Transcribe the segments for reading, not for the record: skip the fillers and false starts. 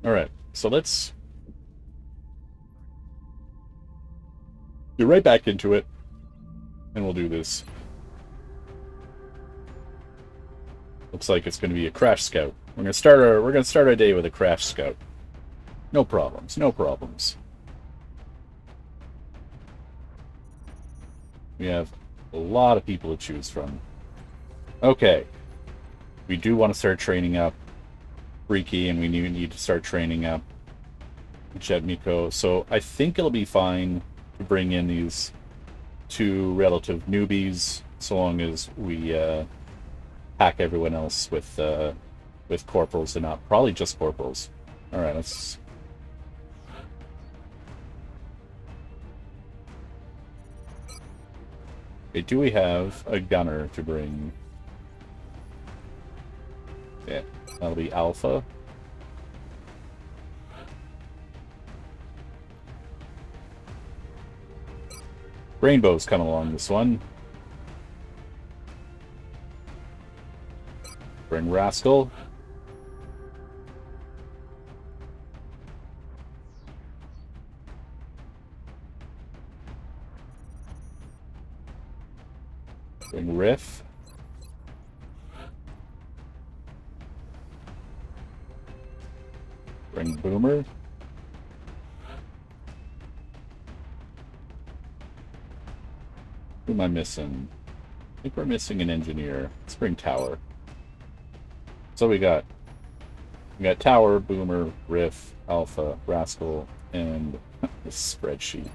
Alright, so let's get right back into it, and we'll do this. Looks like it's going to be a crash scout. We're gonna start our day with a crash scout. No problems, no problems. We have a lot of people to choose from. Okay. We do want to start training up Freaky, and we need to start training up Jet Miko. So I think it'll be fine to bring in these two relative newbies, so long as we pack everyone else with corporals and not probably just corporals. All right, let's. Okay, do we have a gunner to bring? Yeah, that'll be Alpha. Rainbow's coming along this one. Bring Rascal. Bring Riff. Bring Boomer. Who am I missing? I think we're missing an engineer. Let's bring Tower. So we got Tower, Boomer, Riff, Alpha, Rascal, and this spreadsheet.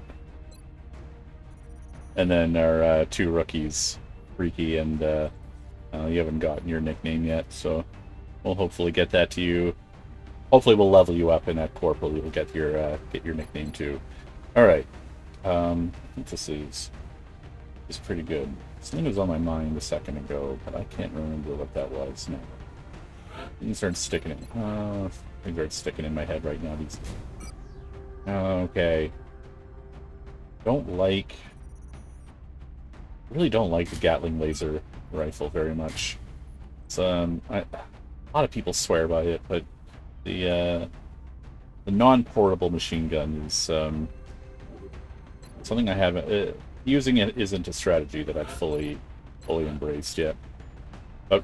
And then our two rookies, Freaky and you haven't gotten your nickname yet, so we'll hopefully get that to you. Hopefully we'll level you up, and at Corporal you'll get your nickname too. All right. I think this is pretty good. Something was on my mind a second ago, but I can't remember what that was now. Things aren't sticking in. Things aren't sticking in my head right now. These. Okay. Really don't like the Gatling laser rifle very much. It's a lot of people swear by it, but the non-portable machine gun is something I haven't. Using it isn't a strategy that I've fully embraced yet, but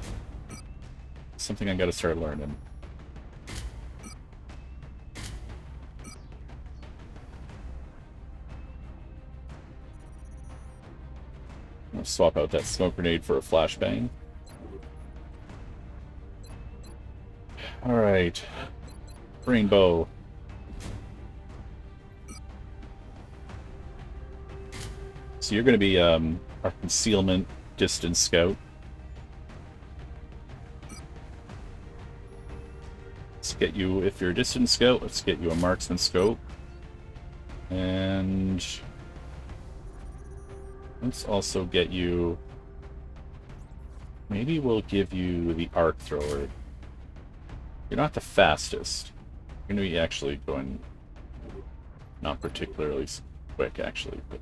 something I got to start learning. I'll swap out that smoke grenade for a flashbang. All right, Rainbow. So you're going to be our concealment distance scout. Let's get you, if you're a distance scout, let's get you a marksman scope. And let's also get you, maybe we'll give you the arc thrower. You're not the fastest. You're going to be actually going not particularly quick, actually, but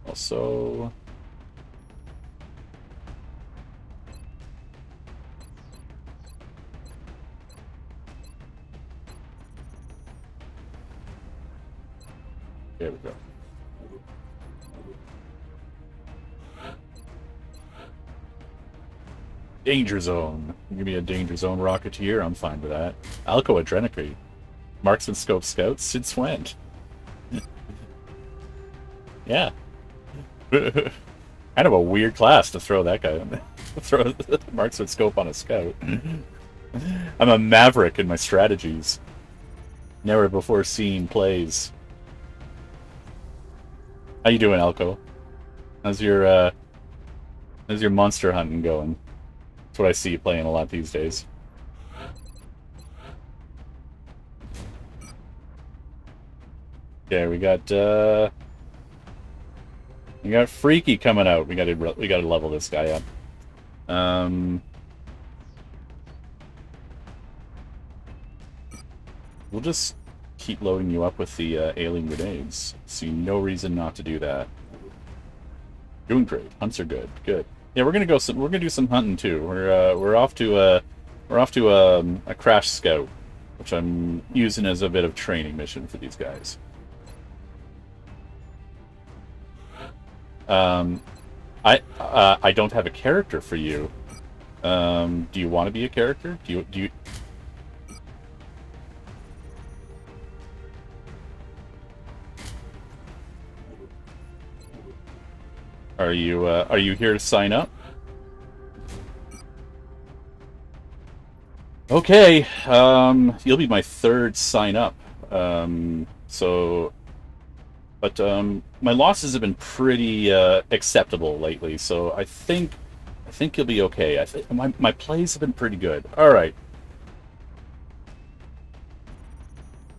also there we go. Danger zone. Give me a danger zone rocketeer. I'm fine with that. Alco Adrenicry. Marksman Scope Scout, Sid Swant. Yeah. Kind of a weird class to throw that guy in. Throw the Marksman Scope on a Scout. I'm a maverick in my strategies. Never before seen plays. How you doing, Alco? How's your monster hunting going? That's what I see you playing a lot these days. Okay, we got Freaky coming out. We gotta level this guy up. We'll just keep loading you up with the alien grenades. See no reason not to do that. Doing great. Hunts are good. Good. Yeah, we're gonna go. We're gonna do some hunting too. We're off to a crash scout, which I'm using as a bit of training mission for these guys. Um, I don't have a character for you. Do you want to be a character? Do you? Are you here to sign up? Okay. You'll be my third sign up. But my losses have been pretty acceptable lately, so I think you'll be okay. I think my plays have been pretty good. All right.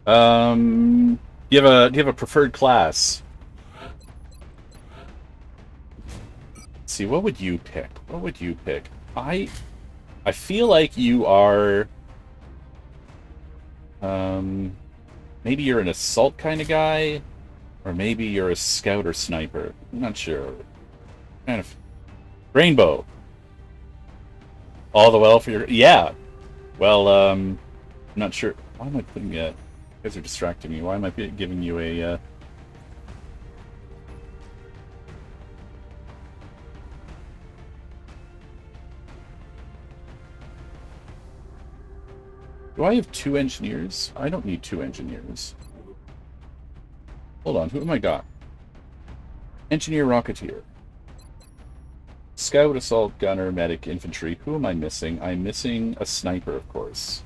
Do you have a preferred class? Let's see, what would you pick? What would you pick? I feel like you are maybe you're an assault kind of guy, or maybe you're a scout or sniper. I'm not sure. Kind of rainbow. All the well for your yeah. Well, I'm not sure. Why am I putting you guys are distracting me. Why am I giving you a Do I have 2 engineers? I don't need 2 engineers. Hold on, who am I got? Engineer, Rocketeer. Scout, Assault, Gunner, Medic, Infantry. Who am I missing? I'm missing a Sniper, of course.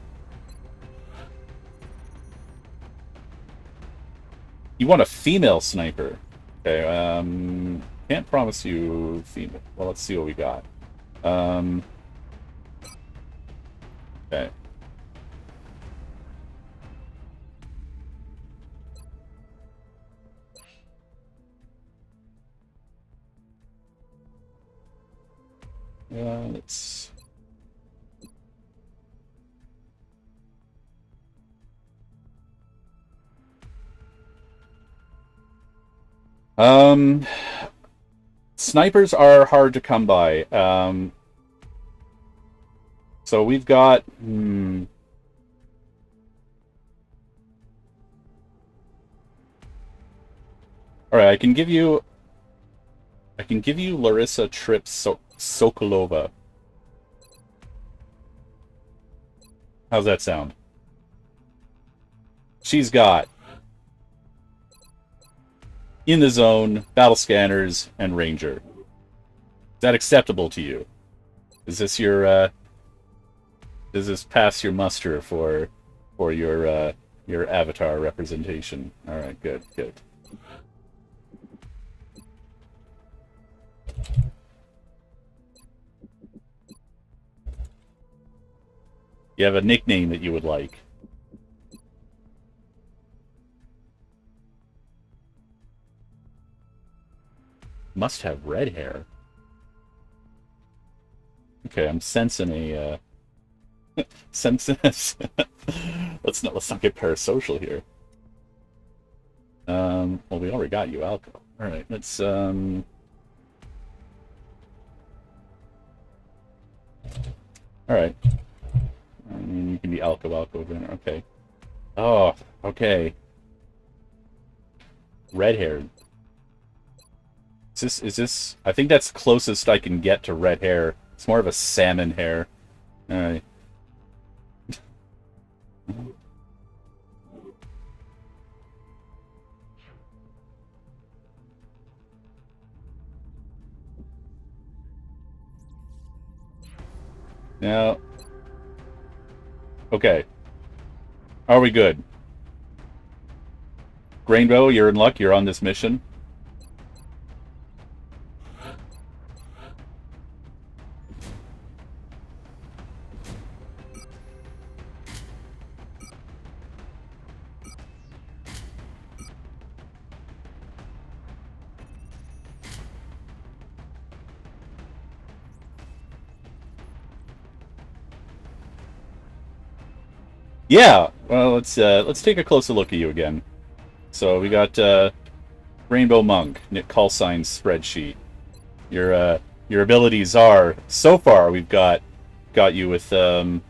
You want a female Sniper? Okay, can't promise you female. Well, let's see what we got. Okay. Let's... Snipers are hard to come by. So we've got... Alright, I can give you Larissa Tripp Sokolova. How's that sound? She's got In the Zone, Battle Scanners, and Ranger. Is that acceptable to you? Is this your does this pass your muster for your avatar representation? Alright, good, good. You have a nickname that you would like. Must have red hair. Okay, I'm sensing a sensing let's not get parasocial here. Well, we already got you, Alco. All right, let's All right. I mean, you can be Alco then. Okay. Oh, okay. Red hair. Is this? I think that's closest I can get to red hair. It's more of a salmon hair. All right. Now, okay. Are we good? Rainbow, you're in luck. You're on this mission. Yeah, well, let's take a closer look at you again. So we got Rainbow Monk, Nick call sign spreadsheet. You're your abilities are. So far, we've got you with Lone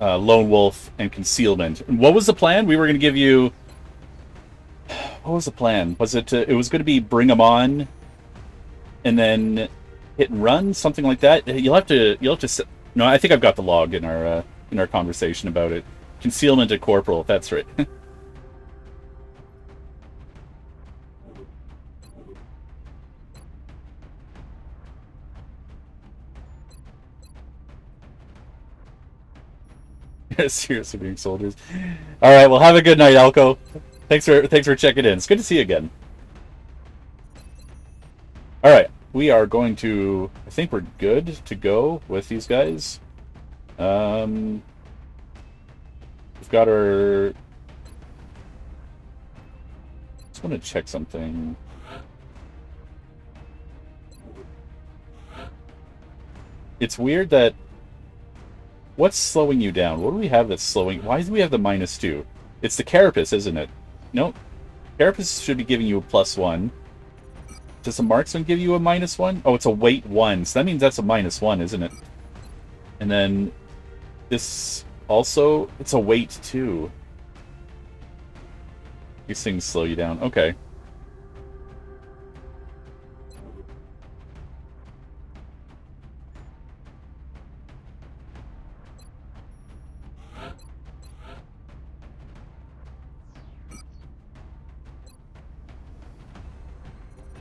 Wolf and Concealment. And what was the plan? We were going to give you. What was the plan? Was it? It was going to be bring them on, and then hit and run, something like that. You'll have to. No, I think I've got the log in our conversation about it. Concealment at Corporal. That's right. Seriously, being soldiers. All right. Well, have a good night, Elko. Thanks for checking in. It's good to see you again. All right. We are going to. I think we're good to go with these guys. We've got our. Just want to check something. It's weird that. What's slowing you down? What do we have that's slowing? Why do we have the -2? It's the Carapace, isn't it? Nope. Carapace should be giving you a +1. Does the Marksman give you a -1? Oh, it's a weight 1. So that means that's a -1, isn't it? And then this also, it's a weight 2. These things slow you down. Okay.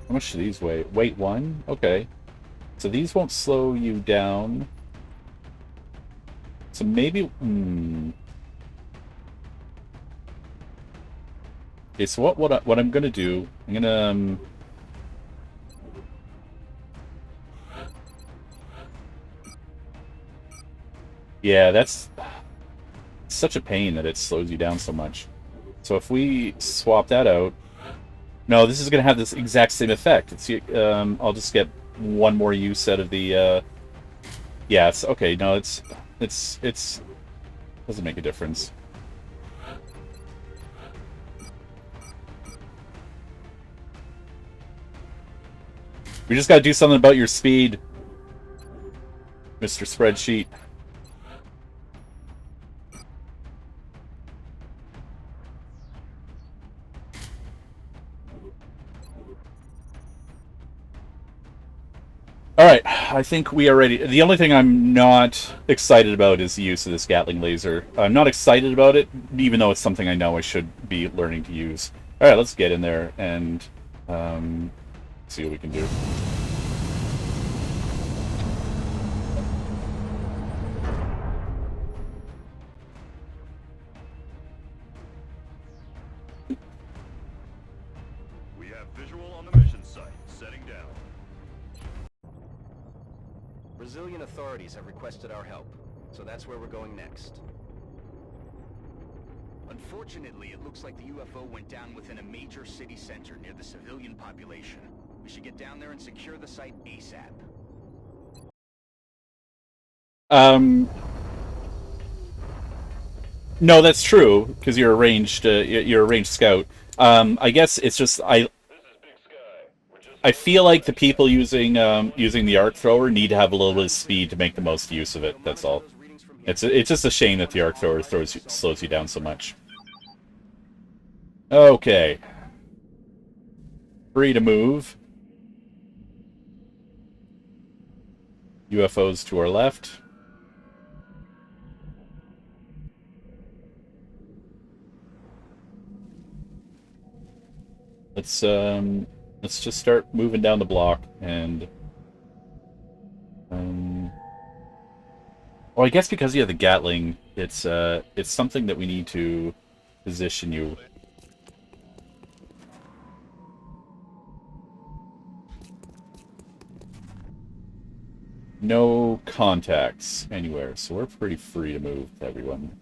How much do these weigh? Weight 1? Okay. So these won't slow you down. So maybe... Okay, so what I'm gonna do... I'm gonna... Yeah, that's... such a pain that it slows you down so much. So if we swap that out... No, this is going to have this exact same effect. It's I'll just get one more use out of the... Yeah, it's... Okay, no, it's... Doesn't make a difference. We just got to do something about your speed, Mr. Spreadsheet. Alright, I think we are ready. The only thing I'm not excited about is the use of this Gatling laser. I'm not excited about it, even though it's something I know I should be learning to use. Alright, let's get in there and see what we can do. We have visual on the mission site. Setting down. Brazilian authorities have requested our help, so that's where we're going next. Unfortunately, it looks like the UFO went down within a major city center near the civilian population. We should get down there and secure the site ASAP. No, that's true, because you're a ranged scout. I guess it's just I feel like the people using the arc thrower need to have a little bit of speed to make the most use of it. That's all. It's just a shame that the arc thrower slows you down so much. Okay. Free to move. UFOs to our left. Let's just start moving down the block and well, I guess because you have the Gatling, it's something that we need to position you. No contacts anywhere, so we're pretty free to move with everyone.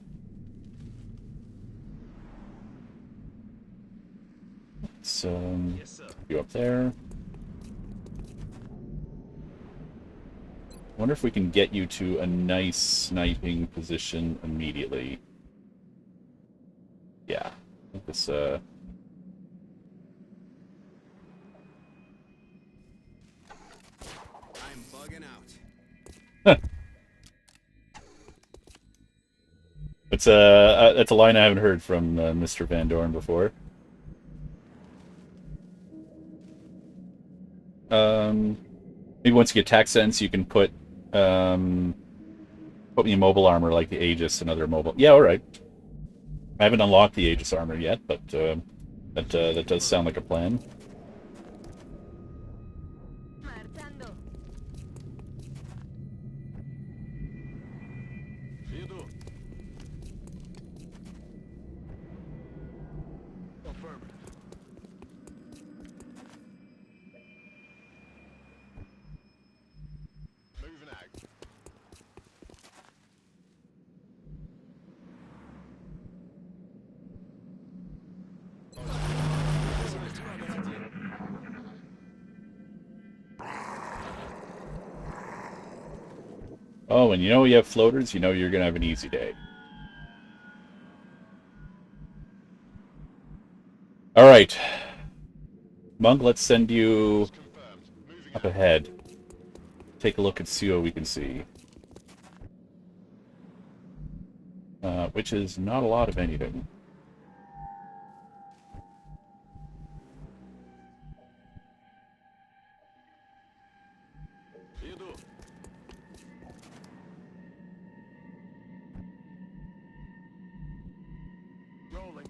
Let's you up there. Wonder if we can get you to a nice sniping position immediately. Yeah, I think this I'm Logging out. That's a line I haven't heard from Mr. Van Dorn before. Maybe once you get tax sense, you can put me in mobile armor like the Aegis and other mobile. Yeah, all right. I haven't unlocked the Aegis armor yet, but that does sound like a plan. Moving out. Oh, and you know you have floaters, you know you're gonna have an easy day. Alright. Monk, let's send you Confirmed. Moving up out. ahead. Take a look and see what we can see. Which is not a lot of anything. Rolling.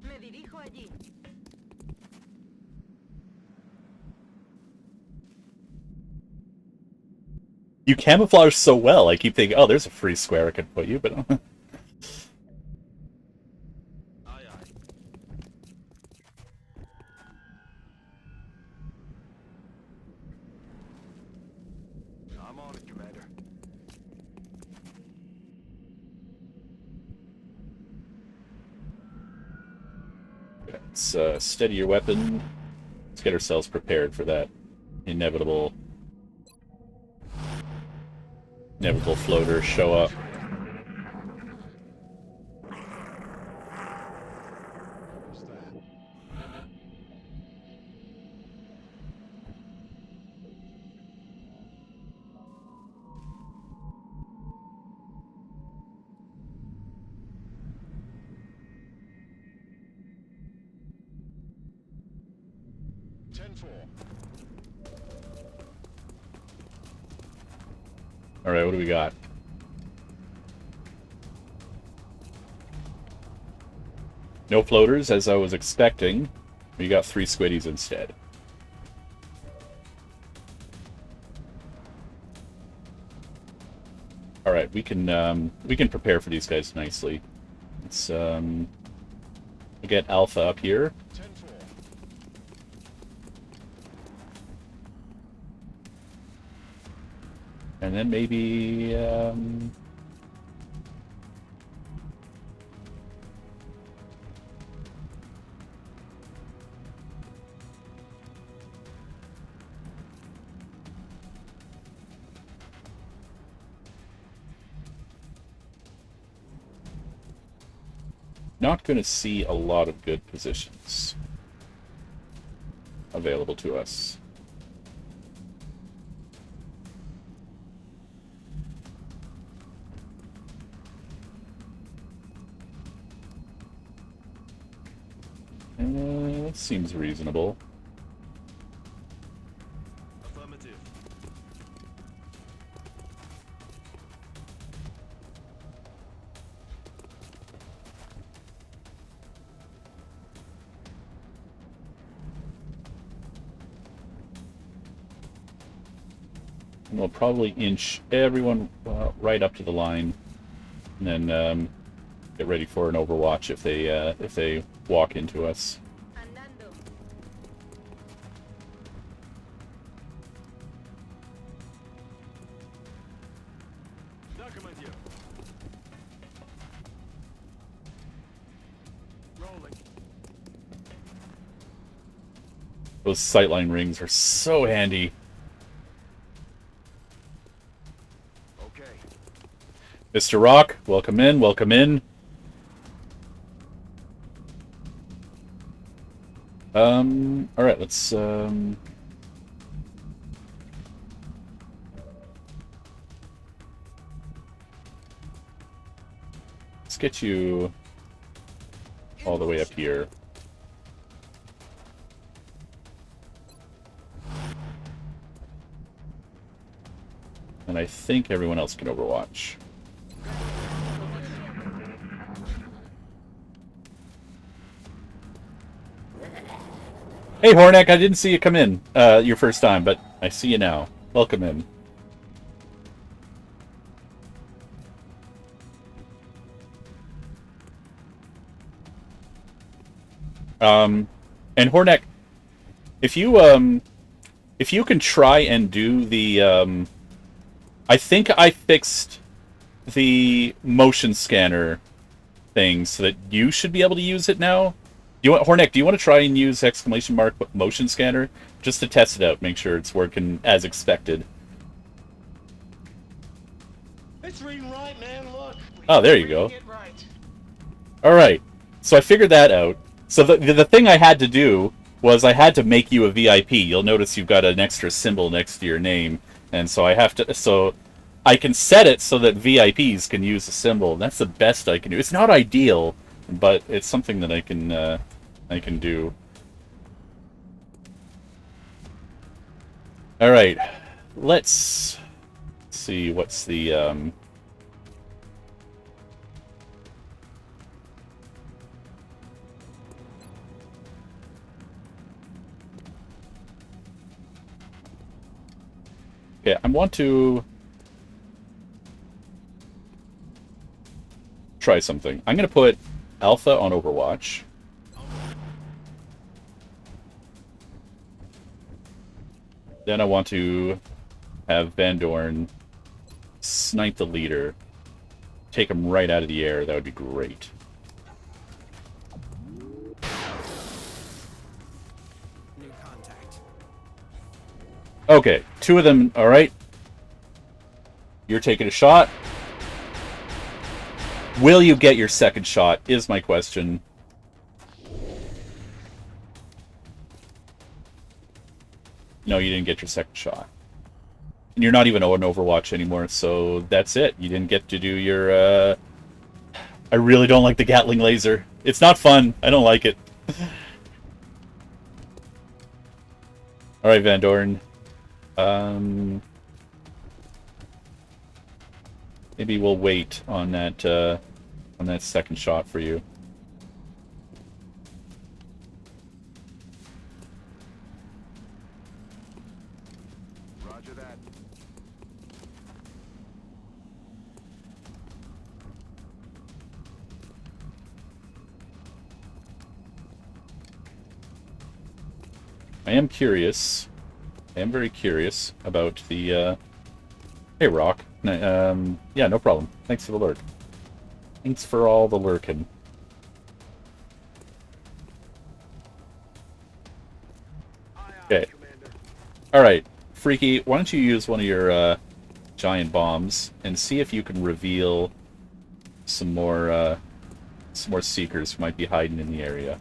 Me dirijo allí. You camouflage so well, I keep thinking, oh, there's a free square I could put you, but... Aye, aye. I'm on it, Commander. Let's steady your weapon. Let's get ourselves prepared for that inevitable floater show up. What's that? Alright, what do we got? No floaters, as I was expecting. We got 3 squiddies instead. Alright, we can prepare for these guys nicely. Let's get Alpha up here. 10-4. And then maybe not going to see a lot of good positions available to us. That seems reasonable. Affirmative. And we'll probably inch everyone right up to the line, and then get ready for an overwatch if they walk into us. Andando. Document you. Rolling. Those sightline rings are so handy. Okay. Mr. Rock, welcome in, welcome in. All right, let's get you all the way up here. And I think everyone else can overwatch. Hey, Hornek, I didn't see you come in your first time, but I see you now. Welcome in. And Hornek, if you can try and do the, I think I fixed the motion scanner thing so that you should be able to use it now. Hornek, do you want to try and use exclamation mark motion scanner just to test it out, make sure it's working as expected? It's reading right, man. Look. Oh, there you go. Reading it right. All right, so I figured that out. So the thing I had to do was I had to make you a VIP. You'll notice you've got an extra symbol next to your name, and so I can set it so that VIPs can use the symbol. That's the best I can do. It's not ideal, but it's something that I can do. All right, let's see what's the okay, I want to try something. I'm going to put Alpha on Overwatch. Then I want to have Van Dorn snipe the leader. Take him right out of the air. That would be great. New contact. Okay, 2 of them, alright. You're taking a shot. Will you get your second shot, is my question. No, you didn't get your second shot. And you're not even on Overwatch anymore, so that's it. You didn't get to do your, I really don't like the Gatling laser. It's not fun. I don't like it. Alright, Van Dorn. Maybe we'll wait on that second shot for you. Roger that. I am curious. I am very curious about the, Hey, Rock. Yeah, no problem. Thanks for the lurk. Thanks for all the lurking. Okay. Alright, Freaky, why don't you use one of your, giant bombs and see if you can reveal some more Seekers who might be hiding in the area.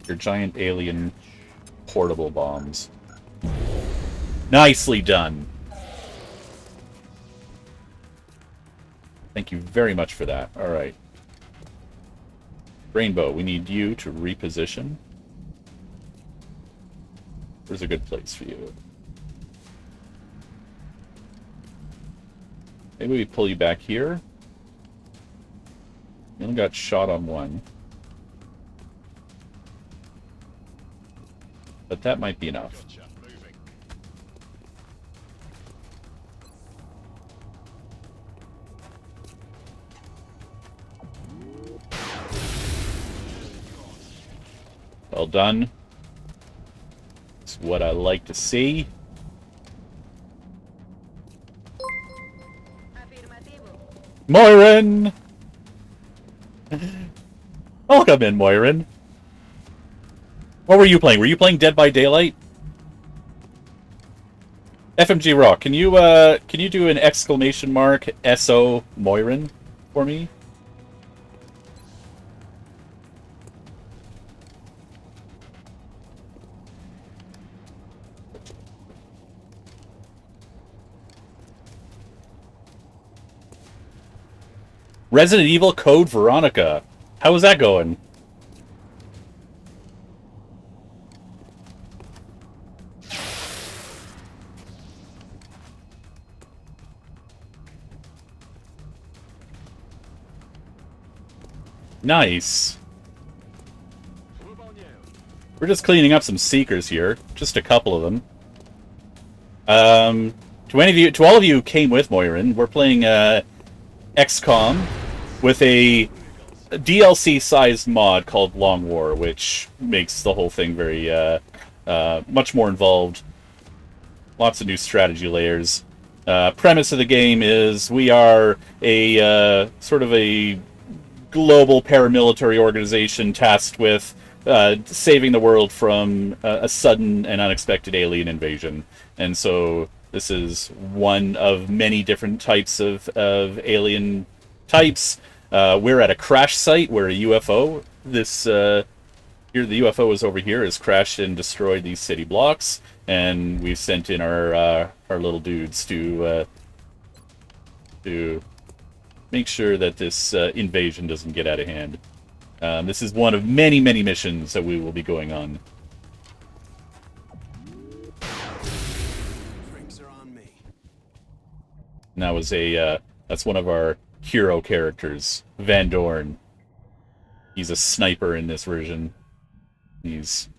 Your giant alien portable bombs. Nicely done! Thank you very much for that. Alright. Rainbow, we need you to reposition. Where's a good place for you? Maybe we pull you back here. You only got shot on one. But that might be enough. Gotcha. Moving. Well done. It's what I like to see. Afirmativo. Moirin! Welcome in, Moirin. What were you playing? Were you playing Dead by Daylight? FMG Rock, can you do an exclamation mark SO Moirin for me? Resident Evil Code Veronica. How is that going? Nice. We're just cleaning up some Seekers here. Just a couple of them. To all of you who came with Moirin, we're playing Xcom with a DLC-sized mod called Long War, which makes the whole thing very much more involved. Lots of new strategy layers. Premise of the game is we are a sort of a global paramilitary organization tasked with saving the world from a sudden and unexpected alien invasion. And so this is one of many different types of alien types. We're at a crash site where a UFO, here the UFO is over here, has crashed and destroyed these city blocks, and we've sent in our little dudes to make sure that this invasion doesn't get out of hand. This is one of many, many missions that we will be going on. Drinks are on me. And that was that's one of our hero characters, Van Dorn. He's a sniper in this version. He's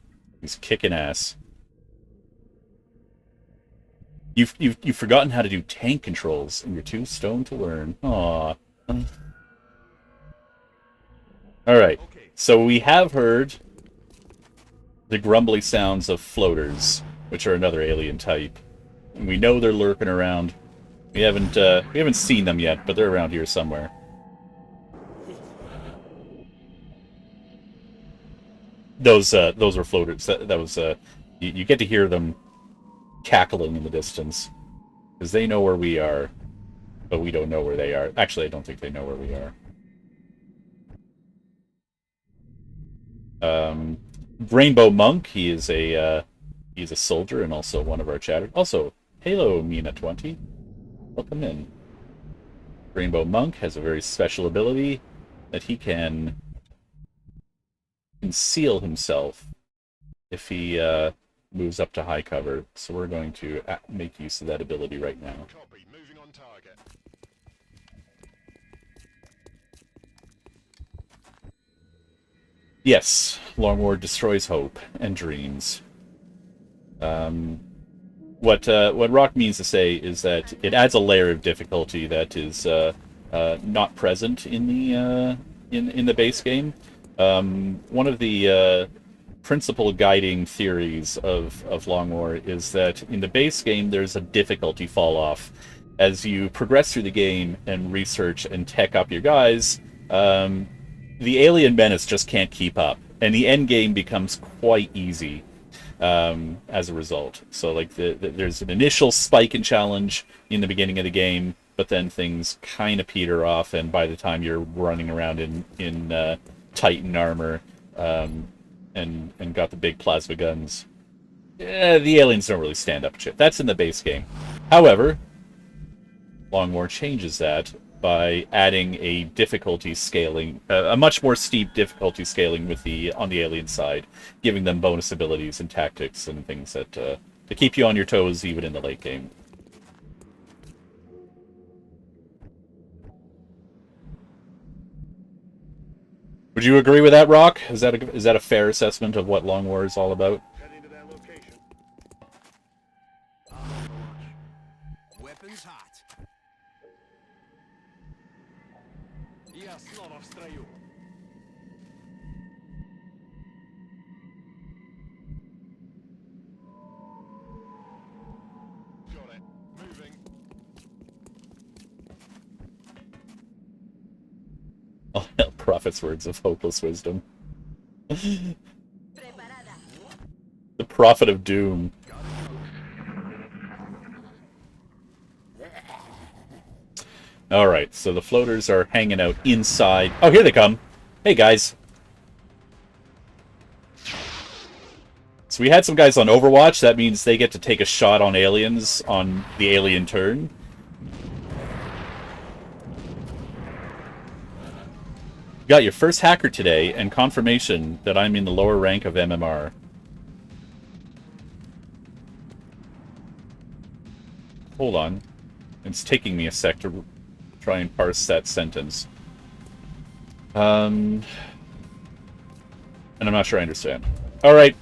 kicking ass. You've forgotten how to do tank controls, and you're too stoned to learn. Aww. Alright, so we have heard the grumbly sounds of floaters, which are another alien type. And we know they're lurking around. We haven't seen them yet, but they're around here somewhere. Those were floaters. That was you get to hear them cackling in the distance, because they know where we are, but we don't know where they are. Actually, I don't think they know where we are. Rainbow Monk, he's a soldier and also one of our chatters. Also, hello, Mina20. Welcome in. Rainbow Monk has a very special ability that he can conceal himself if he moves up to high cover. So we're going to make use of that ability right now. Copy. Moving on target. Yes, Long War destroys hope and dreams. What Rock means to say is that it adds a layer of difficulty that is not present in the base game. One of the principal guiding theories of Long War is that in the base game there's a difficulty fall off. As you progress through the game and research and tech up your guys, the alien menace just can't keep up, and the end game becomes quite easy as a result. So like there's an initial spike in challenge in the beginning of the game, but then things kind of peter off, and by the time you're running around in Titan armor and got the big plasma guns, the aliens don't really stand up to it. That's in the base game. However, Long War changes that by adding a difficulty scaling, a much more steep difficulty scaling on the alien side, giving them bonus abilities and tactics and things that to keep you on your toes even in the late game. Would you agree with that, Rock? Is that a fair assessment of what Long War is all about? Heading to their location. Weapons hot. Я снова в строю. Got it. Moving. Oh, Prophet's words of hopeless wisdom. The Prophet of Doom. Alright, so the floaters are hanging out inside. Oh, here they come. Hey, guys. So we had some guys on Overwatch. That means they get to take a shot on aliens on the alien turn. got your first hacker today, and confirmation that I'm in the lower rank of MMR. Hold on. It's taking me a sec to try and parse that sentence. And I'm not sure I understand. Alright.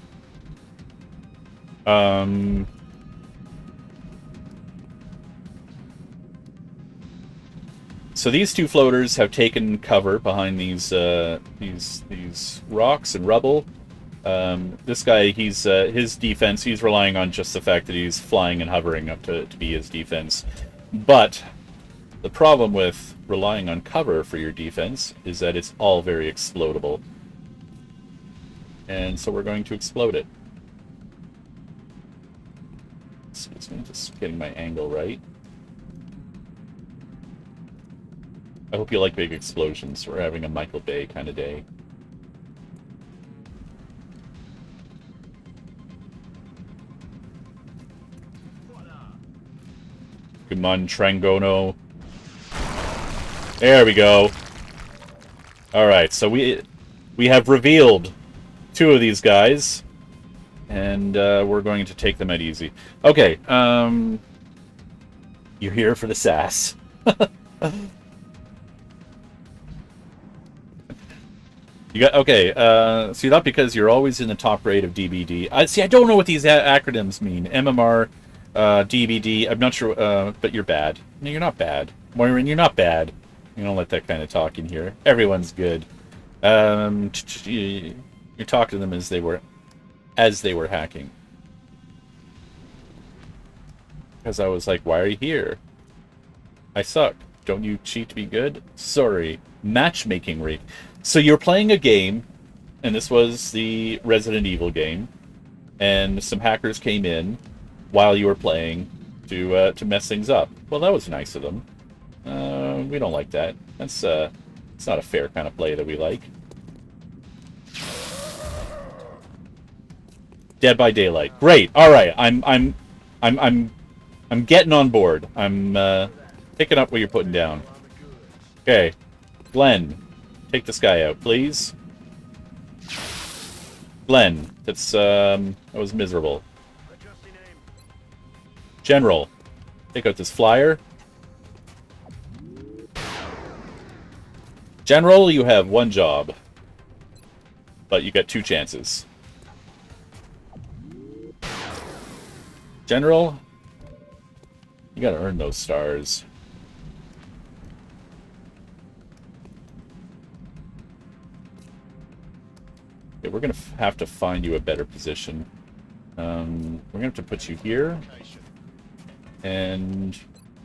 So these two floaters have taken cover behind these rocks and rubble. This guy, he's his defense, he's relying on just the fact that he's flying and hovering up to be his defense. But the problem with relying on cover for your defense is that it's all very explodable. And so we're going to explode it. Excuse me, just getting my angle right. I hope you like big explosions. We're having a Michael Bay kind of day. Come on, Trangono. There we go. Alright, so we have revealed two of these guys. And we're going to take them out easy. Okay, you're here for the sass. You got okay. See that because you're always in the top rate of DBD. I don't know what these acronyms mean. MMR, DBD. I'm not sure, but you're bad. No, you're not bad, Moirin. You're not bad. You don't let that kind of talk in here. Everyone's good. You're talking to them as they were hacking. Because I was like, why are you here? I suck. Don't you cheat to be good? Sorry. Matchmaking rate. So you're playing a game, and this was the Resident Evil game, and some hackers came in while you were playing to mess things up. Well, that was nice of them. We don't like that. It's not a fair kind of play that we like. Dead by Daylight. Great. All right. I'm getting on board. I'm picking up what you're putting down. Okay, Glenn. Take this guy out, please. Glenn, that was miserable. General, take out this flyer. General, you have one job. But you get 2 chances. General, you gotta earn those stars. Okay, we're going to have to find you a better position. We're going to have to put you here. And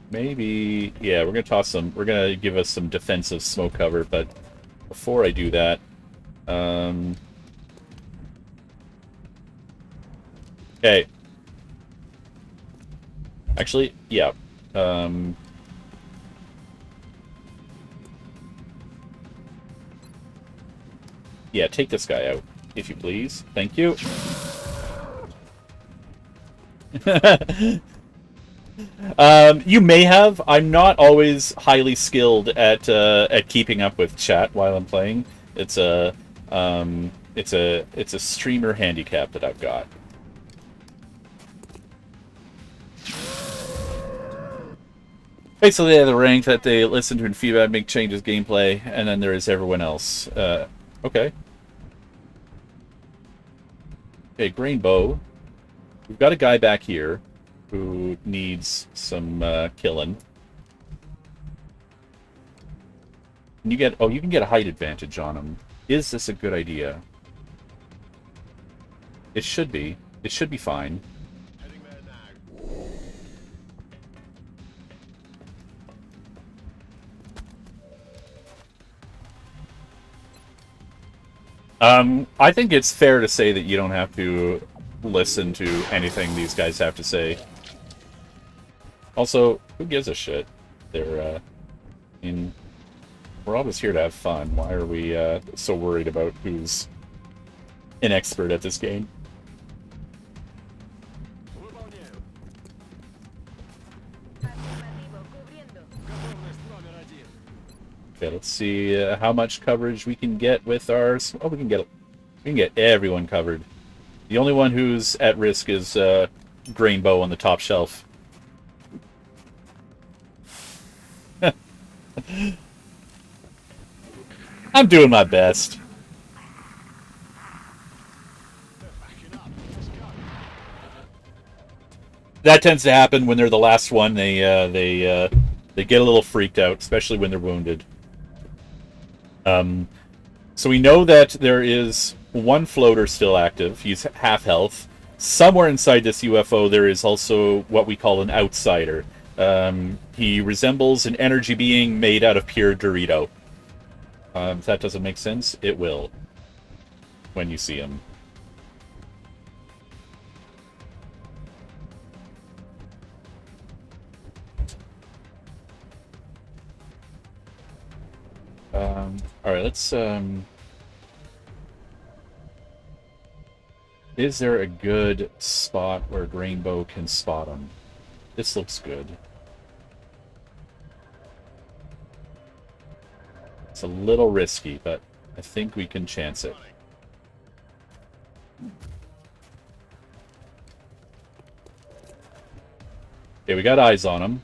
maybe... Yeah, we're going to toss some... We're going to give us some defensive smoke cover, but before I do that... Okay. Actually, yeah. Yeah, take this guy out, if you please. Thank you. You may have. I'm not always highly skilled at keeping up with chat while I'm playing. It's a streamer handicap that I've got. Basically, they have the rank that they listen to and feedback, make changes, gameplay, and then there is everyone else. Okay. Okay, Green Bow. We've got a guy back here who needs some killing. And you get you can get a height advantage on him. Is this a good idea? It should be. It should be fine. I think it's fair to say that you don't have to listen to anything these guys have to say. Also, who gives a shit? They're, I mean, we're all just here to have fun. Why are we so worried about who's an expert at this game? Okay, let's see how much coverage we can get with ours. Oh, we can get everyone covered. The only one who's at risk is Grainbow on the top shelf. I'm doing my best. That tends to happen when they're the last one. They get a little freaked out, especially when they're wounded. So we know that there is one floater still active. He's half health. Somewhere inside this UFO, there is also what we call an outsider. He resembles an energy being made out of pure Dorito. If that doesn't make sense, it will when you see him. Alright, let's... Is there a good spot where Grainbow can spot him? This looks good. It's a little risky, but I think we can chance it. Okay, we got eyes on him.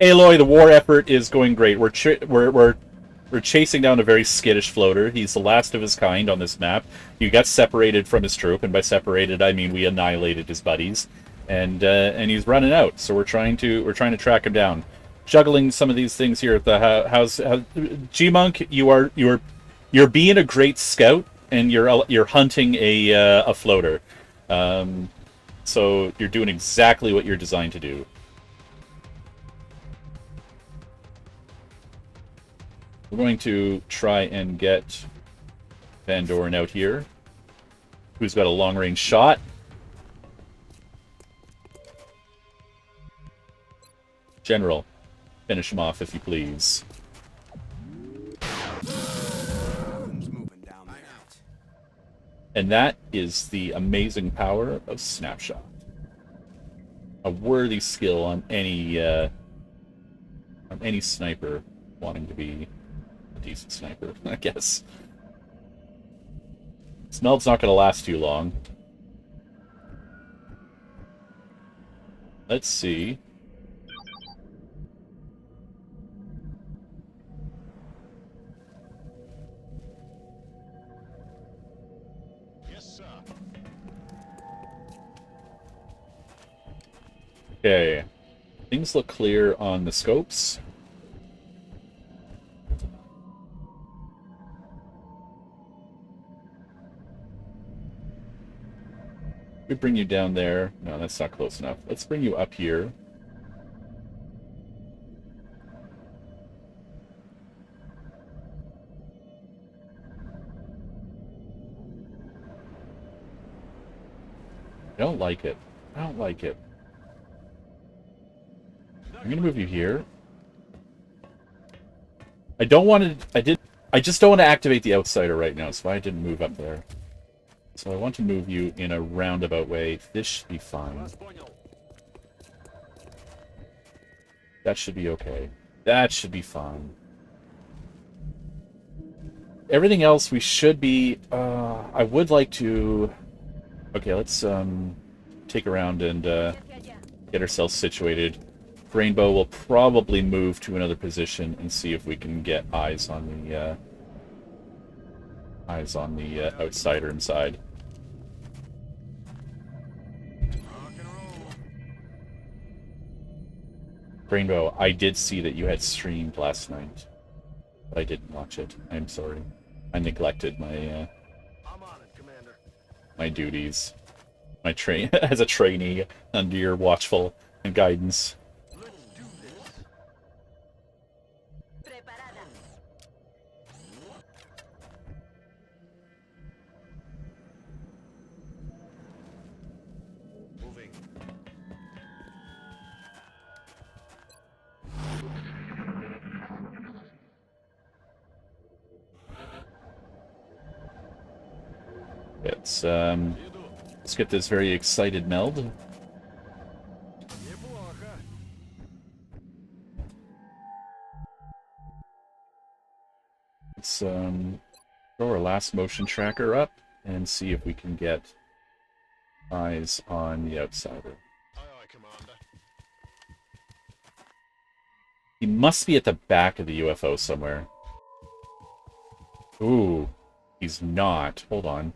Aloy, the war effort is going great. We're chasing down a very skittish floater. He's the last of his kind on this map. He got separated from his troop, and by separated I mean we annihilated his buddies, and he's running out. So we're trying to track him down, juggling some of these things here at the house. G-Monk, you're being a great scout, and you're hunting a floater. So you're doing exactly what you're designed to do. We're going to try and get Van Doren out here, who's got a long-range shot. General, finish him off if you please. And that is the amazing power of Snapshot. A worthy skill on any sniper wanting to be a decent sniper, I guess. Smeld's not going to last too long. Let's see. Yes, sir. Okay. Things look clear on the scopes. We bring you down there. No, that's not close enough. Let's bring you up here. I don't like it. I don't like it. I'm gonna move you here. I don't want to... I just don't want to activate the outsider right now, so I didn't move up there. So I want to move you in a roundabout way. This should be fine. That should be okay. That should be fine. Everything else we should be... I would like to... Okay, let's take a round and get ourselves situated. Rainbow will probably move to another position and see if we can get eyes on the outsider inside. Rainbow, I did see that you had streamed last night, but I didn't watch it. I'm sorry. I neglected my I'm on it, Commander. my duties, my train as a trainee under your watchful and guidance. Let's do this. Preparada. Moving. Let's get this very excited meld. Неплохо. last motion tracker up and see if we can get eyes on the outsider. Aye, aye, Commander. He must be at the back of the UFO somewhere. Ooh, he's not. Hold on.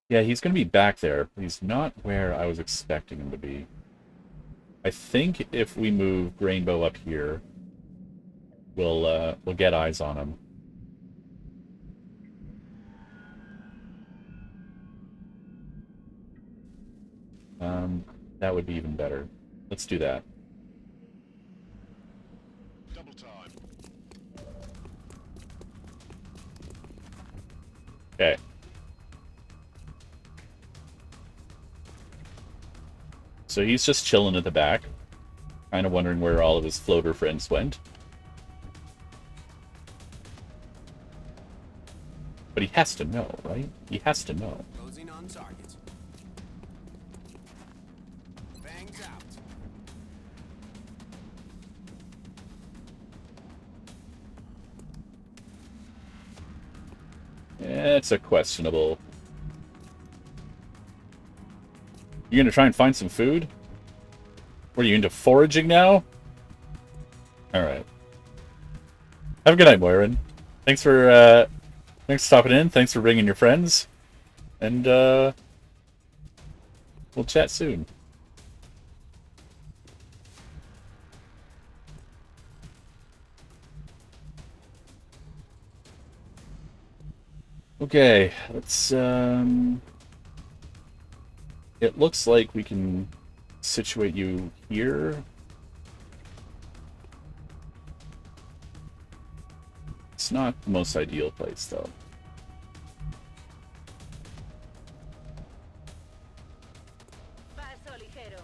Yeah, he's going to be back there, but he's not where I was expecting him to be. I think if we move Rainbow up here, we'll get eyes on him. That would be even better. Let's do that. Double time. Okay. So he's just chilling at the back, kind of wondering where all of his floater friends went. But he has to know, right? He has to know. Closing on target. Bangs out. It's a questionable. You gonna try and find some food? What are you into foraging now? Alright. Have a good night, Moirin. Thanks for stopping in. Thanks for bringing your friends. And we'll chat soon. Okay, let's it looks like we can situate you here. It's not the most ideal place, though. Paso ligero.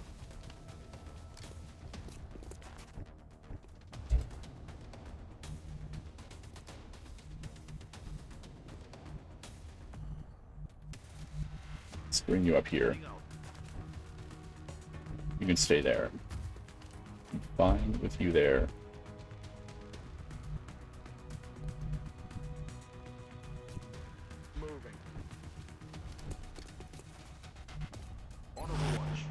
Let's bring you up here. You can stay there. I'm fine with you there. Moving. On overwatch.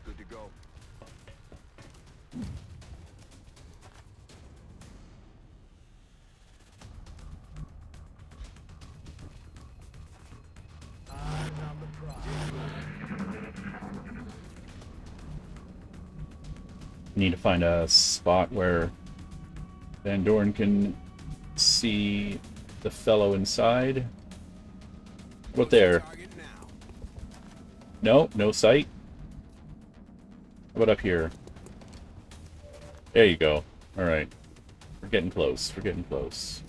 Good to go. Need to find a spot where Van Dorn can see the fellow inside. What there? Target now. No, no sight. How about up here? There you go. Alright. We're getting close. We're getting close.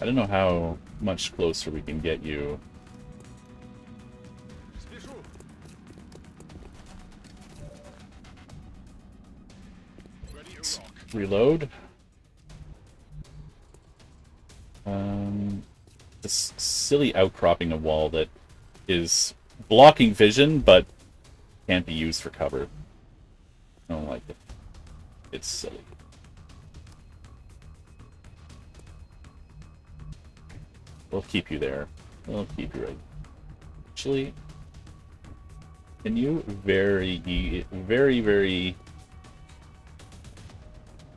I don't know how much closer we can get you. Спешу. Ready to rock. Reload. This silly outcropping of wall that is blocking vision, but can't be used for cover. I don't like it. It's silly. We'll keep you there. We'll keep you right. Actually, can you very...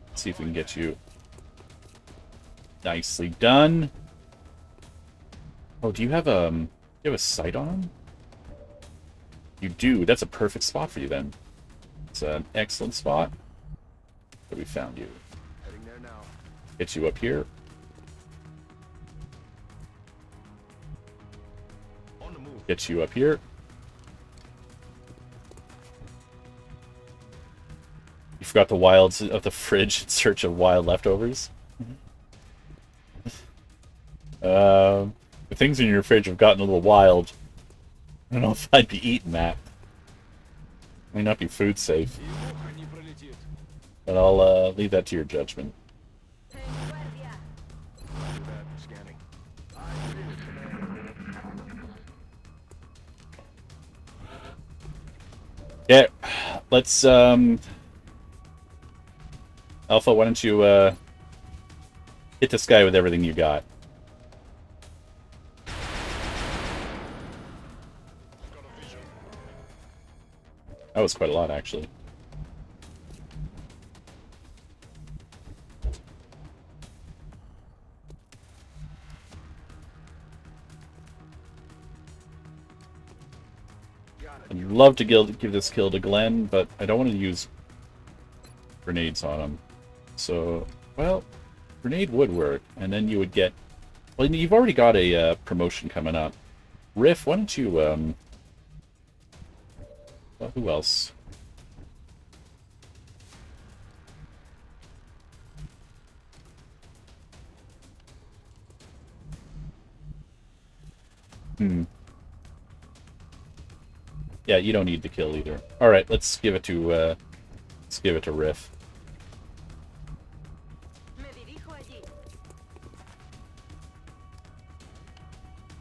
Let's see if we can get you... Nicely done. Oh, do you have a sight on him? You do. That's a perfect spot for you then. It's an excellent spot. But we found you. Heading there now. Get you up here. On the move. Get you up here. You forgot the wilds of the fridge in search of wild leftovers. The things in your fridge have gotten a little wild. I don't know if I'd be eating that. May not be food safe. И муха не пролетит. But I'll leave that to your judgment. En guardia. Do that. Scanning. Yeah, let's Alpha, why don't you hit this guy with everything you got? Got a vision. That was quite a lot, actually. I'd love to give this kill to Glenn, but I don't want to use grenades on him. So, well, grenade would work, and then you would get... Well, you've already got a promotion coming up. Riff, why don't you... Well, who else? Yeah, you don't need the kill either. All right, let's give it to Riff. Me dirijo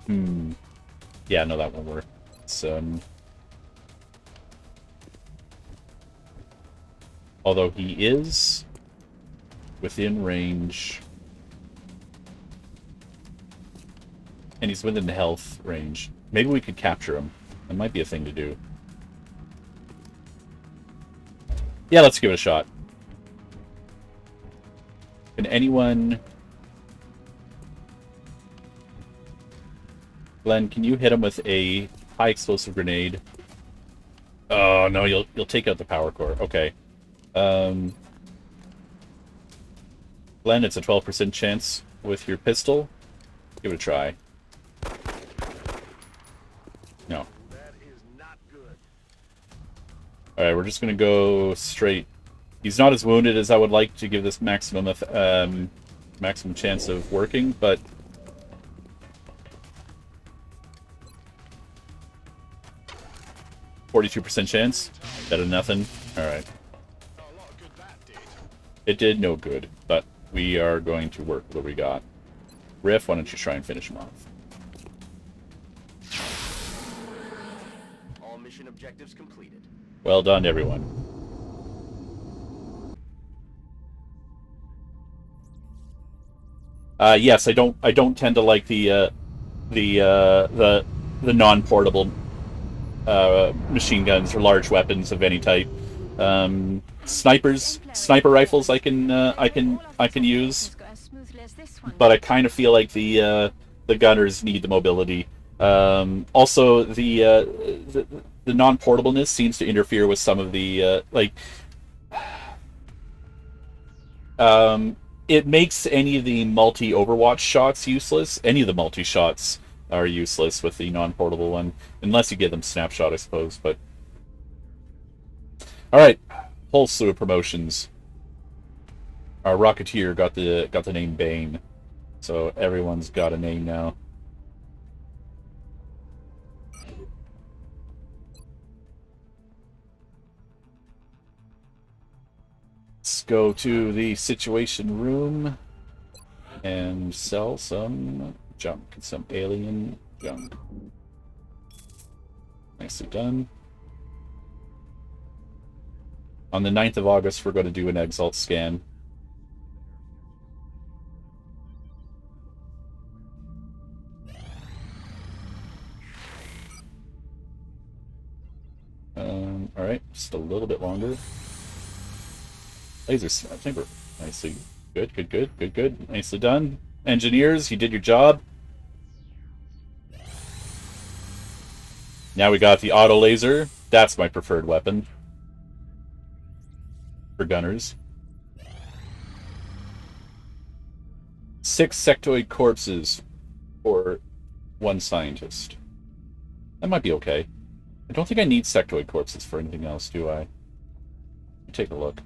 allí. Yeah, no, that won't work. It's, although he is within range, and he's within health range. Maybe we could capture him. That might be a thing to do. Yeah, let's give it a shot. Can anyone... Glenn, can you hit him with a high explosive grenade? Oh no, you'll take out the power core. Okay. Glenn, it's a 12% chance with your pistol. Give it a try. No. That is not good. Alright, we're just gonna go straight. He's not as wounded as I would like to give this maximum chance of working, but 42% chance. Better than nothing. Alright. Oh, a lot of good that did. It did no good, but we are going to work with what we got. Riff, why don't you try and finish him off? All mission objectives completed. Well done, everyone. Yes, I don't tend to like the non-portable machine guns or large weapons of any type. Sniper rifles I can use, but I kind of feel like the gunners need the mobility. Also, the non-portableness seems to interfere with some of the it makes any of the multi-Overwatch shots useless. Any of the multi-shots are useless with the non-portable one, unless you get them snapshot, I suppose. But all right, whole slew of promotions. Our Rocketeer got the name Bane, so everyone's got a name now. Let's go to the situation room and sell some junk, some alien junk. Nicely done. On the 9th of August, we're going to do an Exalt scan. Alright, just a little bit longer. Laser sniper. Nicely. Good. Nicely done. Engineers, you did your job. Now we got the auto laser. That's my preferred weapon for gunners. 6 sectoid corpses for 1 scientist. That might be okay. I don't think I need sectoid corpses for anything else, do I? Take a look.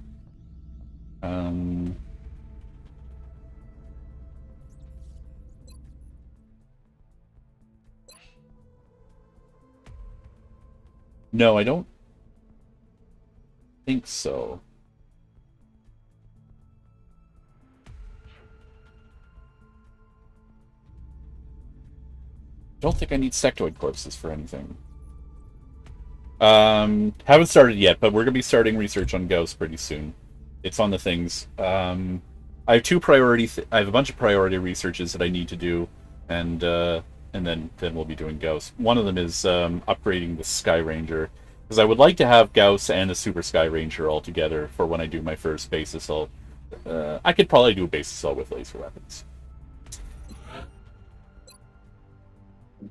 No, I don't think so. Don't think I need sectoid corpses for anything. Haven't started yet, but we're gonna be starting research on Gauss pretty soon. It's on the things. I have two priority. I have a bunch of priority researches that I need to do, and then we'll be doing Gauss. One of them is upgrading the Sky Ranger, because I would like to have Gauss and the Super Sky Ranger all together for when I do my first base assault. I could probably do a base assault with laser weapons.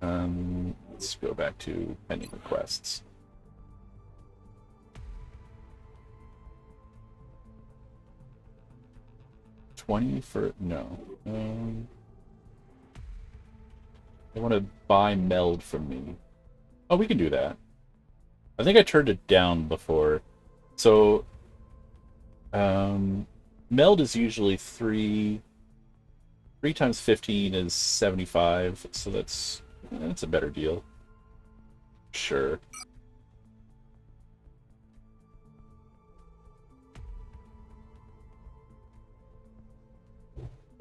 Let's go back to pending requests. $20 for no. They want to buy meld from me. Oh, we can do that. I think I turned it down before. So, meld is usually 3 times 15 is 75, so that's a better deal. Sure.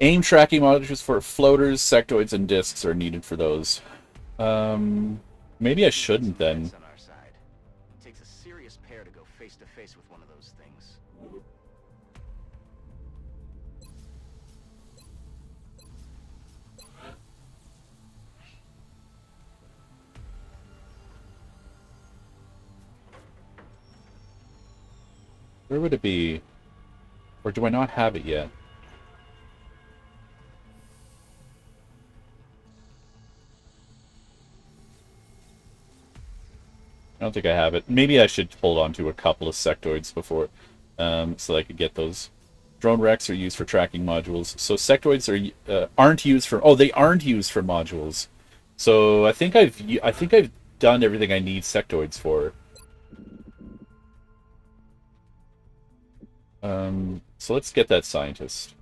Aim tracking modules for floaters, sectoids, and discs are needed for those. Maybe I shouldn't then. On our side. It takes a serious pair to go face to face with one of those things. Where would it be? Or do I not have it yet? I don't think I have it. Maybe I should hold on to a couple of sectoids before, so I could get those. Drone wrecks are used for tracking modules. So sectoids aren't used for. Oh, they aren't used for modules. So I think I've done everything I need sectoids for. So let's get that scientist.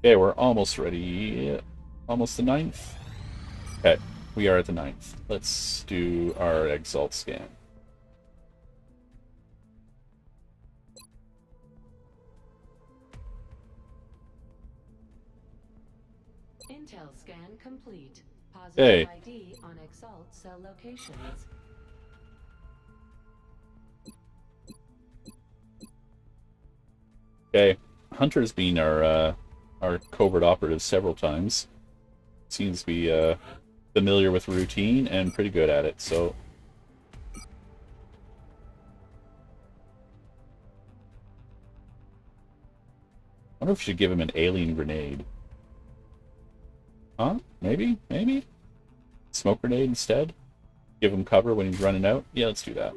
Okay, we're almost ready. Almost the 9th. Okay, we are at the 9th. Let's do our Exalt scan. Intel scan complete. Hey. Positive ID on Exalt cell locations. Okay, Hunter's been our covert operative several times. Seems to be familiar with routine and pretty good at it, so... I wonder if we should give him an alien grenade. Huh? Maybe? Maybe? Smoke grenade instead? Give him cover when he's running out? Yeah, let's do that.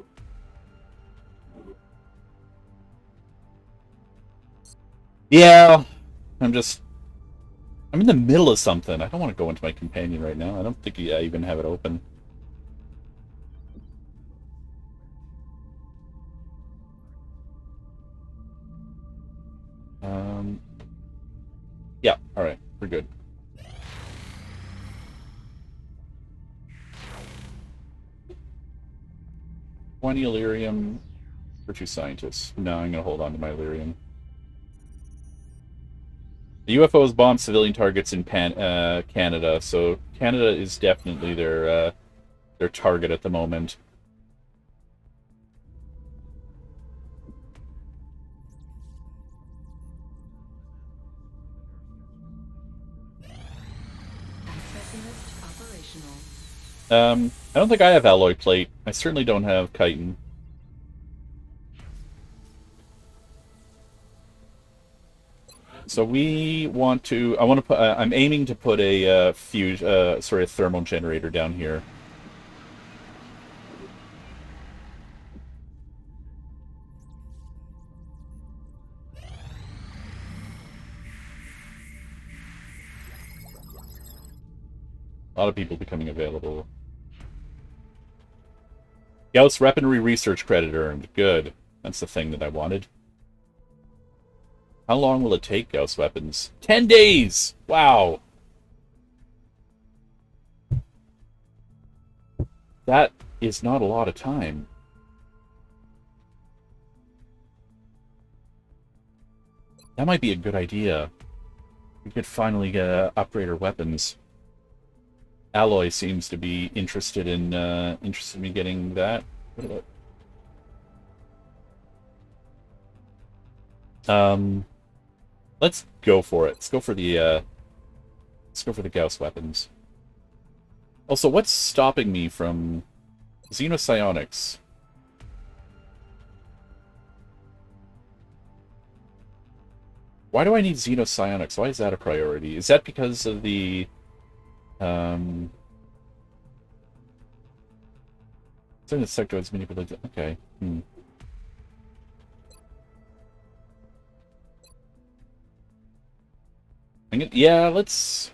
Yeah, I'm in the middle of something. I don't want to go into my companion right now. I don't think I even have it open. Yeah, alright, we're good. $20 Illyrium for 2 scientists. No, I'm going to hold on to my Illyrium. The UFOs bomb civilian targets in Canada, so Canada is definitely their target at the moment. I don't think I have alloy plate. I certainly don't have chitin. So we want to. I want to put. I'm aiming to put a a thermal generator down here. A lot of people becoming available. Gauss Weaponry Research Credit earned. Good. That's the thing that I wanted. How long will it take, Gauss weapons? 10 days! Wow! That is not a lot of time. That might be a good idea. We could finally upgrade our weapons. Alloy seems to be interested in me getting that. Let's go for it. Let's go for the Gauss weapons. Also, what's stopping me from Xenopsionics? Why do I need Xenopsionics? Why is that a priority? Is that because of the certain insectoids manipulated? Okay. Yeah, let's...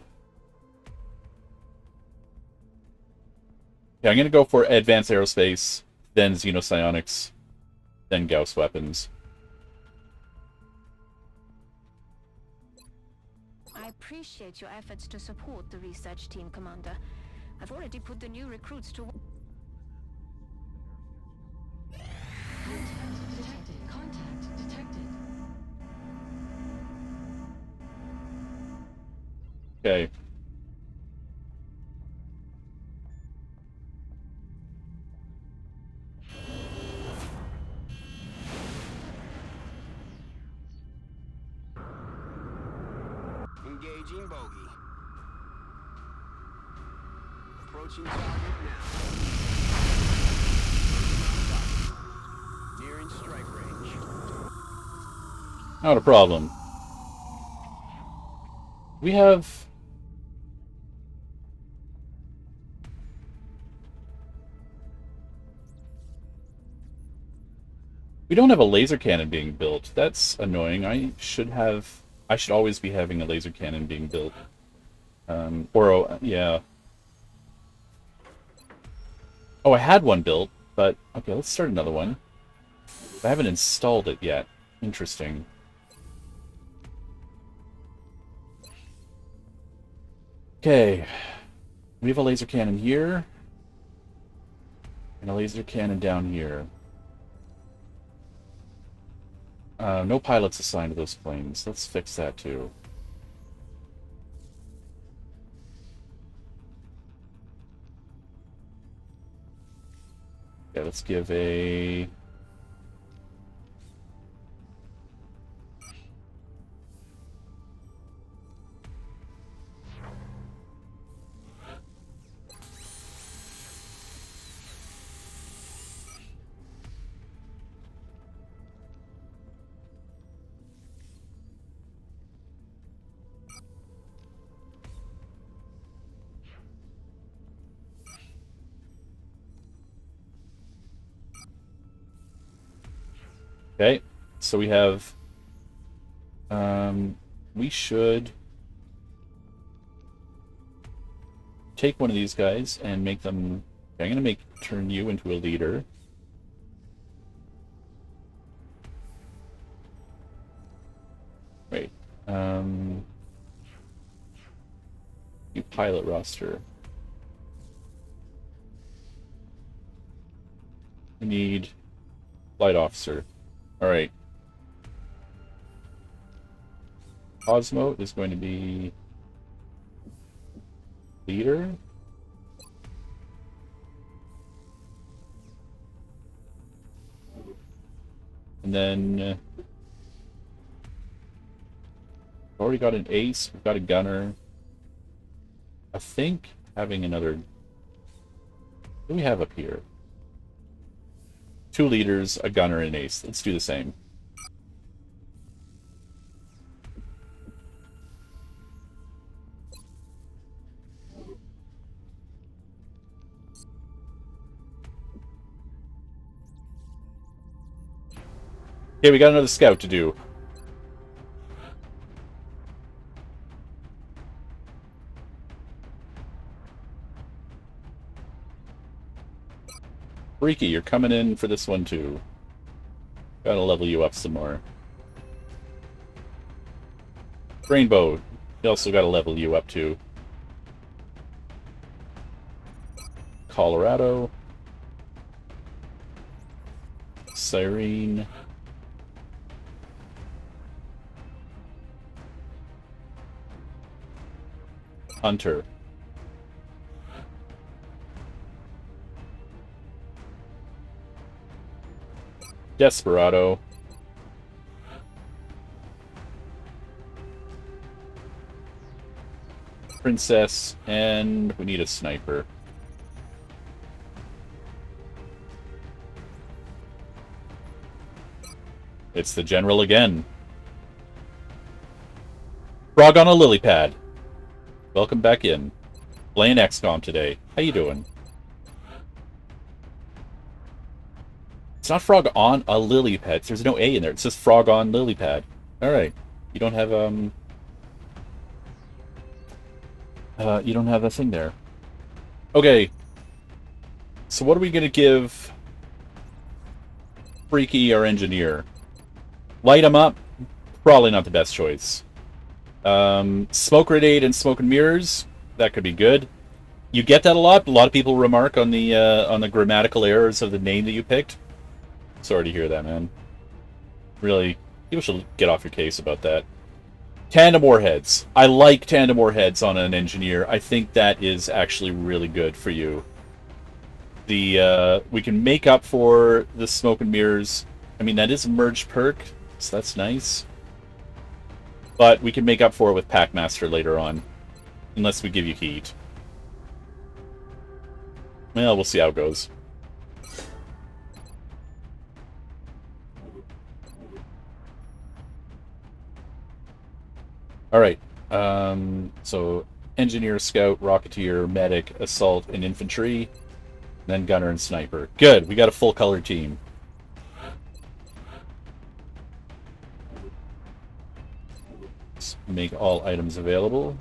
Yeah, I'm gonna go for Advanced Aerospace, then Xenopsionics, then Gauss weapons. I appreciate your efforts to support the research team, Commander. I've already put the new recruits to... Contact detected. Contact detected. Okay. Engaging bogey. Approaching target now. Nearing strike range. Not a problem. We have... We don't have a laser cannon being built. That's annoying. I should always be having a laser cannon being built. Yeah. Oh, I had one built, but... Okay, let's start another one. I haven't installed it yet. Interesting. Okay. We have a laser cannon here. And a laser cannon down here. No pilots assigned to those planes. Let's fix that too. Okay, let's give a... Okay, so we have, we should take one of these guys and make them, okay, I'm going to turn you into a leader. Wait, you pilot roster. We need flight officer. Alright. Cosmo is going to be leader. And then already got an ace, we've got a gunner. I think having another... What do we have up here? 2 leaders, a gunner, and an ace. Let's do the same. Okay, we got another scout to do. Freaky, you're coming in for this one too. Gotta level you up some more. Rainbow. We also got to level you up too. Colorado. Cyrene. Hunter. Desperado. Princess, and we need a sniper. It's the general again. Frog on a lily pad. Welcome back in. Playing Xcom today. How you doing? It's not frog on a lily pad. There's no A in there. It says frog on lily pad. Alright. You don't have, you don't have that thing there. Okay. So what are we gonna give Freaky, our engineer? Light him up? Probably not the best choice. Smoke grenade and smoke and mirrors? That could be good. You get that a lot. A lot of people remark on the grammatical errors of the name that you picked. Sorry to hear that, man. Really, people should get off your case about that. Tandem warheads. I like tandem warheads on an engineer. I think that is actually really good for you. We can make up for the smoke and mirrors. I mean, that is a merged perk, so that's nice. But we can make up for it with Packmaster later on. Unless we give you heat. Well, we'll see how it goes. Alright, so Engineer, Scout, Rocketeer, Medic, Assault, and Infantry, then Gunner and Sniper. Good, we got a full color team. Let's make all items available.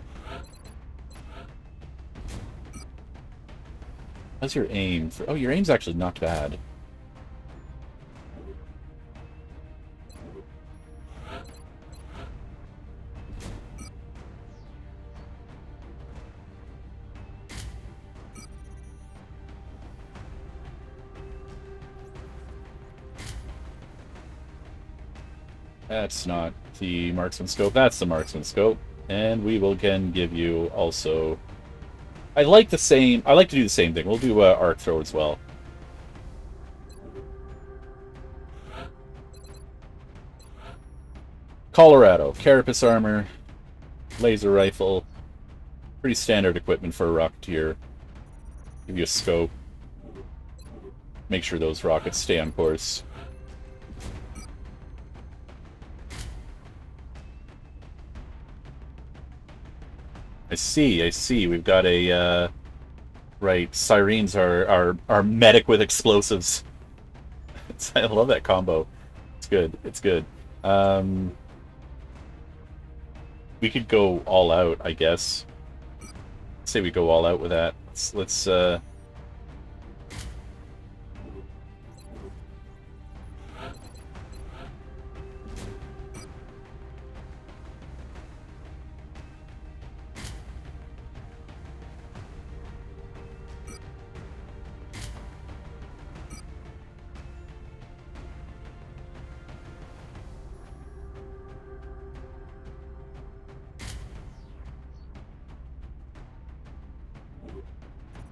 How's your aim? Oh, your aim's actually not bad. That's not the marksman scope, that's the marksman scope. And we will again give you also... I like to do the same thing. We'll do arc throw as well. Colorado, carapace armor, laser rifle. Pretty standard equipment for a Rocketeer. Give you a scope. Make sure those rockets stay on course. I see. We've got a, right, Sirens are medic with explosives. I love that combo. It's good, it's good. We could go all out, I guess. Say we go all out with that. Let's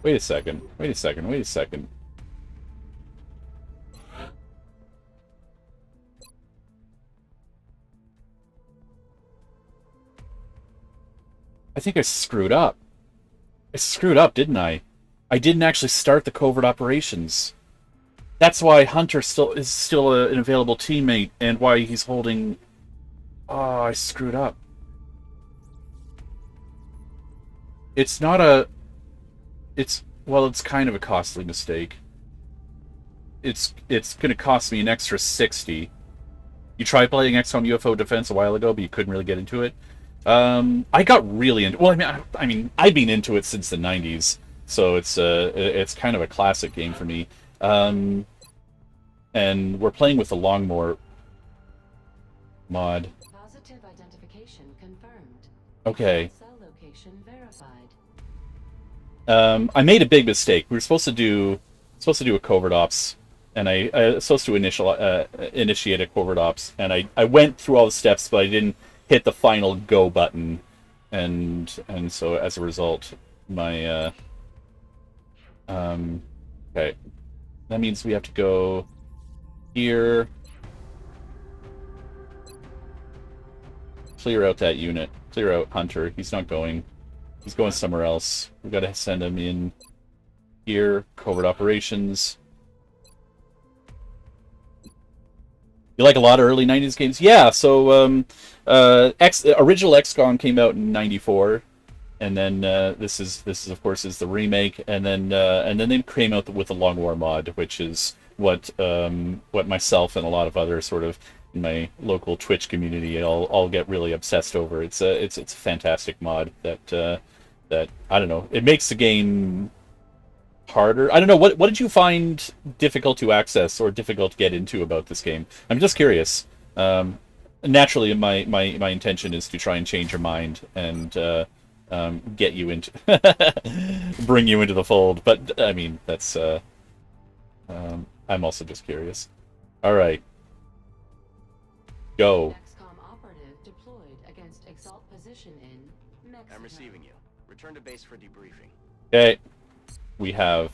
Wait a second. I think I screwed up. Didn't I? I didn't actually start the covert operations. That's why Hunter is still an available teammate, and why he's holding... Oh, I screwed up. It's not a... Well, it's kind of a costly mistake. It's going to cost me an extra 60. You tried playing XCOM UFO Defense a while ago, but you couldn't really get into it. I got really into... Well, I mean, I've been into it since the 90s, so it's kind of a classic game for me. And we're playing with the Longmore mod. Active identification confirmed. Okay. Cell location verified. I made a big mistake. We were supposed to do a covert ops, and I was supposed to initiate a covert ops, and I went through all the steps, but I didn't hit the final go button, and so as a result, my okay, that means we have to go here, clear out that unit, clear out Hunter. He's not going. He's going somewhere else. We've got to send him in here. Covert operations. You like a lot of early 90s games? Yeah, so original Xcom came out in 94, and then this is of course is the remake, and then they came out with the Long War mod, which is what myself and a lot of other sort of in my local Twitch community all get really obsessed over. It's a fantastic mod that I don't know. It makes the game harder. I don't know. What did you find difficult to access or difficult to get into about this game? I'm just curious. Naturally, my intention is to try and change your mind and get you into bring you into the fold. But I mean, that's I'm also just curious. All right. Go. Xcom operative deployed against Exalt position in Mexico. I'm receiving you. Return to base for debriefing. Okay. We have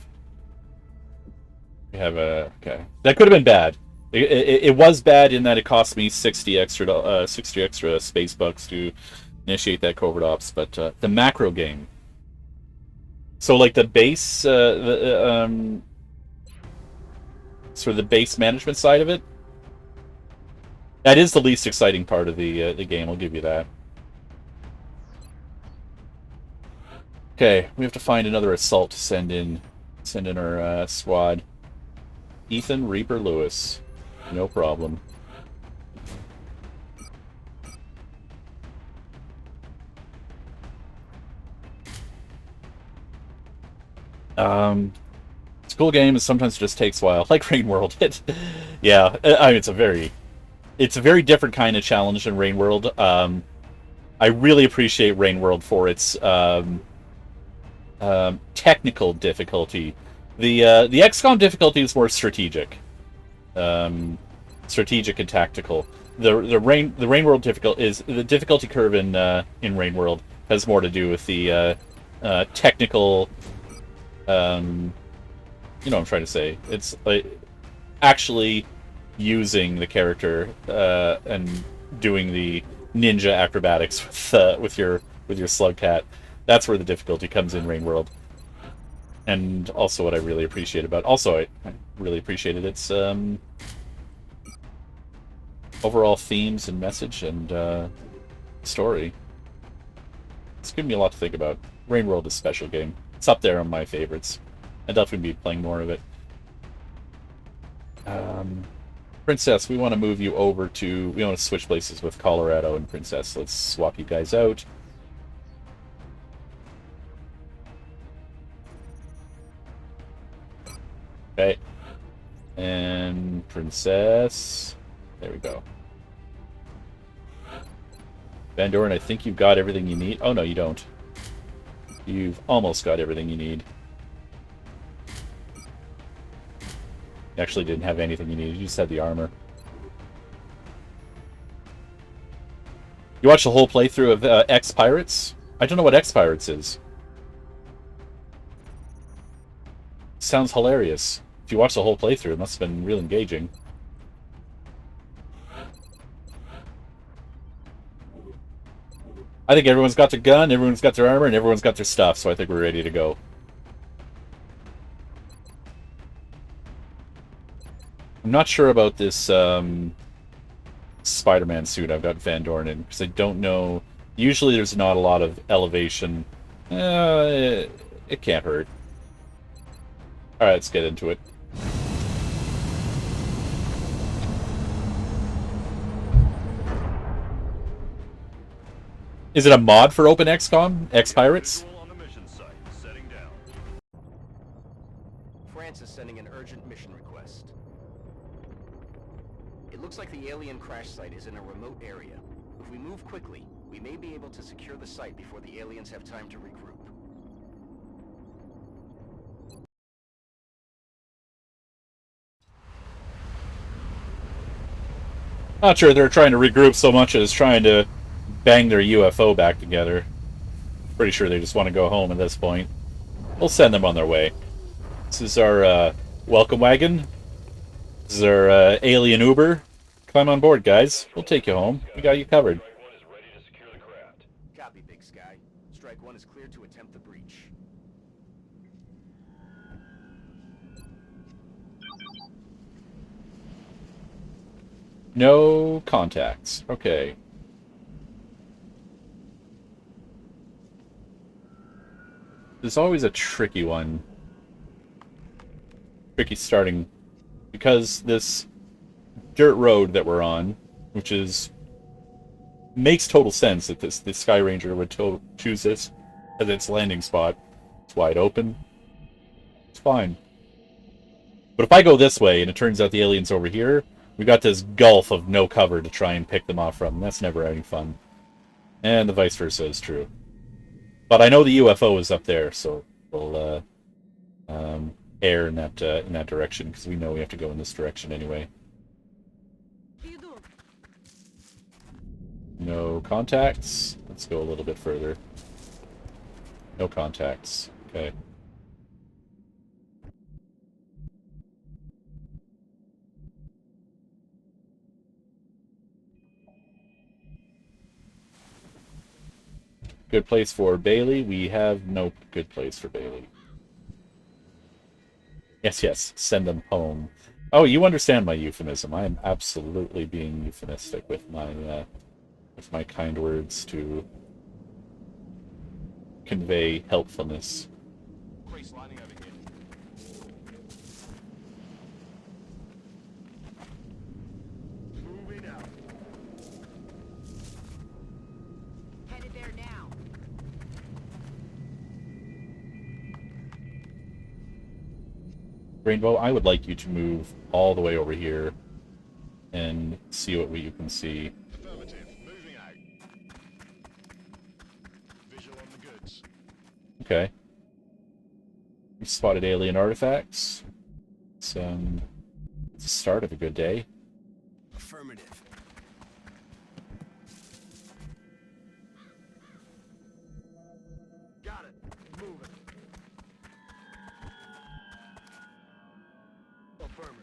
a okay. That could have been bad. It was bad in that it cost me 60 extra space bucks to initiate that covert ops, but the macro game. So like the base, sort of the base management side of it. That is the least exciting part of the game. I'll give you that. Okay, we have to find another assault to send in our squad. Ethan Reaper Lewis, no problem. It's a cool game, and sometimes it just takes a while. Like Rain World, yeah. I mean, it's a very different kind of challenge than Rain World. I really appreciate Rain World for its technical difficulty. The XCOM difficulty is more strategic, strategic and tactical. The Rain World the difficulty curve in Rain World has more to do with the technical. You know what I'm trying to say. It's like actually using the character and doing the ninja acrobatics with your slug cat. That's where the difficulty comes in Rain World. And also what I really appreciate about... Also, I really appreciated its overall themes and message and story. It's given me a lot to think about. Rain World is a special game. It's up there on my favorites. I'd definitely be playing more of it. Princess, we want to move you over to... We want to switch places with Colorado and Princess. Let's swap you guys out. Okay. And Princess. There we go. Van Doren, I think you've got everything you need. Oh, no, you don't. You've almost got everything you need. You actually didn't have anything you needed. You just had the armor. You watched the whole playthrough of X-Pirates? I don't know what X-Pirates is. Sounds hilarious. If you watched the whole playthrough, it must have been real engaging. I think everyone's got their gun, everyone's got their armor, and everyone's got their stuff, so I think we're ready to go. I'm not sure about this Spider-Man suit I've got Van Doren in, because I don't know... Usually there's not a lot of elevation. It can't hurt. Alright, let's get into it. Is it a mod for Open XCOM? X-Pirates? Visual on the mission site. Setting down. France is sending an urgent mission request. It looks like the alien crash site is in a remote area. If we move quickly, we may be able to secure the site before the aliens have time to regroup. Not sure they're trying to regroup so much as trying to bang their UFO back together. Pretty sure they just want to go home at this point. We'll send them on their way. This is our welcome wagon. This is our alien Uber. Climb on board, guys. We'll take you home. We got you covered. Strike 1 is ready to secure the craft. Copy, Big Sky. Strike 1 is cleared to attempt the breach. No contacts. Okay. There's always a tricky one. Tricky starting. Because this dirt road that we're on, which is... makes total sense that the Sky Ranger would choose this as its landing spot. It's wide open. It's fine. But if I go this way and it turns out the alien's over here, we got this gulf of no cover to try and pick them off from. That's never any fun. And the vice versa is true. But I know the UFO is up there, so we'll err in that direction, because we know we have to go in this direction anyway. No contacts. Let's go a little bit further. No contacts. Okay. Good place for Bailey. We have no good place for Bailey. Yes, yes. Send them home. Oh, you understand my euphemism. I am absolutely being euphemistic with my kind words to convey helpfulness. Grease lining over here. Moving out. Headed there now. Rainbow, I would like you to move all the way over here and see what you can see. Affirmative. Moving out. Visual on the goods. Okay. We spotted alien artifacts. It's the start of a good day. Affirmative. Got it. Moving. Affirmative.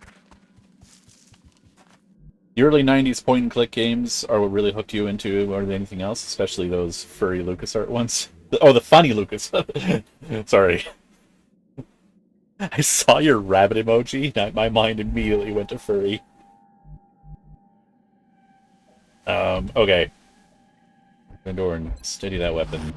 The early 90s point-and-click games are what really hooked you into more than anything else, especially those furry LucasArts ones. Oh, the funny Lucas. Sorry. I saw your rabbit emoji, and my mind immediately went to furry. Okay. Van Dorn, steady that weapon.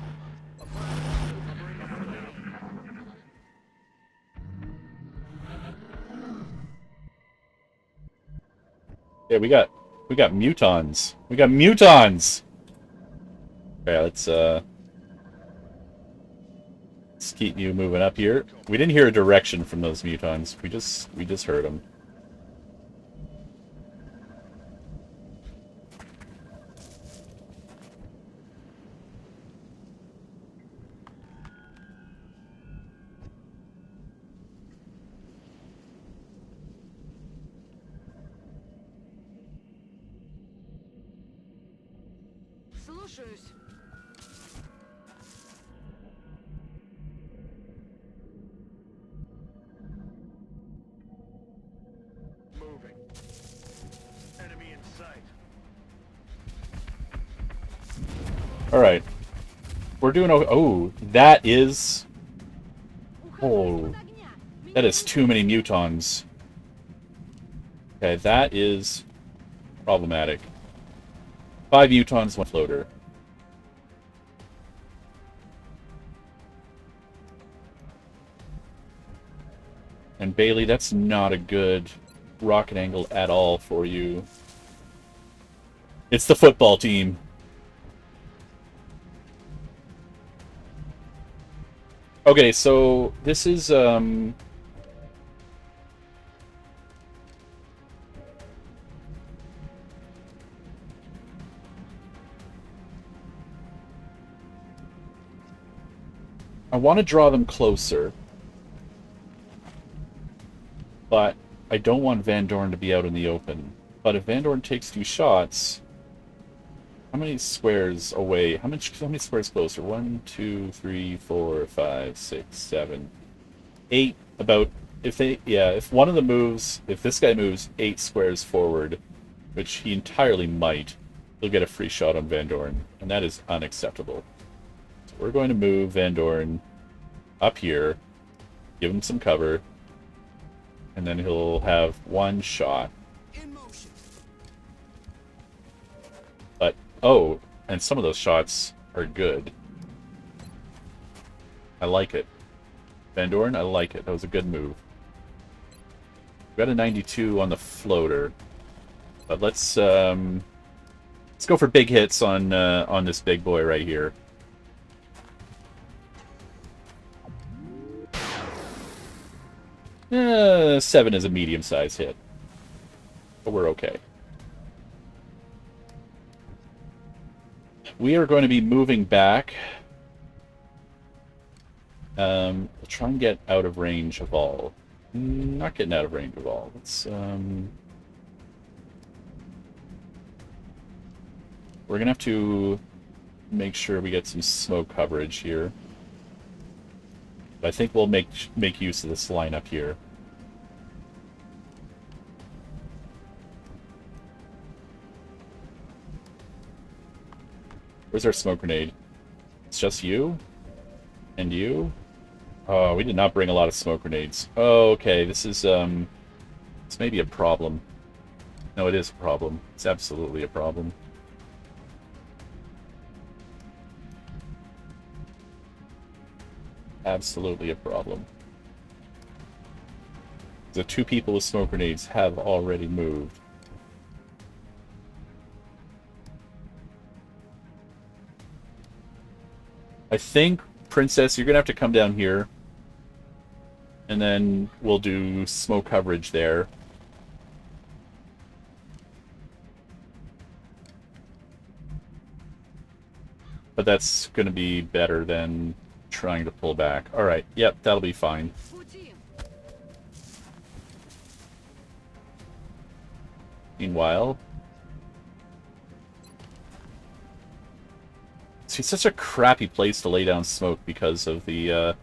Yeah, we got mutons. We got mutons! Okay, let's keep you moving up here. We didn't hear a direction from those mutons. We just heard them. Слушаюсь. Moving. Enemy in sight. Alright. We're doing okay. Oh, that is... Oh, that is too many mutons. Okay, that is problematic. 5 mutons, 1 floater. And Bailey, that's not a good rocket angle at all for you. It's the football team. Okay, so this is I want to draw them closer. But I don't want Van Dorn to be out in the open. But if Van Dorn takes 2 shots, how many squares away? How many squares closer? 1, 2, 3, 4, 5, 6, 7, 8. About if one of them moves, if this guy moves 8 squares forward, which he entirely might, he'll get a free shot on Van Dorn, and that is unacceptable. So we're going to move Van Dorn up here, give him some cover, and then he'll have 1 shot. But, oh, and some of those shots are good. I like it. Van Dorn, I like it. That was a good move. We got a 92 on the floater. But let's go for big hits on this big boy right here. Uh, 7 is a medium-sized hit. But we're okay. We are going to be moving back. We'll try and get out of range of all. Not getting out of range of all. Let's, we're gonna have to make sure we get some smoke coverage here. But I think we'll make use of this line up here. Where's our smoke grenade? It's just you? And you? Oh, we did not bring a lot of smoke grenades. Oh, okay, this is, this may be a problem. No, it is a problem. It's absolutely a problem. Absolutely a problem. The 2 people with smoke grenades have already moved. I think, Princess, you're going to have to come down here. And then we'll do smoke coverage there. But that's going to be better than trying to pull back. Alright, yep, that'll be fine. Meanwhile... See, it's such a crappy place to lay down smoke because of the,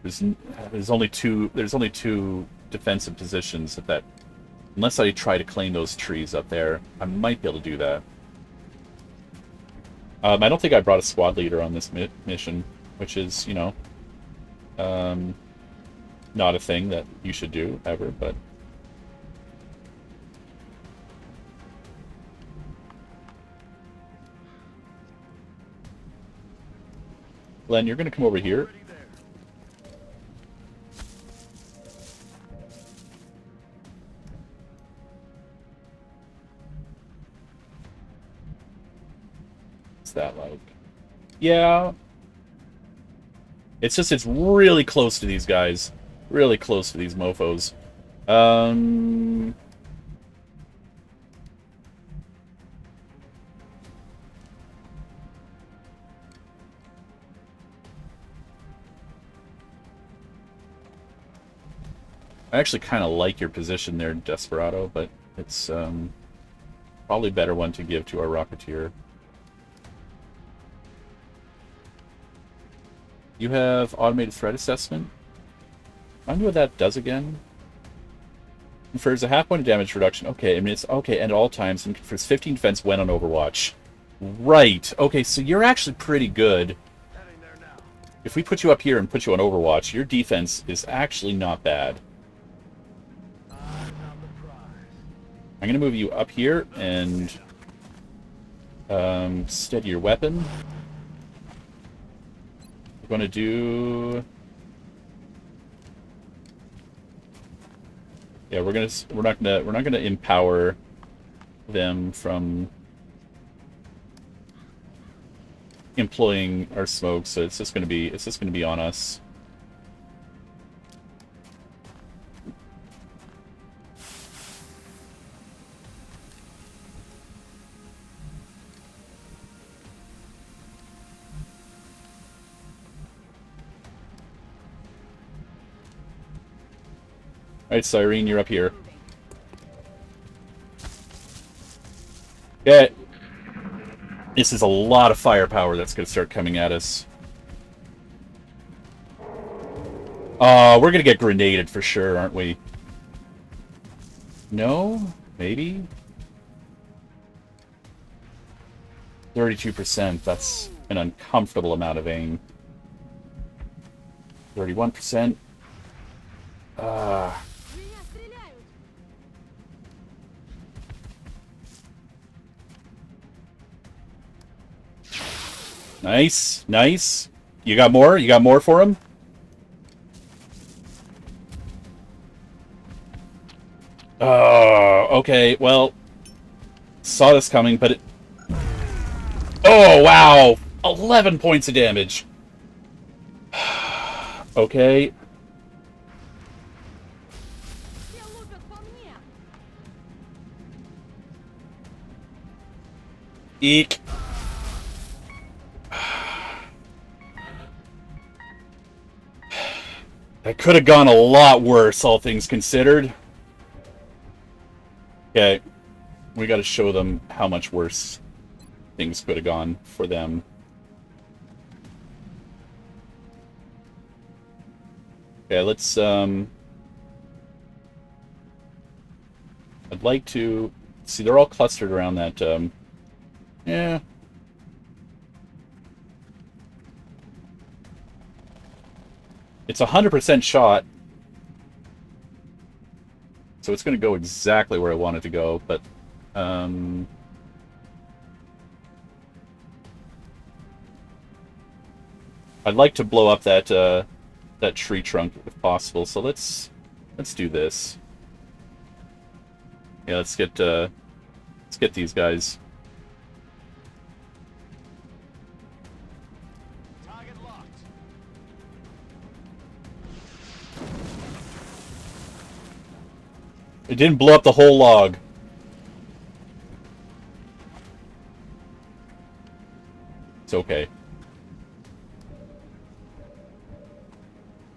there's only two defensive positions that unless I try to claim those trees up there, I might be able to do that. I don't think I brought a squad leader on this mission, which is, you know, not a thing that you should do ever, but... Glenn, you're going to come over here. What's that like? Yeah. It's just, it's really close to these guys. Really close to these mofos. I actually kind of like your position there, Desperado, but it's probably a better one to give to our Rocketeer. You have automated threat assessment. Remind me what that does again. Confers a half point of damage reduction. Okay, I mean it's okay, and at all times, and confers 15 defense when on Overwatch. Right. Okay, so you're actually pretty good. If we put you up here and put you on Overwatch, your defense is actually not bad. I'm going to move you up here and steady your weapon. We're going to do... Yeah, we're not gonna empower them from employing our smoke, so it's just gonna be on us. Alright, Cyrene, you're up here. Yeah. This is a lot of firepower that's going to start coming at us. We're going to get grenaded for sure, aren't we? No? Maybe? 32%. That's an uncomfortable amount of aim. 31%. Nice. Nice. You got more? You got more for him? Okay. Well, saw this coming, but it... Oh, wow! 11 points of damage. Okay. Eek. That could have gone a lot worse, all things considered. Okay. We gotta show them how much worse things could have gone for them. Okay, let's, I'd like to... See, they're all clustered around that, yeah. It's 100% shot. So it's going to go exactly where I want it to go, but... I'd like to blow up that, that tree trunk if possible, so let's do this. Yeah, let's get these guys. Target locked. It didn't blow up the whole log. It's okay.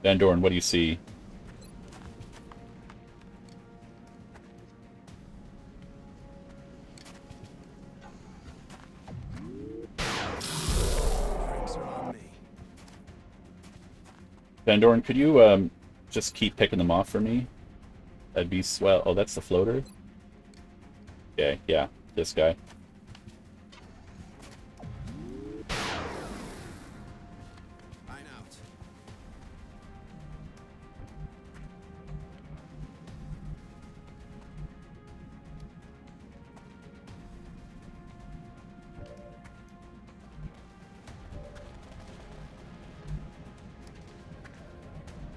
Van Dorn, what do you see? Van Dorn, could you just keep picking them off for me? That'd be swell. Oh, that's the floater? Okay, yeah, this guy.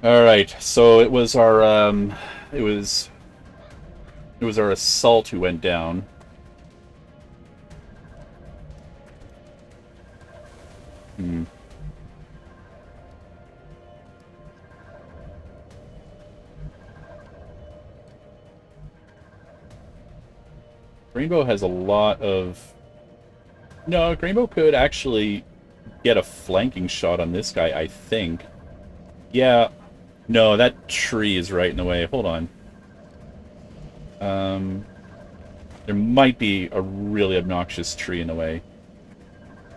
All right, so it was our it was our assault who went down. Rainbow has a lot of... No, Rainbow could actually get a flanking shot on this guy, I think. Yeah. No, that tree is right in the way. Hold on. There might be a really obnoxious tree in the way.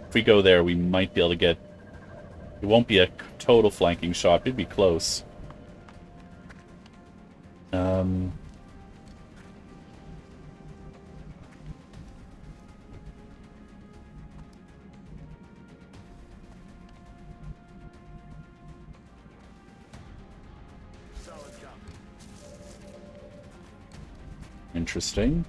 If we go there, we might be able to get... It won't be a total flanking shot, but it'd be close. Interesting.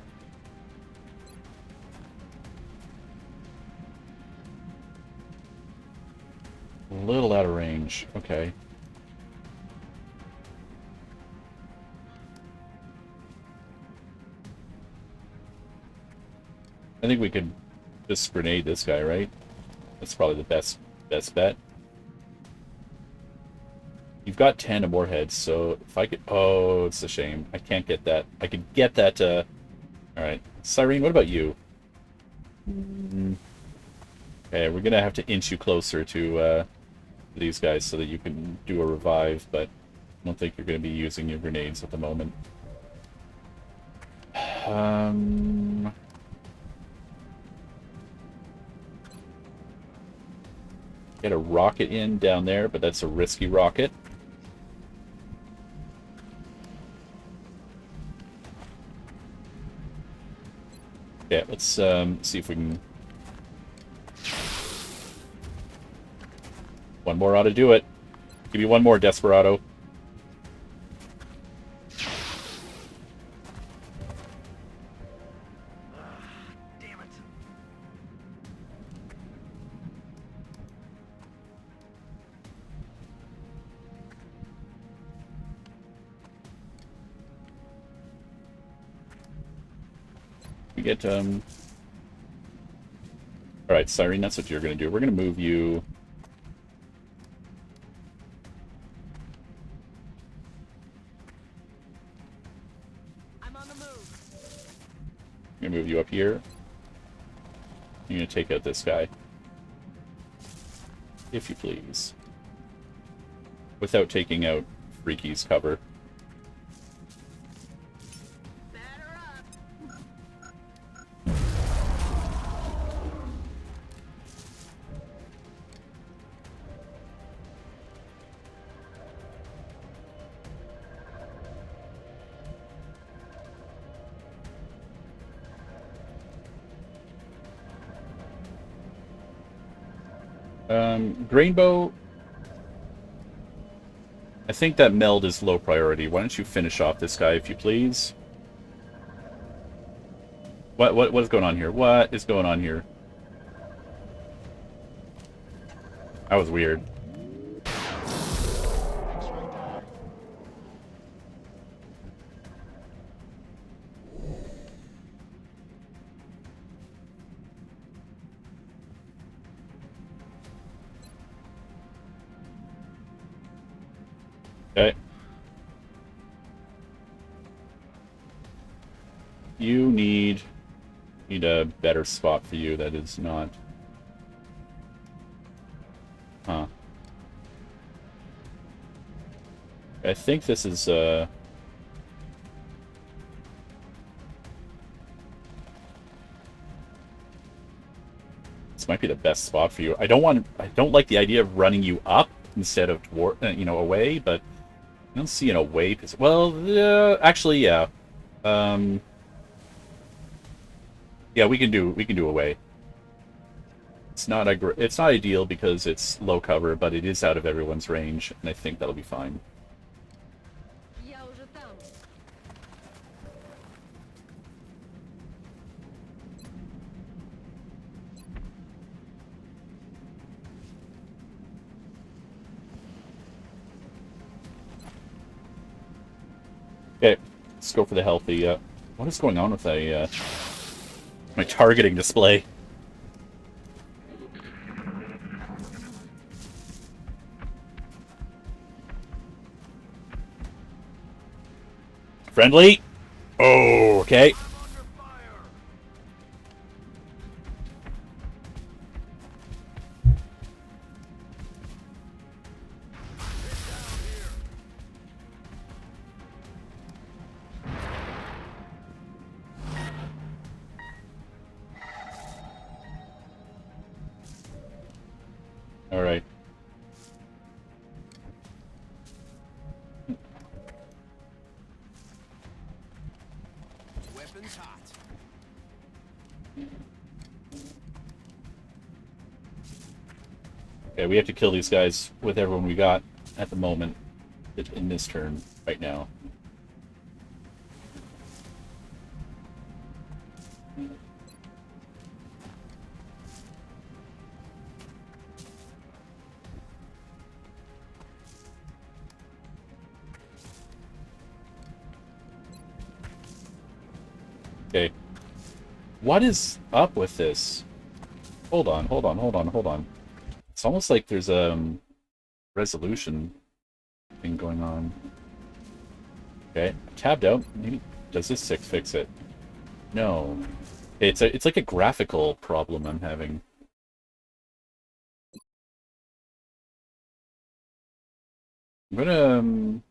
A little out of range. Okay. I think we could just grenade this guy, right? That's probably the best bet. You've got 10 or more heads, so if I could... Oh, it's a shame. I can't get that. I could get that, Alright. Cyrene, what about you? Okay, we're gonna have to inch you closer to, these guys so that you can do a revive, but... don't think you're going to be using your grenades at the moment. Get a rocket in down there, but that's a risky rocket. Yeah, let's see if we can... One more ought to do it. Give me one more, Desperado. Damn it. We get, Alright, Cyrene, that's what you're going to do. We're going to move you... I'm on the move. I'm going to move you up here. You're going to take out this guy. If you please. Without taking out Freaky's cover. Batter up. Grainbow, I think that meld is low priority. Why don't you finish off this guy, if you please? What is going on here? What is going on here? That was weird. Okay. You need a better spot for you that is not... Huh. I think this is, This might be the best spot for you. I don't like the idea of running you up instead of toward, away, but I don't see an away. Well, actually, yeah. Yeah, we can do away. It's not ideal because it's low cover, but it is out of everyone's range, and I think that'll be fine. Я уже там. Okay, let's go for the healthy. What is going on with my targeting display? Friendly? Oh, okay. All right. Weapons hot. Okay, we have to kill these guys with everyone we got at the moment in this turn right now. Okay. What is up with this? Hold on. It's almost like there's a resolution thing going on. Okay, tabbed out. Maybe does this 6 fix it? No. It's like a graphical problem I'm having. I'm gonna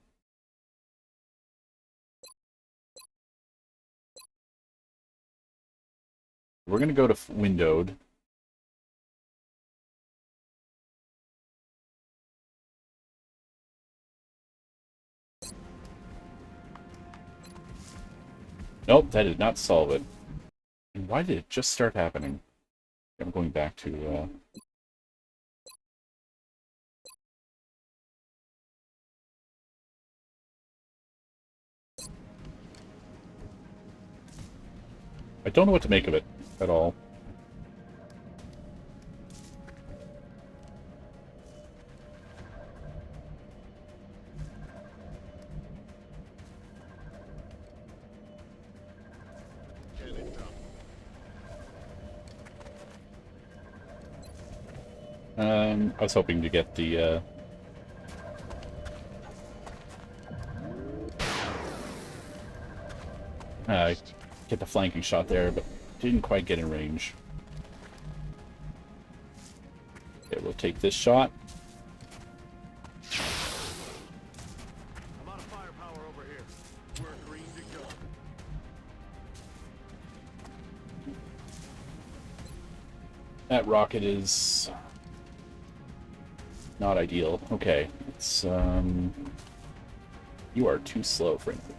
We're going to go to windowed. Nope, that did not solve it. And why did it just start happening? I'm going back to... I don't know what to make of it at all. Get it done. I was hoping to get the... get the flanking shot there, but didn't quite get in range. Okay, we'll take this shot. I'm out of firepower over here. We're green to go. That rocket is not ideal. Okay, it's you are too slow, frankly.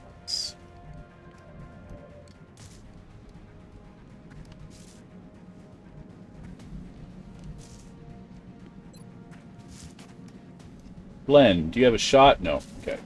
Glenn, do you have a shot? No. Okay.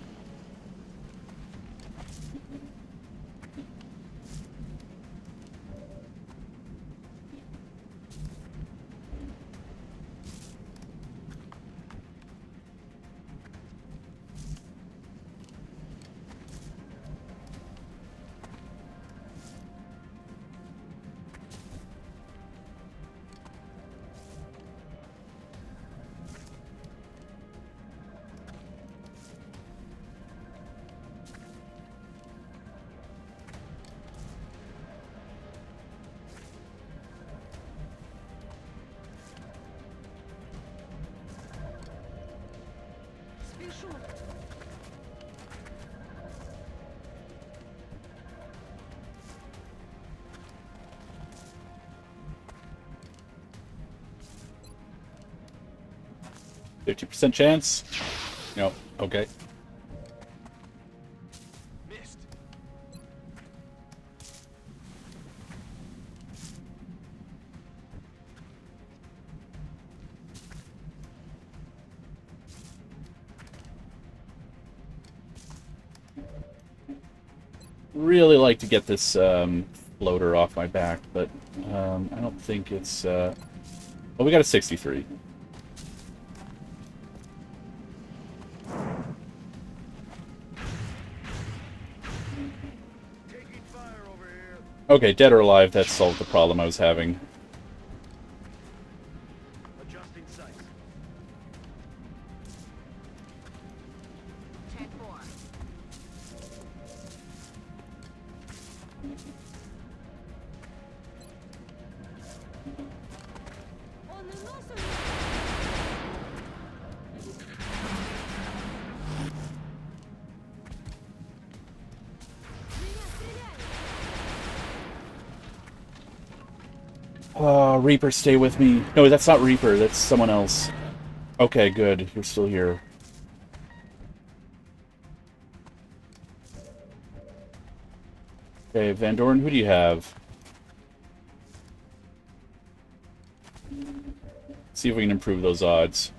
Спешу. 50% chance? No. Okay. Missed. Really like to get this floater off my back, but I don't think it's... Well, we got a 63. Taking fire over here. Okay, dead or alive, that solved the problem I was having. Adjusting sights. 10-4. Он и носом Reaper, stay with me. No, that's not Reaper, that's someone else. Okay, good. You're still here. Okay, Van Dorn, who do you have? See if we can improve those odds.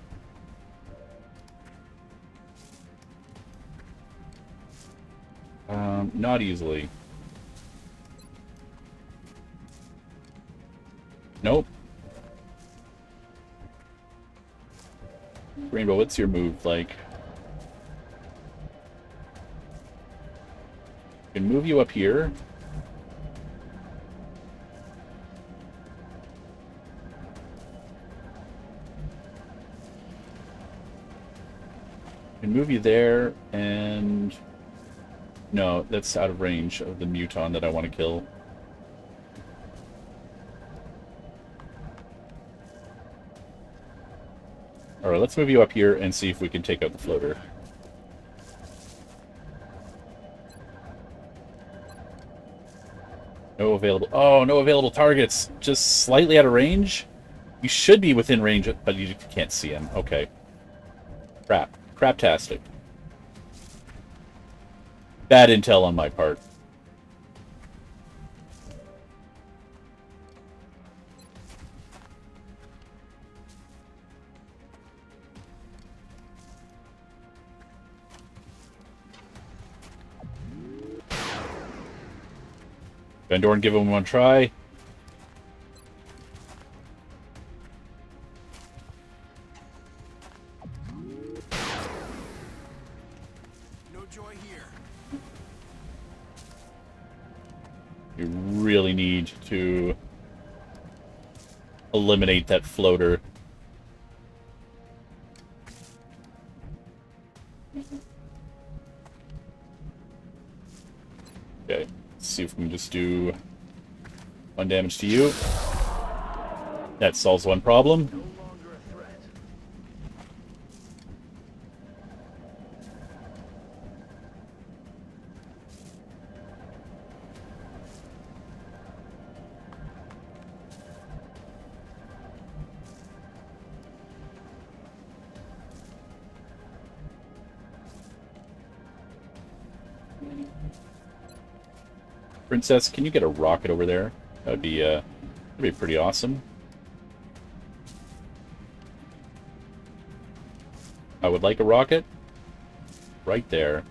Not easily. Nope. Rainbow, what's your move like? Can move you up here. Can move you there, and no, that's out of range of the Muton that I want to kill. Alright, let's move you up here and see if we can take out the floater. No available... Oh, no available targets. Just slightly out of range? You should be within range, but you can't see him. Okay. Crap. Craptastic. Bad intel on my part. Van Dorn, give him one try. No joy here. You really need to eliminate that floater. Okay, let's see if we can just do 1 damage to you. That solves one problem. No longer a threat. Princess, can you get a rocket over there? That'd be pretty awesome. I would like a rocket. Right there.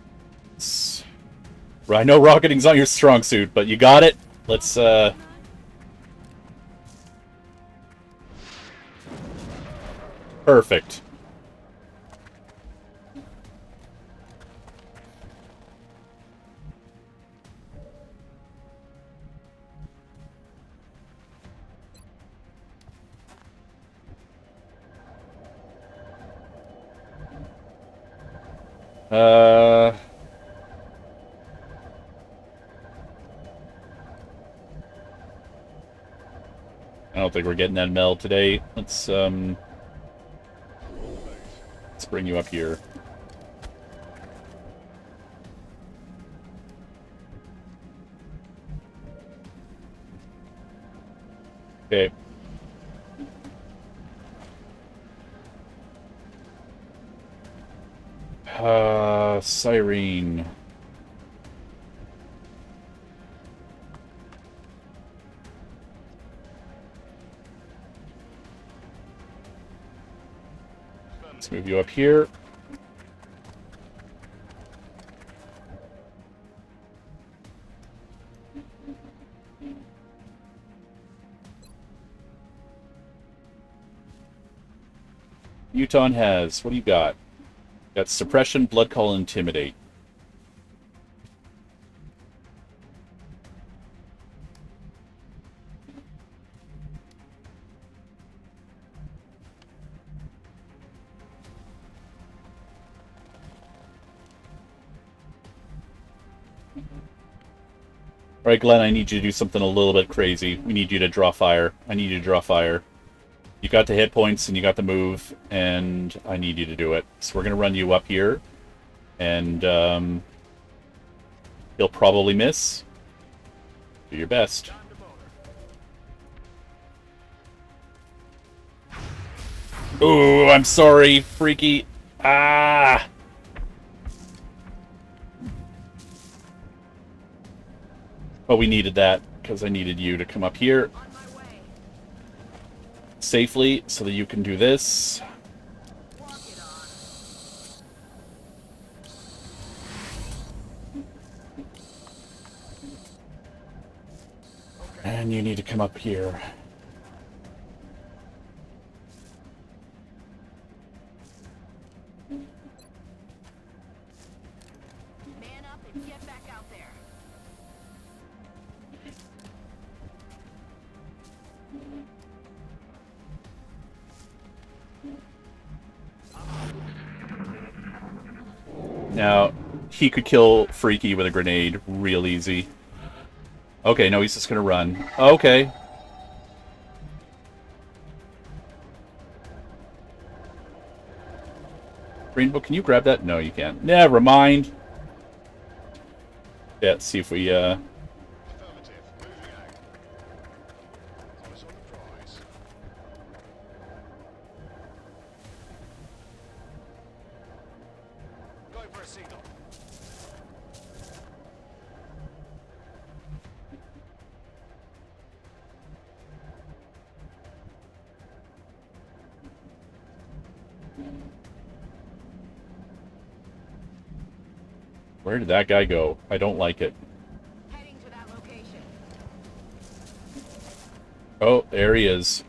I know rocketing's not your strong suit, but you got it. Let's, Perfect. I don't think we're getting that meld today. Let's bring you up here. Okay. Cyrene. Let's move you up here. Uton has, what do you got? Got Suppression, Blood Call, Intimidate. Alright, Glenn, I need you to do something a little bit crazy. We need you to draw fire. I need you to draw fire. You got the hit points and you got the move, and I need you to do it. So we're going to run you up here, and you'll probably miss. Do your best. Ooh, I'm sorry, Freaky. Ah! But we needed that, because I needed you to come up here safely so that you can do this. And you need to come up here. Man up and get back out there. Now, he could kill Freaky with a grenade real easy. Okay, no, he's just gonna run. Okay. Rainbow, can you grab that? No, you can't. Never mind. Yeah, let's see if we, Affirmative. Moving out. for a signal. Where did that guy go? I don't like it. Heading to that location. Oh, there he is.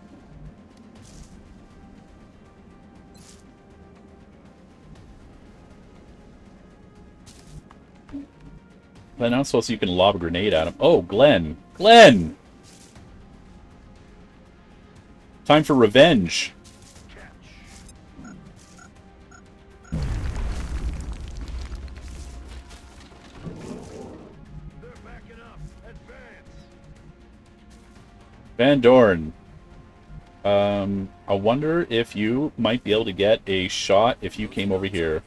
Glenn, I'm supposed you can lob a grenade at him. Oh, Glenn! Glenn! Time for revenge. They're backing up. Advance. Van Dorn. I wonder if you might be able to get a shot if you came over here.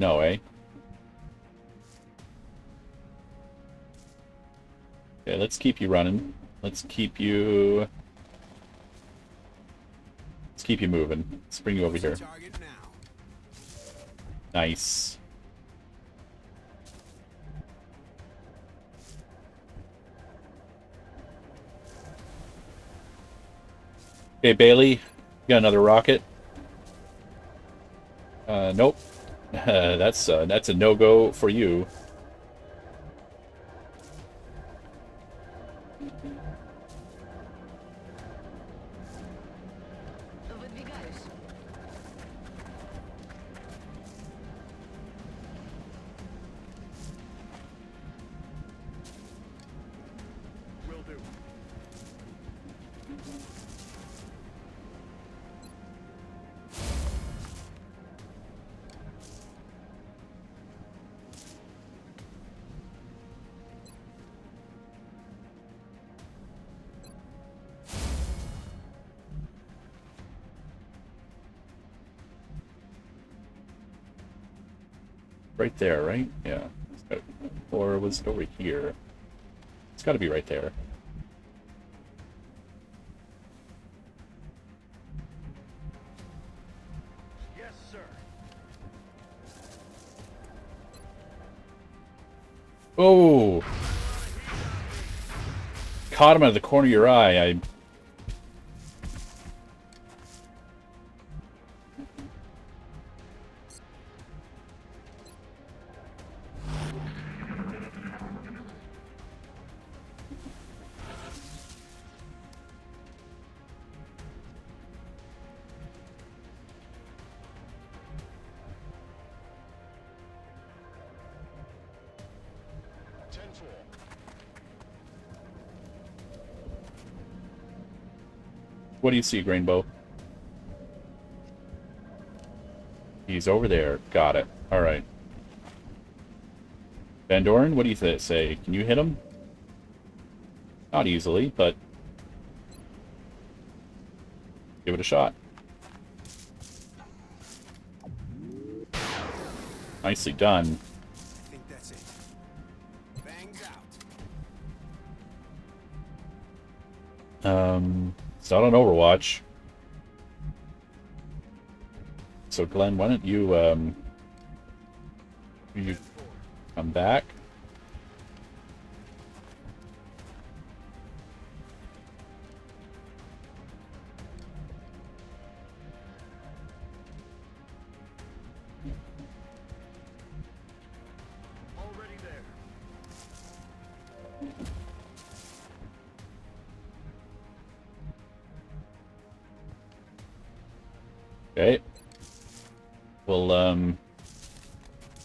No, eh? Okay, let's keep you running. Let's keep you moving. Let's bring you over here. Nice. Okay, Bailey, you got another rocket? Nope. That's a no-go for you. Выдвигаюсь. Will do. Right there, right? Yeah. Or was it over here? It's got to be right there. Yes, sir. Oh! Caught him out of the corner of your eye. What do you see, Grainbow? He's over there. Got it. Alright. Van Doren, what do you say? Can you hit him? Not easily, but give it a shot. Nicely done. I think that's it. Bangs out. It's not on Overwatch. So Glenn, why don't you come back? Already there. Okay. Well,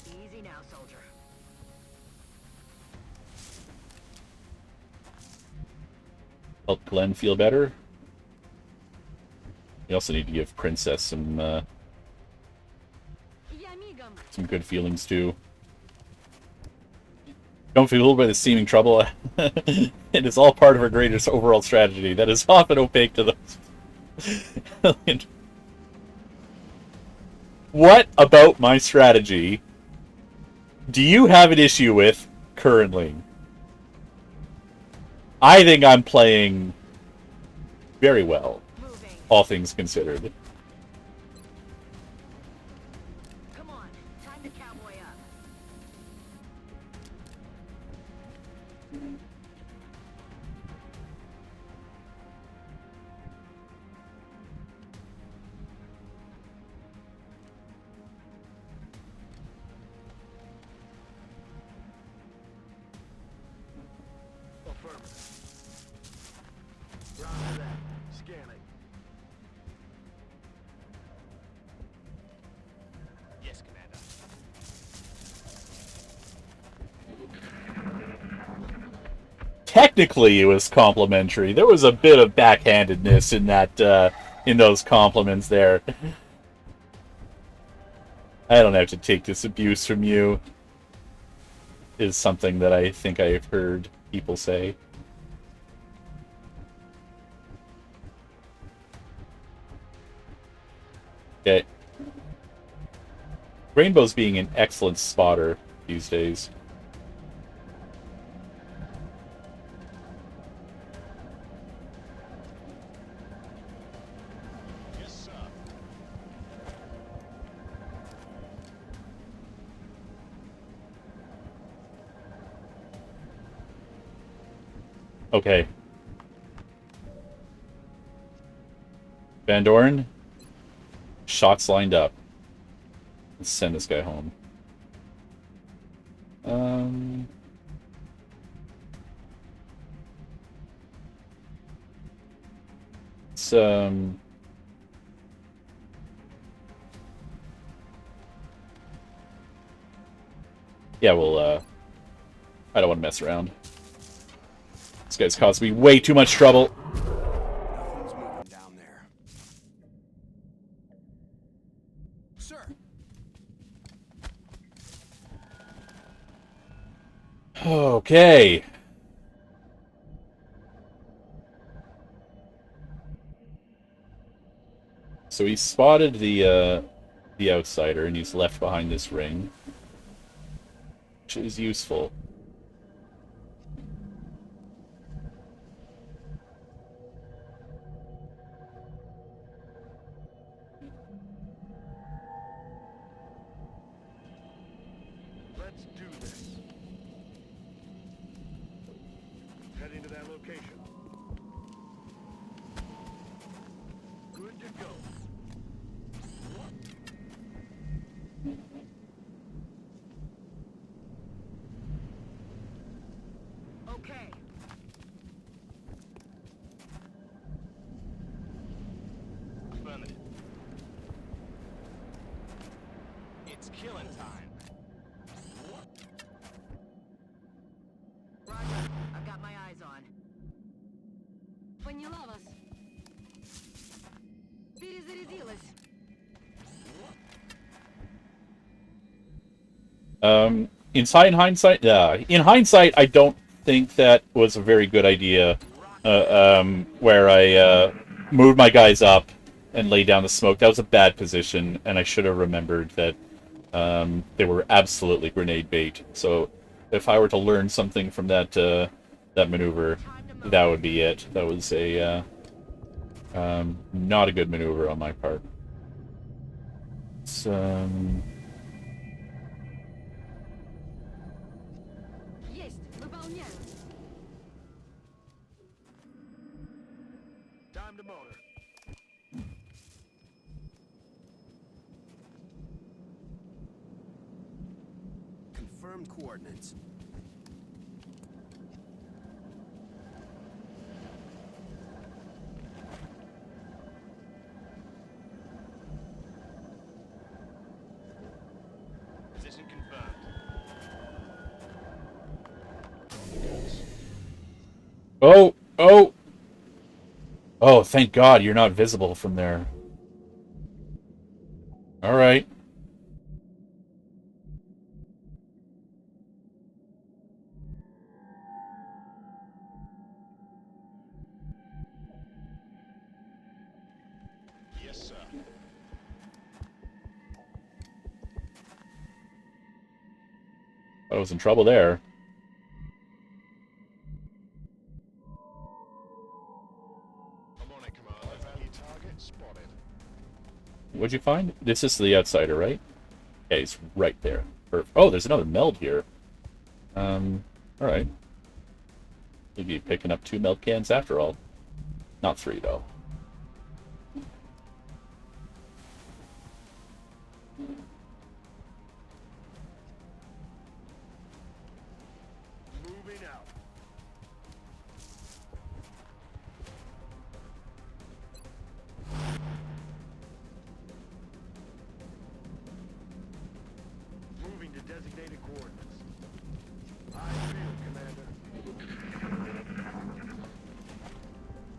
Easy now, soldier. help Glenn feel better. We also need to give Princess some good feelings too. Don't feel fooled by the seeming trouble. It is all part of our greatest overall strategy that is often opaque to those. What about my strategy do you have an issue with currently? I think I'm playing very well, all things considered. Scanning. Yes, Commander. Technically, it was complimentary. There was a bit of backhandedness in that, in those compliments there. I don't have to take this abuse from you, is something that I think I've heard people say. Okay. Rainbow's being an excellent spotter these days. Yes, sir. Okay. Van Doren, shots lined up. Let's send this guy home. It's, yeah, well, I don't want to mess around. This guy's caused me way too much trouble. Nothing's moving down there. Sir! Okay. So he spotted the outsider, and he's left behind this ring, which is useful. Let's do this. Heading to that location. Good to go. Okay. Affirmative. It's killing time. Roger. I've got my eyes on. When you love us. Перезарядилась. In hindsight, I don't think that was a very good idea. Where I moved my guys up and laid down the smoke. That was a bad position, and I should have remembered that they were absolutely grenade bait. So, if I were to learn something from that that maneuver, that would be it. That was a not a good maneuver on my part. It's, Есть. Выполняю. Time to motor. Confirmed coordinates. Position confirmed. oh, oh, oh! Thank God you're not visible from there. All right. Yes, sir. I was in trouble there. I'm on it, Commander. Value target spotted. What'd you find? This is the outsider, right? Yeah, he's right there. Oh, there's another meld here. Alright. Maybe picking up 2 meld cans after all. Not 3, though. Moving out.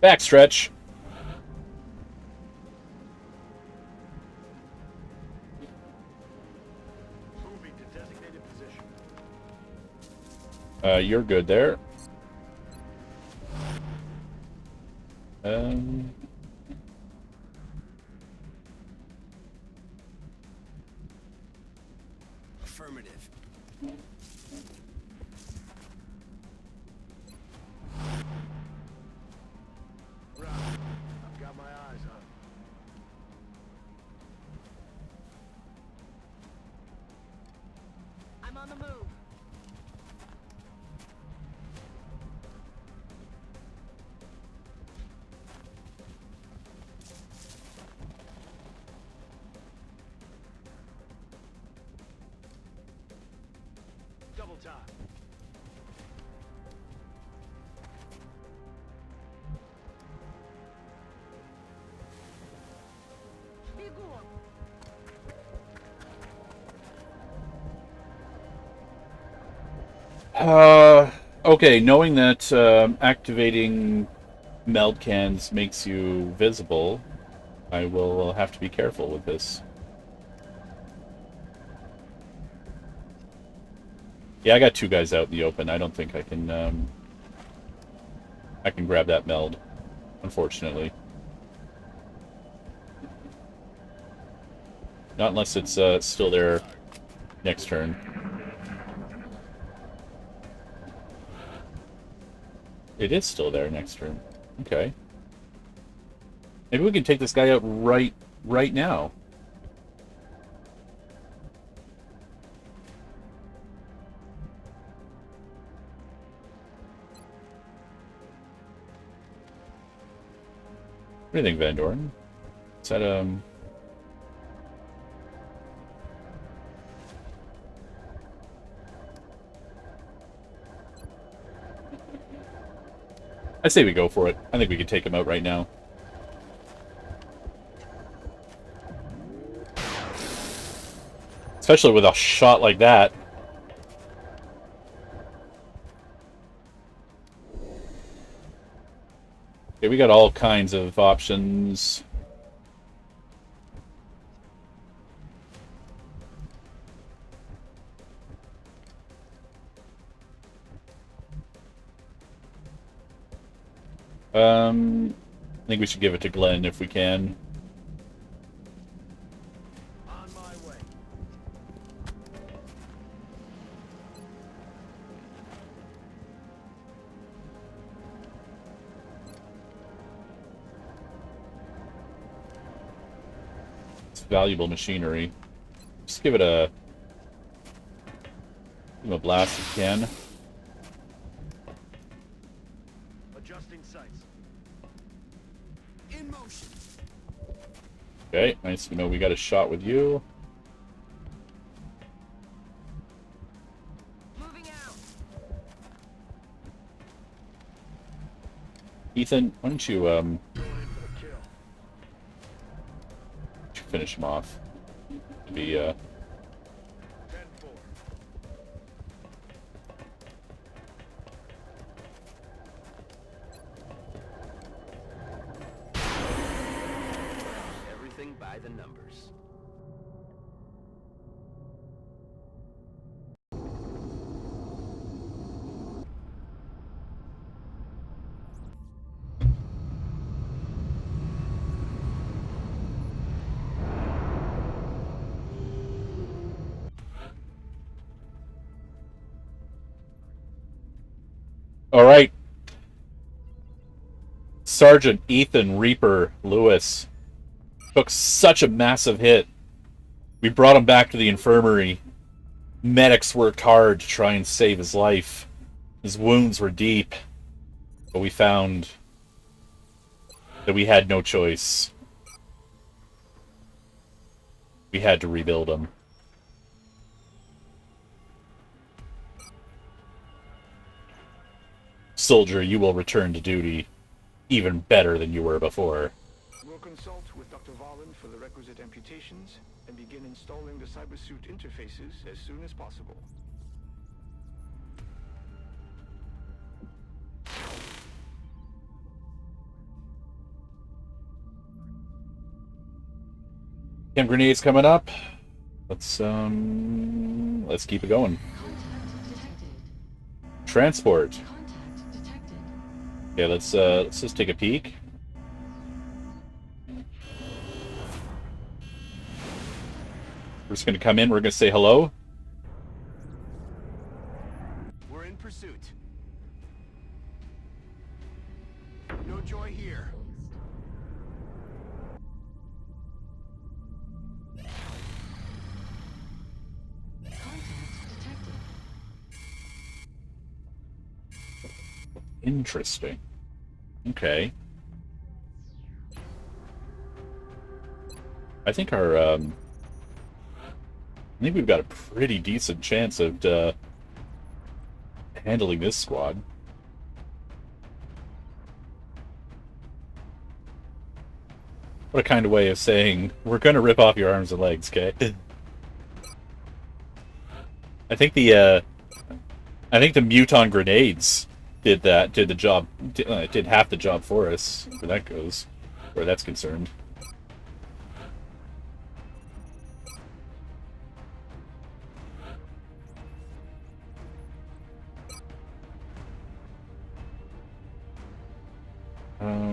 Backstretch. Moving to designated position. You're good there. Um, Affirmative. Right. I've got my eyes on. I'm on the move. Double time. Бегом! okay, knowing that activating meld cans makes you visible, I will have to be careful with this. Yeah, I got two guys out in the open. I don't think I can grab that meld, unfortunately. Not unless it's still there next turn. It is still there next turn. Okay. Maybe we can take this guy out right now. What do you think, Van Doren? Is that I say we go for it. I think we can take him out right now. Especially with a shot like that. Okay, we got all kinds of options. I think we should give it to Glenn if we can. On my way. It's valuable machinery. Just give it give him a blast if you can. Adjusting sights. In motion. Okay, nice to know we got a shot with you. Moving out. Ethan, why don't you Going in for the kill. finish him off? It'd be 10-4. Everything by the numbers. all right. Sergeant Ethan Reaper Lewis took such a massive hit. We brought him back to the infirmary. Medics worked hard to try and save his life. His wounds were deep, but we found that we had no choice. We had to rebuild him. Soldier, you will return to duty even better than you were before. We'll consult with Dr. Valen for the requisite amputations and begin installing the cybersuit interfaces as soon as possible. Chem grenades coming up. Let's keep it going. Contact detected. Transport. Contact detected. Okay, let's just take a peek. We're just gonna come in, we're gonna say hello. We're in pursuit. No joy here. Contact detected. Interesting. Okay. I think I think we've got a pretty decent chance of handling this squad. What a kind of way of saying, we're gonna rip off your arms and legs, okay? I think the muton grenades did the job, did half the job for us, where that goes, where that's concerned.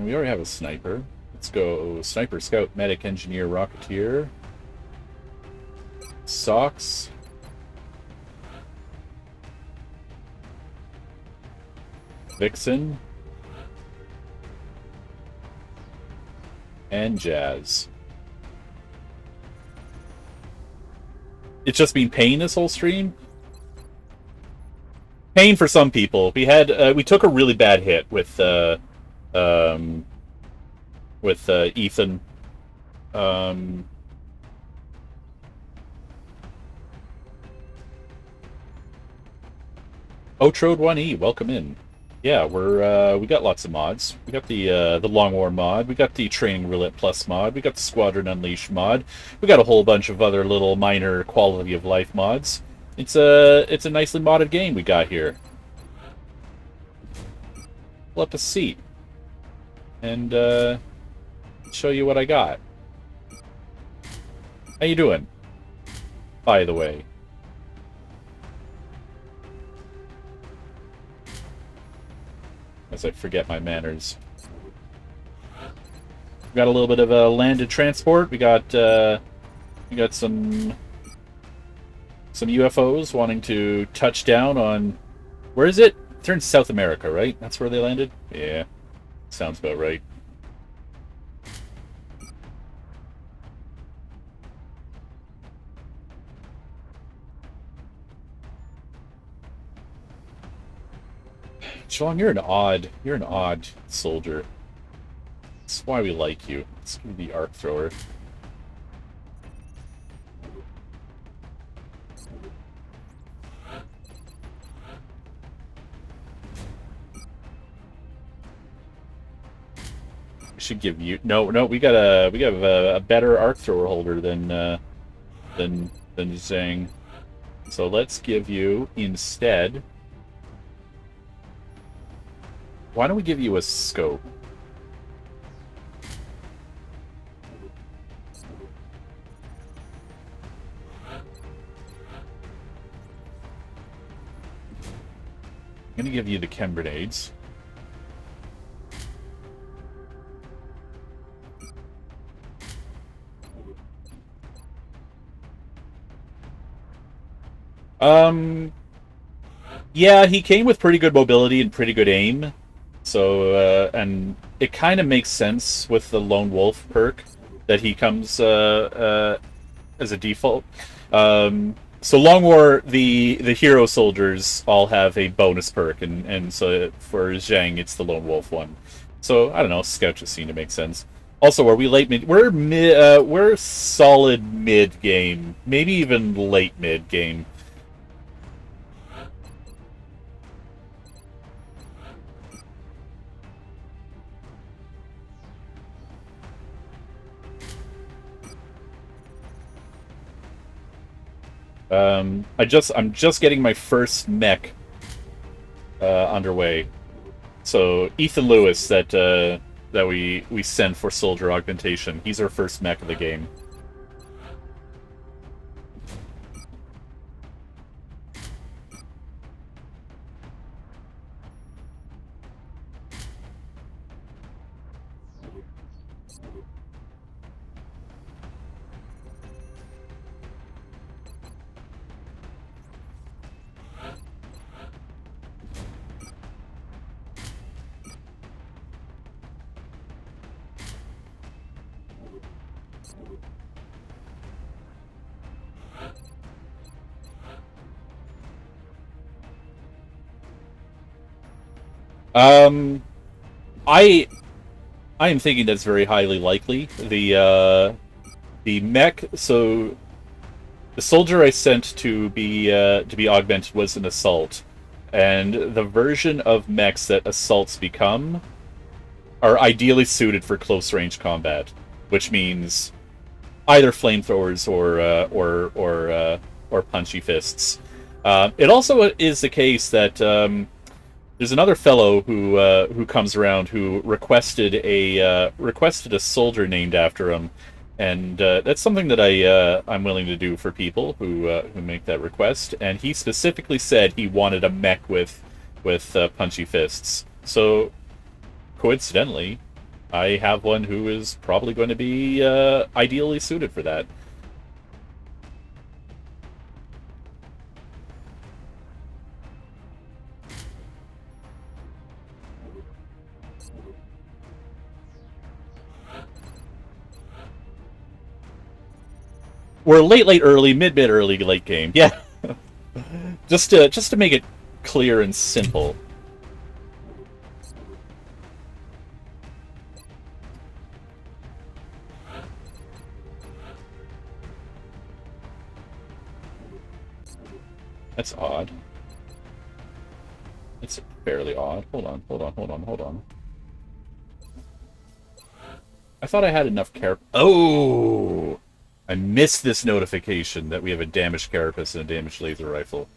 We already have a sniper. Let's go sniper, scout, medic, engineer, rocketeer. Socks. Vixen. And Jazz. It's just been pain this whole stream? Pain for some people. We had we took a really bad hit with Ethan. Otrode 1E, welcome in. Yeah, we got lots of mods. We got the Long War mod, we got the Training Roulette Plus mod, we got the Squadron Unleashed mod, we got a whole bunch of other little minor quality of life mods. It's a nicely modded game we got here. Pull up a seat and show you what I got. How you doing? By the way. As I forget my manners. We got a little bit of a landed transport. We got some UFOs wanting to touch down on, where is it? They're in South America, right? That's where they landed? Yeah. Sounds about right. Sean, you're an odd soldier. That's why we like you. Let's give you the arc thrower. We should give you no. We got a better arc thrower holder than Zhang. So let's give you instead. Why don't we give you a scope? I'm gonna give you the chem grenades. Yeah, he came with pretty good mobility and pretty good aim. So, and it kind of makes sense with the Lone Wolf perk that he comes as a default. So Long War, the hero soldiers all have a bonus perk, and so for Zhang, it's the Lone Wolf one. So, I don't know, Scout just seemed to make sense. Also, are we late mid? We're solid mid game, maybe even late mid game. I'm just getting my first mech underway. So Ethan Lewis that we sent for soldier augmentation. He's our first mech of the game. Um, I I am thinking that's very highly likely. The mech. So the soldier I sent to be augmented was an assault, and the version of mechs that assaults become are ideally suited for close range combat, which means either flamethrowers or punchy fists. It also is the case that there's another fellow who comes around who requested a soldier named after him, and that's something that I'm willing to do for people who make that request. And he specifically said he wanted a mech with punchy fists. So coincidentally, I have one who is probably going to be ideally suited for that. We're late, early, mid, early, late game. Yeah, just to make it clear and simple. That's odd. It's fairly odd. Hold on. I thought I had enough Oh! I missed this notification that we have a damaged carapace and a damaged laser rifle.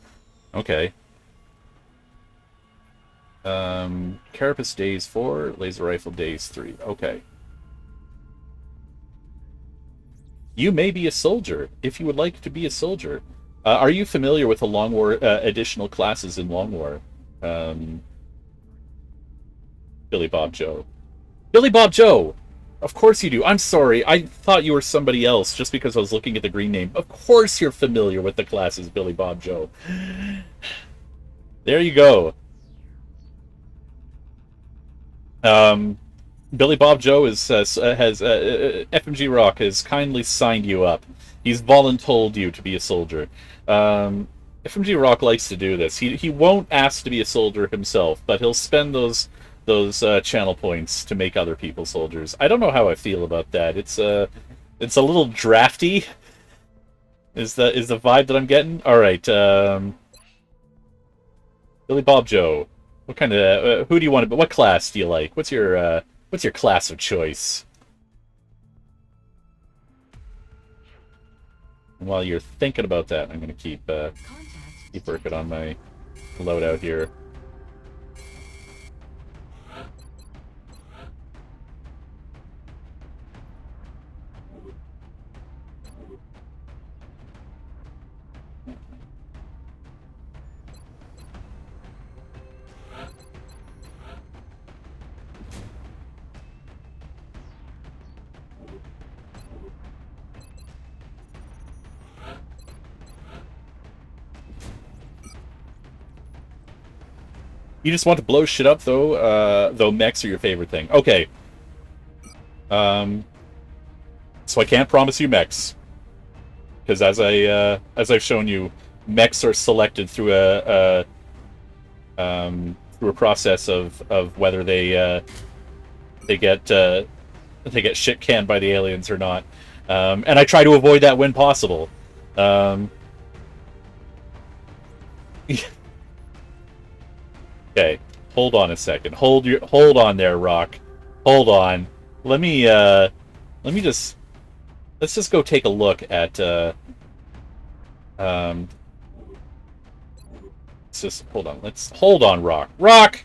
Okay. Carapace days 4, laser rifle days 3. Okay. You may be a soldier, if you would like to be a soldier. Are you familiar with the Long War additional classes in Long War? Billy Bob Joe. Billy Bob Joe! Of course you do. I'm sorry. I thought you were somebody else just because I was looking at the green name. Of course you're familiar with the classes, Billy Bob Joe. There you go. Billy Bob Joe has FMG Rock has kindly signed you up. He's voluntold you to be a soldier. FMG Rock likes to do this. He won't ask to be a soldier himself, but he'll spend those channel points to make other people soldiers. I don't know how I feel about that. It's a little drafty. Is the vibe that I'm getting? All right, Billy Bob Joe. What kind of who do you want to? What class do you like? What's your class of choice? And while you're thinking about that, I'm gonna keep working on my loadout here. You just want to blow shit up, though mechs are your favorite thing. Okay. So I can't promise you mechs, because as I've shown you, mechs are selected through a process of whether they get shit canned by the aliens or not, and I try to avoid that when possible. Okay, hold on a second. Hold on there, Rock. Hold on. Let's just go take a look at let's just hold on, Rock. Rock!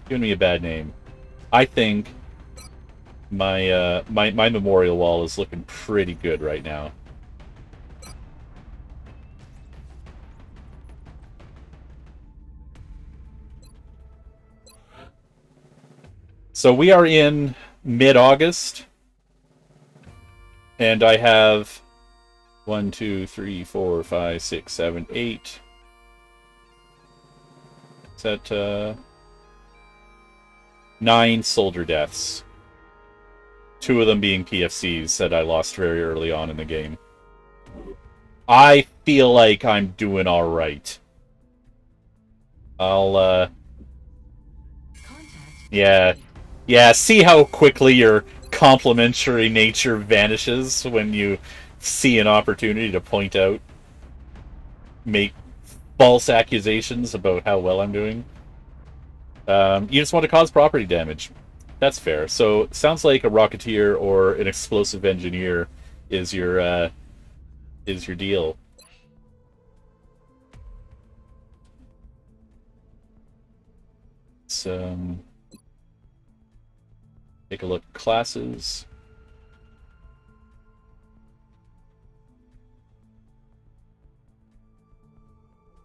Giving me a bad name. I think my my memorial wall is looking pretty good right now. So we are in mid-August, and I have 1, 2, 3, 4, 5, 6, 7, 8. Is that 9 soldier deaths. 2 of them being PFCs that I lost very early on in the game. I feel like I'm doing all right. I'll yeah, see how quickly your complimentary nature vanishes when you see an opportunity to point out, make false accusations about how well I'm doing. You just want to cause property damage. That's fair. So, sounds like a rocketeer or an explosive engineer is your deal. So, take a look at classes.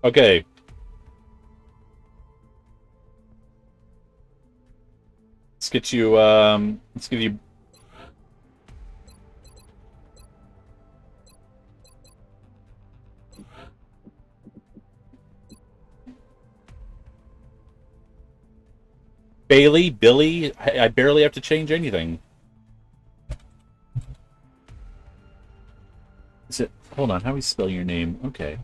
Okay. Let's get you, let's give you... Billy, I barely have to change anything. Is it... Hold on, how do we spell your name? Okay.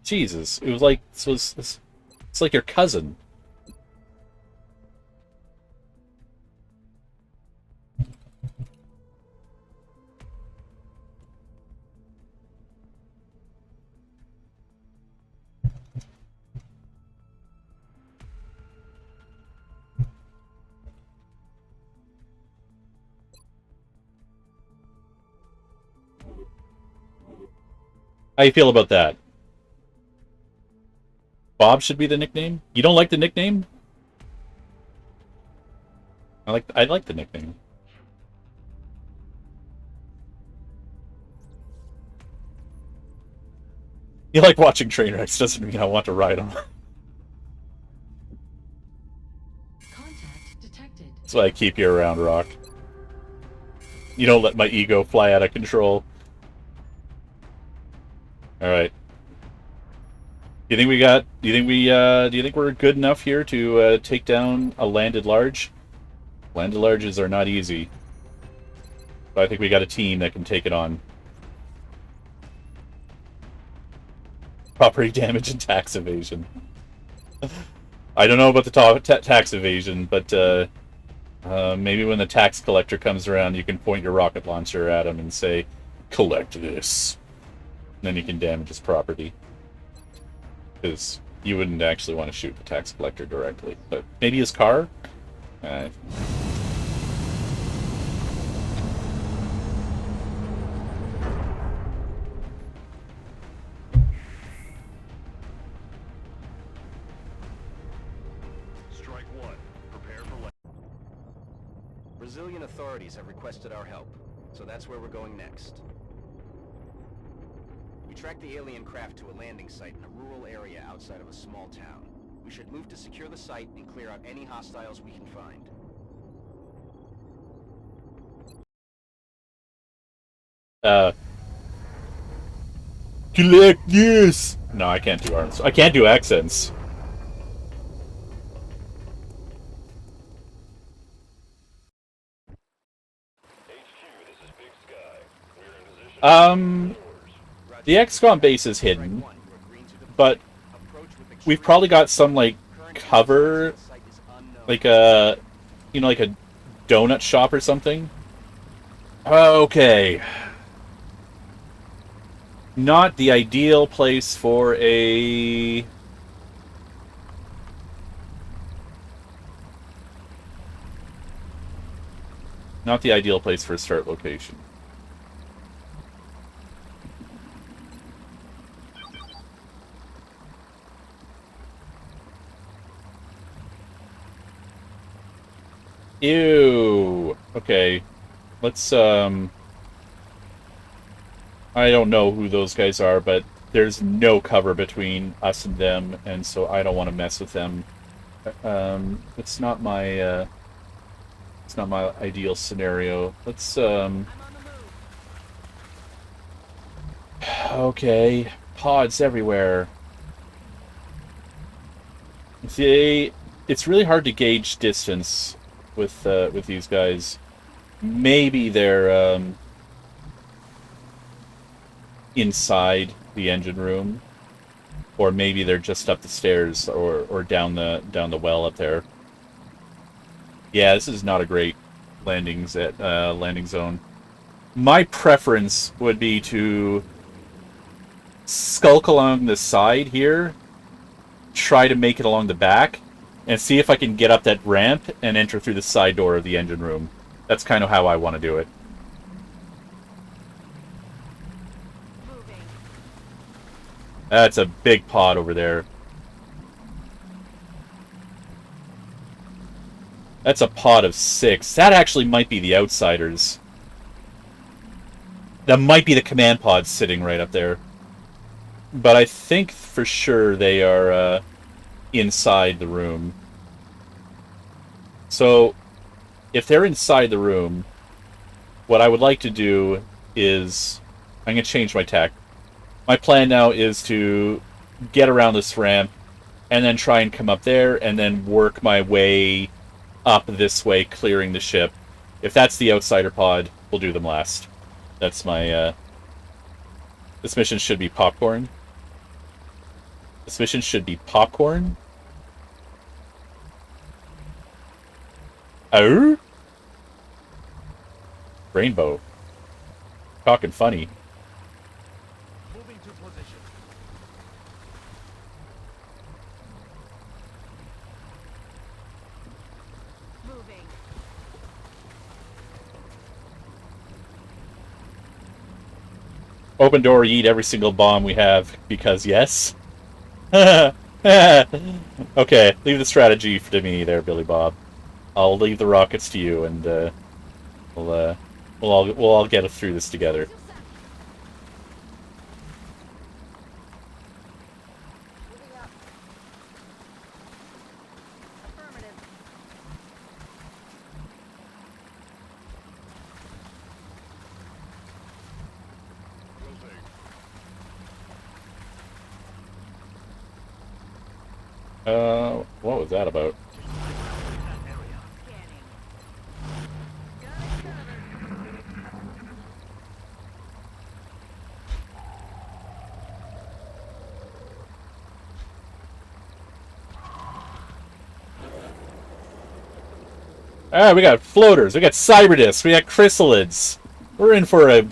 Jesus, it was like it's like your cousin. How you feel about that? Bob should be the nickname? You don't like the nickname? I like the nickname. You like watching train wrecks, doesn't mean I want to ride them. Contact detected. That's why I keep you around, Rock. You don't let my ego fly out of control. Alright. Do you think we're good enough here to take down a landed large? Landed larges are not easy. But I think we got a team that can take it on. Property damage and tax evasion. I don't know about the tax evasion, but maybe when the tax collector comes around, you can point your rocket launcher at him and say, "Collect this." And then you can damage his property. Because you wouldn't actually want to shoot the tax collector directly. But maybe his car? Strike one. Prepare for land. Brazilian authorities have requested our help, so that's where we're going next. We tracked the alien craft to a landing site in a rural area outside of a small town. We should move to secure the site and clear out any hostiles we can find. Collect this! No, I can't do arms. I can't do accents. The Xcom base is hidden, but we've probably got some, like, cover, like a, you know, like a donut shop or something. Okay. Not the ideal place for a... Not the ideal place for a start location. Ew. Okay. Let's I don't know who those guys are, but there's no cover between us and them, and so I don't want to mess with them. It's not my ideal scenario. Let's okay, pods everywhere. It's really hard to gauge distance with these guys. Maybe they're inside the engine room, or maybe they're just up the stairs or down the well up there. Yeah, this is not a great landing zone. My preference would be to skulk along the side here, try to make it along the back, and see if I can get up that ramp and enter through the side door of the engine room. That's kind of how I want to do it. That's a big pod over there. That's a pod of 6. That actually might be the outsiders. That might be the command pods sitting right up there. But I think for sure they are inside the room. So, if they're inside the room, what I would like to do is... I'm going to change my tack. My plan now is to get around this ramp, and then try and come up there, and then work my way up this way, clearing the ship. If that's the outsider pod, we'll do them last. That's my... This mission should be popcorn. This mission should be popcorn. Oh? Rainbow. Talking funny. Moving to position. Moving. Open door, eat every single bomb we have, because yes. Okay, leave the strategy to me there, Billy Bob. I'll leave the rockets to you, and we'll all get through this together. Moving up. Affirmative. What was that about? Alright, we got floaters, we got cyberdiscs, we got chrysalids. We're in for a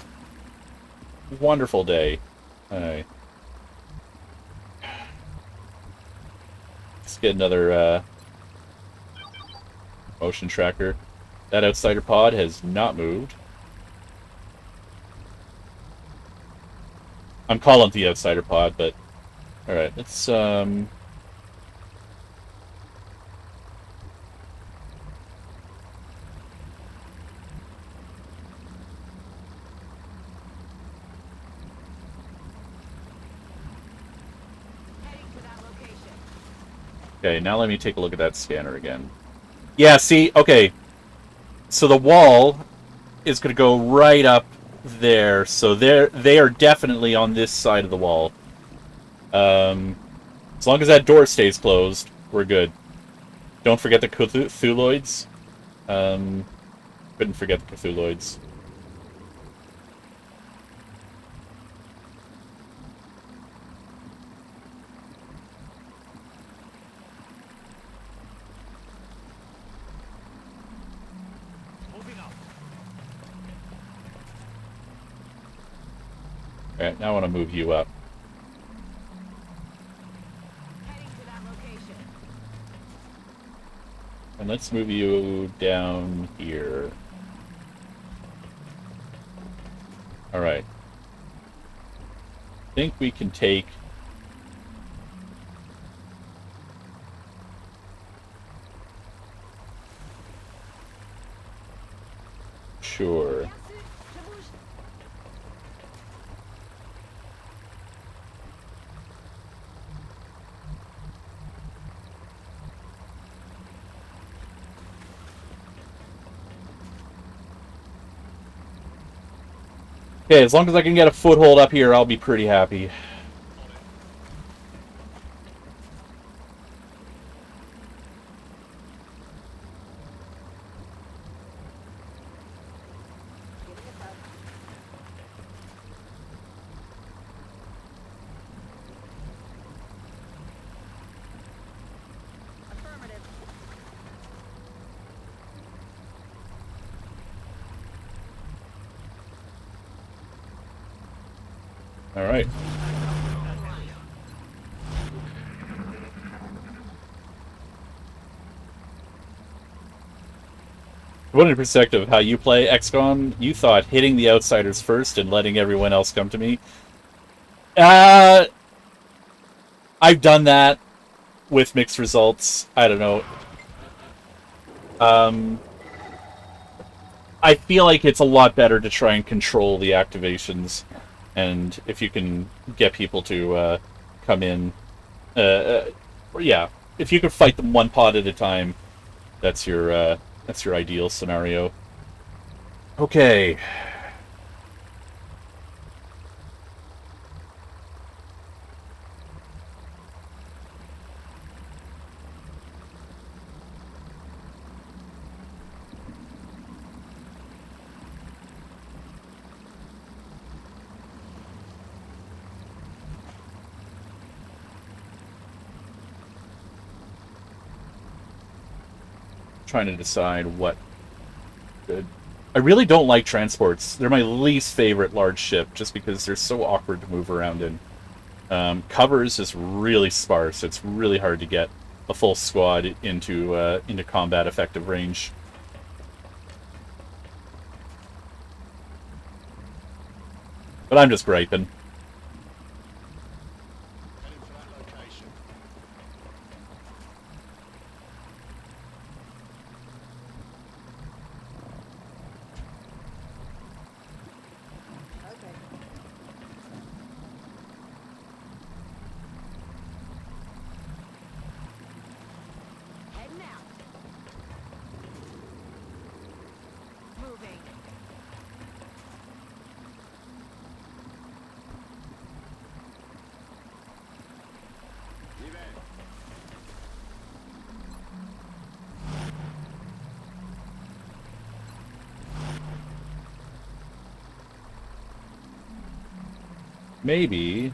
wonderful day. Alright. Let's get another motion tracker. That outsider pod has not moved. I'm calling it the outsider pod, but alright, let's Okay, now let me take a look at that scanner again. Yeah, see, okay. So the wall is going to go right up there. So they are definitely on this side of the wall. As long as that door stays closed, we're good. Don't forget the Cthulhuids. Couldn't forget the Cthulhuids. Alright, now I want to move you up. Heading to that location. And let's move you down here. Alright. I think we can take... Sure. Okay, as long as I can get a foothold up here, I'll be pretty happy. Affirmative. All right. What in perspective of how you play XCOM, you thought hitting the outsiders first and letting everyone else come to me. I've done that with mixed results. I don't know. I feel like it's a lot better to try and control the activations, and if you can get people to come in, yeah, if you can fight them one pod at a time, that's your ideal scenario. Okay. Trying to decide what good. I really don't like transports. They're my least favorite large ship, just because they're so awkward to move around in. Covers is really sparse. It's really hard to get a full squad into combat effective range. But I'm just griping. Heading for that location. Heading out. Moving. Maybe.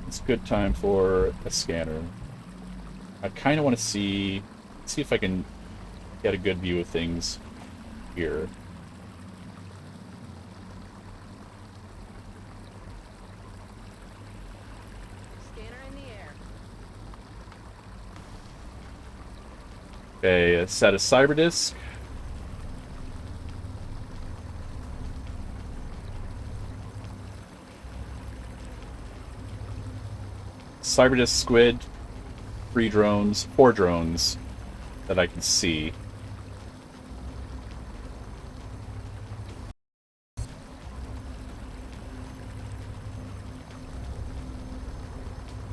It's a good time for a scanner. I kind of want to see if I can get a good view of things here. Scanner in the air. Okay, a set of cyber disk. Cyberdisk squid, 3 drones, 4 drones that I can see.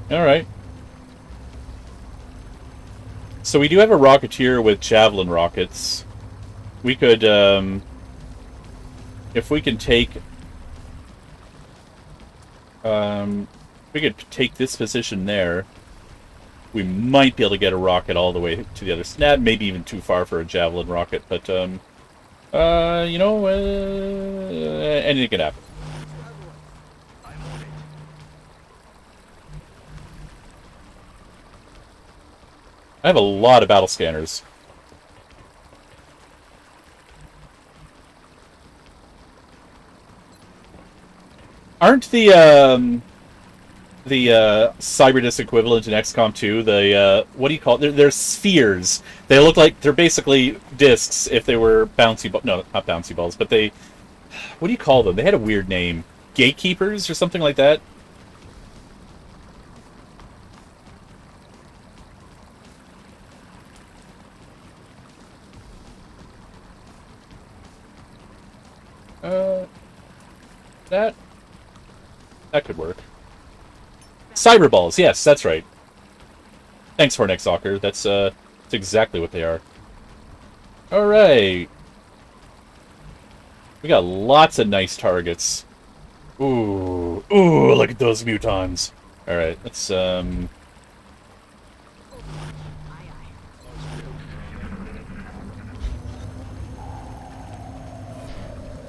Alright. So we do have a Rocketeer with Javelin rockets. We could, if we can take... we could take this position there. We might be able to get a rocket all the way to the other side. Maybe even too far for a Javelin rocket, but, you know, anything could happen. I have a lot of battle scanners. Aren't the Cyberdisk equivalent in XCOM 2, the, what do you call it? They're spheres. They look like, they're basically discs if they were bouncy balls. No, not bouncy balls, but they, what do you call them? They had a weird name. Gatekeepers or something like that? That could work. Cyberballs, yes, that's right. Thanks, Hornex Soccer. That's exactly what they are. Alright. We got lots of nice targets. Ooh. Ooh, look at those mutons. Alright, let's,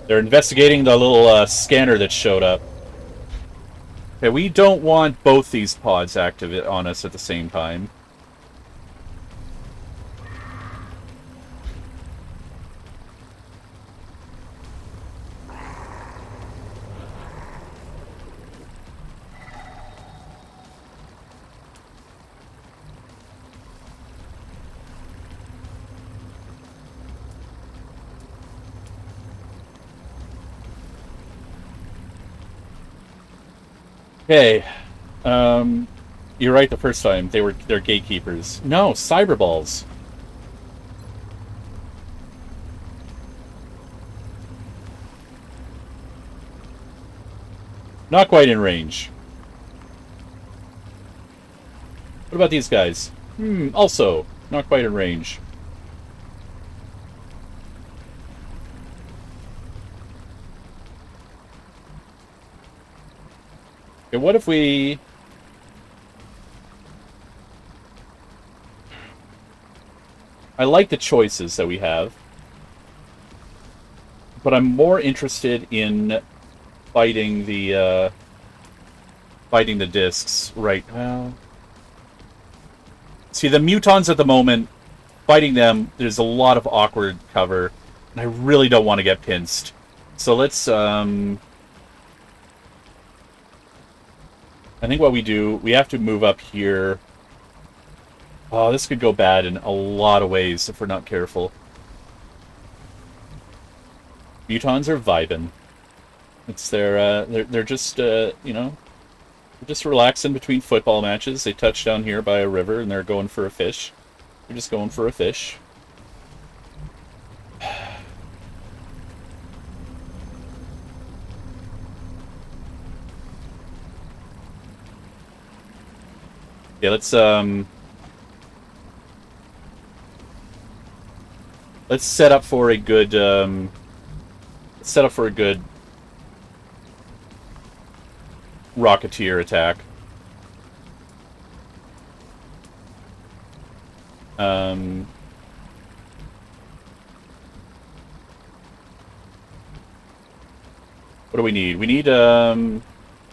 They're investigating the little scanner that showed up. Okay, we don't want both these pods active on us at the same time. Okay, you're right the first time. They're gatekeepers. No, cyberballs. Not quite in range. What about these guys? Also, not quite in range. Okay, what if we... I like the choices that we have, but I'm more interested in fighting the discs right now. See, the mutons at the moment, fighting them, there's a lot of awkward cover, and I really don't want to get pinched. So let's, I think what we do, we have to move up here. Oh, this could go bad in a lot of ways if we're not careful. Mutons are vibing. It's they're just, you know, they're just relaxing between football matches. They touch down here by a river and they're going for a fish. They're just going for a fish. Yeah, let's set up for a good Rocketeer attack. What do we need? We need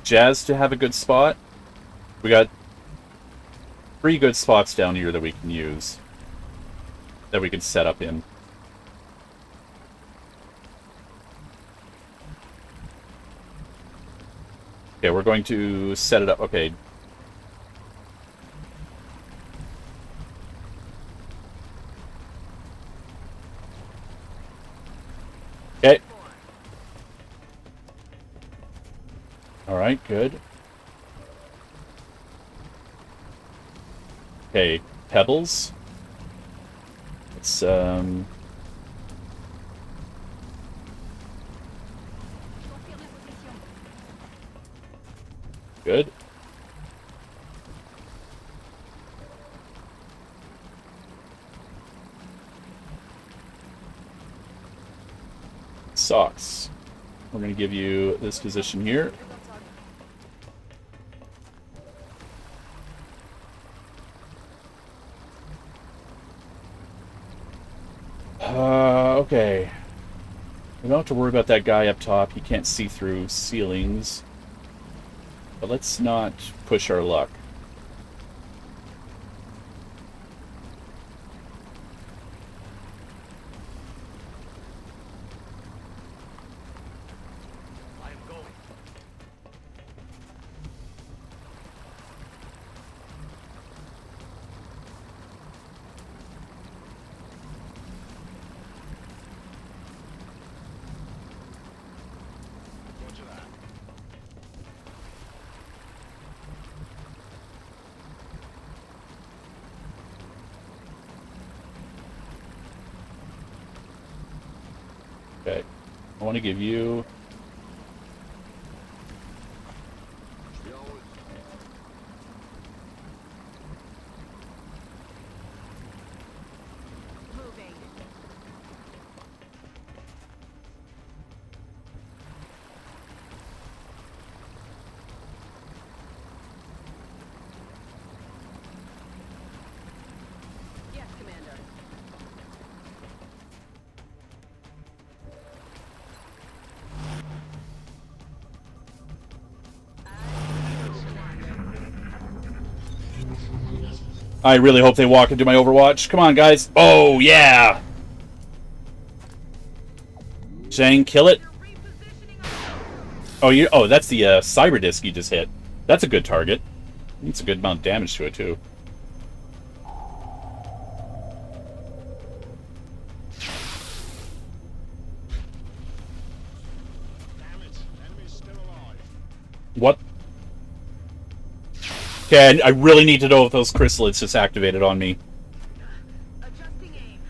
Jazz to have a good spot. We got 3 good spots down here that we can use, that we can set up in. Okay, we're going to set it up. Okay. Okay. Alright, good. Okay, pebbles. Let's, good. Socks. We're going to give you this position here. Okay. We don't have to worry about that guy up top. He can't see through ceilings. But let's not push our luck. I am going. Roger that. Okay. I want to give you... I really hope they walk into my Overwatch. Come on, guys. Oh, yeah! Zhang, kill it. Oh, that's the cyber disc you just hit. That's a good target. It's a good amount of damage to it, too. Damn it. Enemy's still alive. What? Okay, I really need to know if those chrysalids just activated on me. Adjusting aim.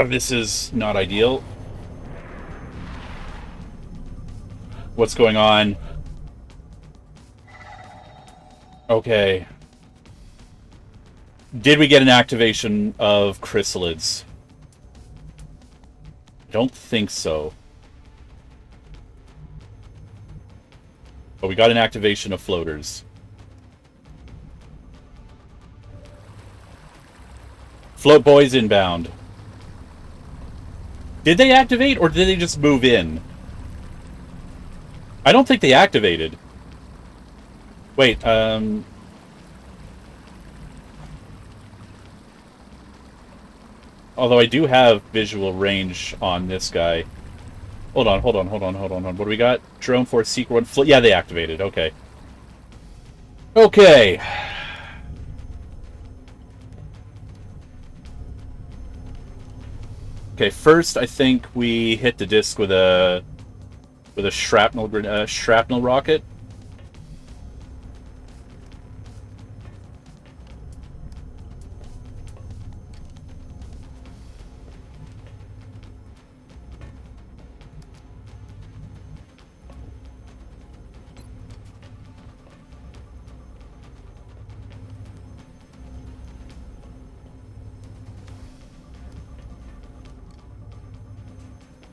This is not ideal. What's going on? Okay. Did we get an activation of chrysalids? I don't think so. But we got an activation of floaters. Float boys inbound. Did they activate, or did they just move in? I don't think they activated. Wait, although I do have visual range on this guy. Hold on. What do we got? Drone Force, Seeker 1, yeah, they activated. Okay. Okay. Okay, first I think we hit the disc with a shrapnel rocket.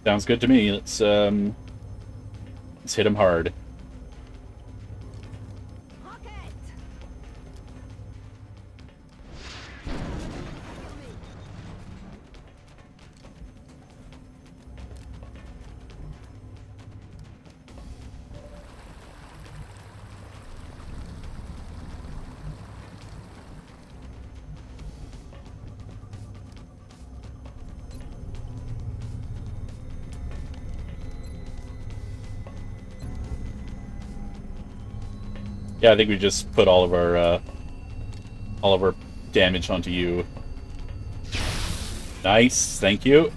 Sounds good to me. Let's hit him hard. Yeah, I think we just put all of our damage onto you. Nice, thank you.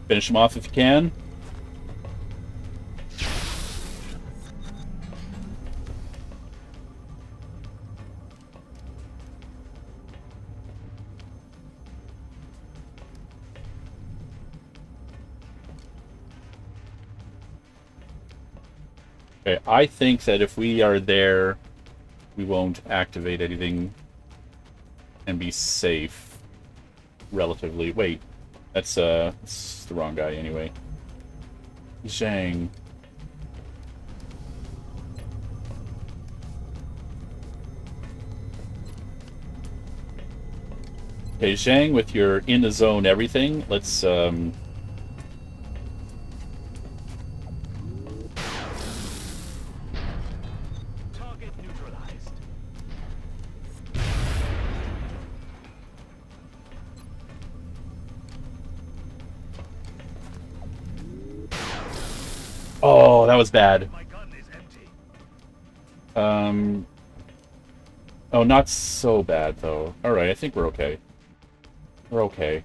Finish him off if you can. Okay, I think that if we are there, we won't activate anything and be safe. Relatively. Wait, that's the wrong guy anyway. Zhang. Okay, Zhang, with your in the zone everything, let's Target neutralized. Oh, that was bad. My gun is empty. Oh, not so bad, though. Alright, I think we're okay. We're okay.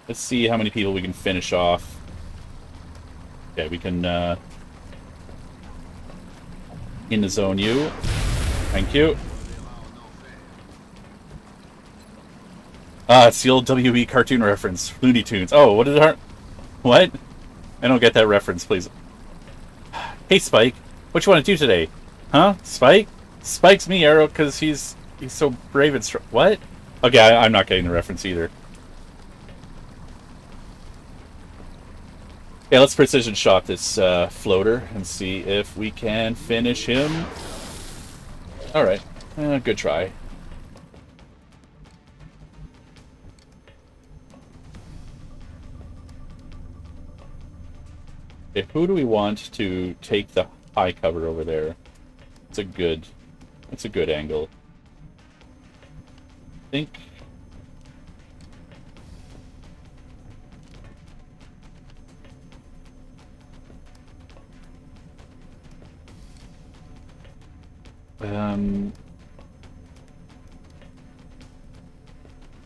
Let's see how many people we can finish off. Okay, we can, in the zone you. Thank you. Ah, it's the old WB cartoon reference. Looney Tunes. Oh, what is it? What? I don't get that reference, please. Hey, Spike. What you want to do today? Huh? Spike? Spike's me, Arrow, because he's so brave and strong. What? Okay, I'm not getting the reference either. Okay, let's precision shot this floater and see if we can finish him. Alright. Good try. Okay, who do we want to take the high cover over there? It's a good angle. I think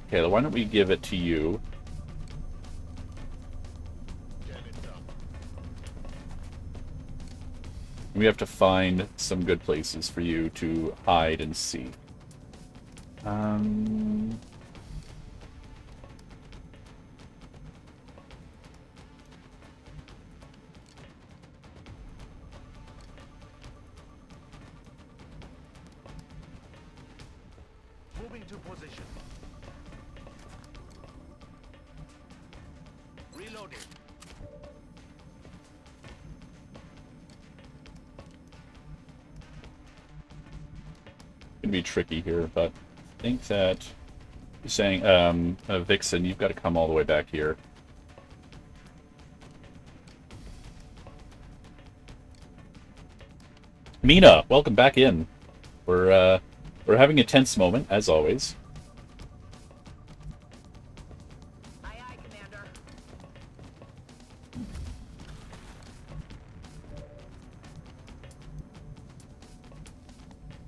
okay, why don't we give it to you? Getting it done. We have to find some good places for you to hide and see. Moving to position. Reloading. Gonna be tricky here, but I think that you're saying, Vixen, you've got to come all the way back here. Mina, welcome back in. We're having a tense moment, as always. Aye, aye, Commander.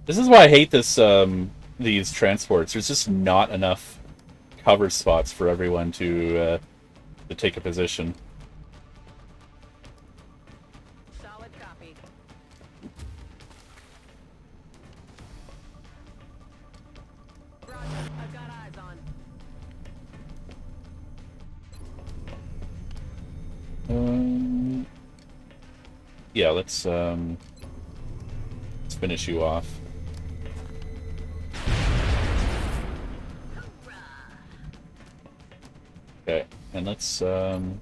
This is why I hate this, these transports. There's just not enough cover spots for everyone to take a position. Solid copy. Roger, I've got eyes on. Yeah, let's finish you off. Okay, and let's I'm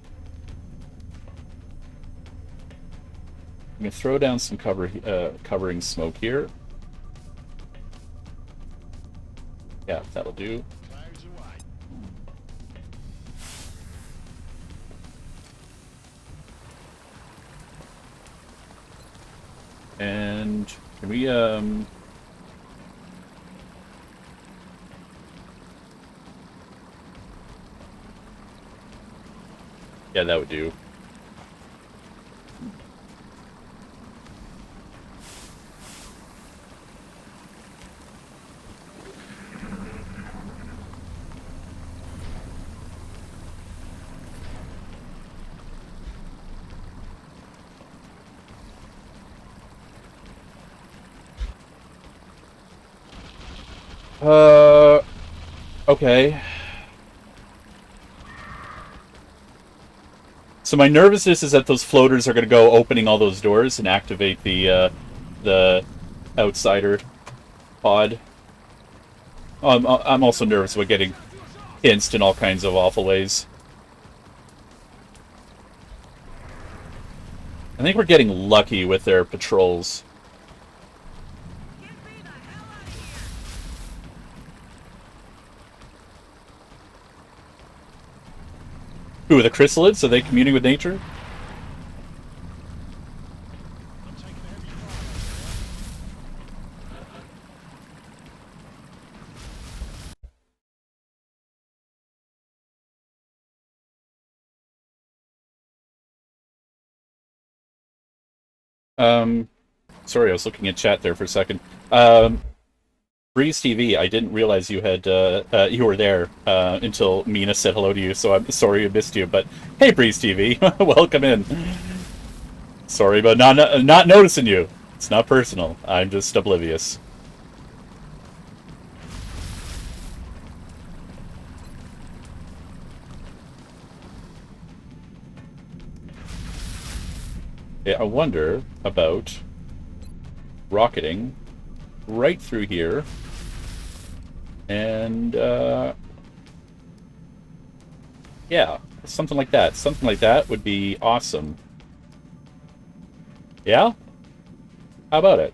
gonna throw down some covering smoke here. Yeah, that'll do. Clouds away. And can we yeah, that would do. Okay. So my nervousness is that those floaters are going to go opening all those doors and activate the outsider pod. I'm also nervous about getting pinched in all kinds of awful ways. I think we're getting lucky with their patrols. Who, the chrysalids? Are they communing with nature? I'm taking a heavy fire Sorry, I was looking at chat there for a second. Breeze TV, I didn't realize you had you were there until Mina said hello to you, so I'm sorry I missed you. But hey, Breeze TV, welcome in. Sorry about not noticing you. It's not personal. I'm just oblivious. Yeah, I wonder about rocketing right through here, and yeah, something like that. Something like that would be awesome. Yeah? How about it?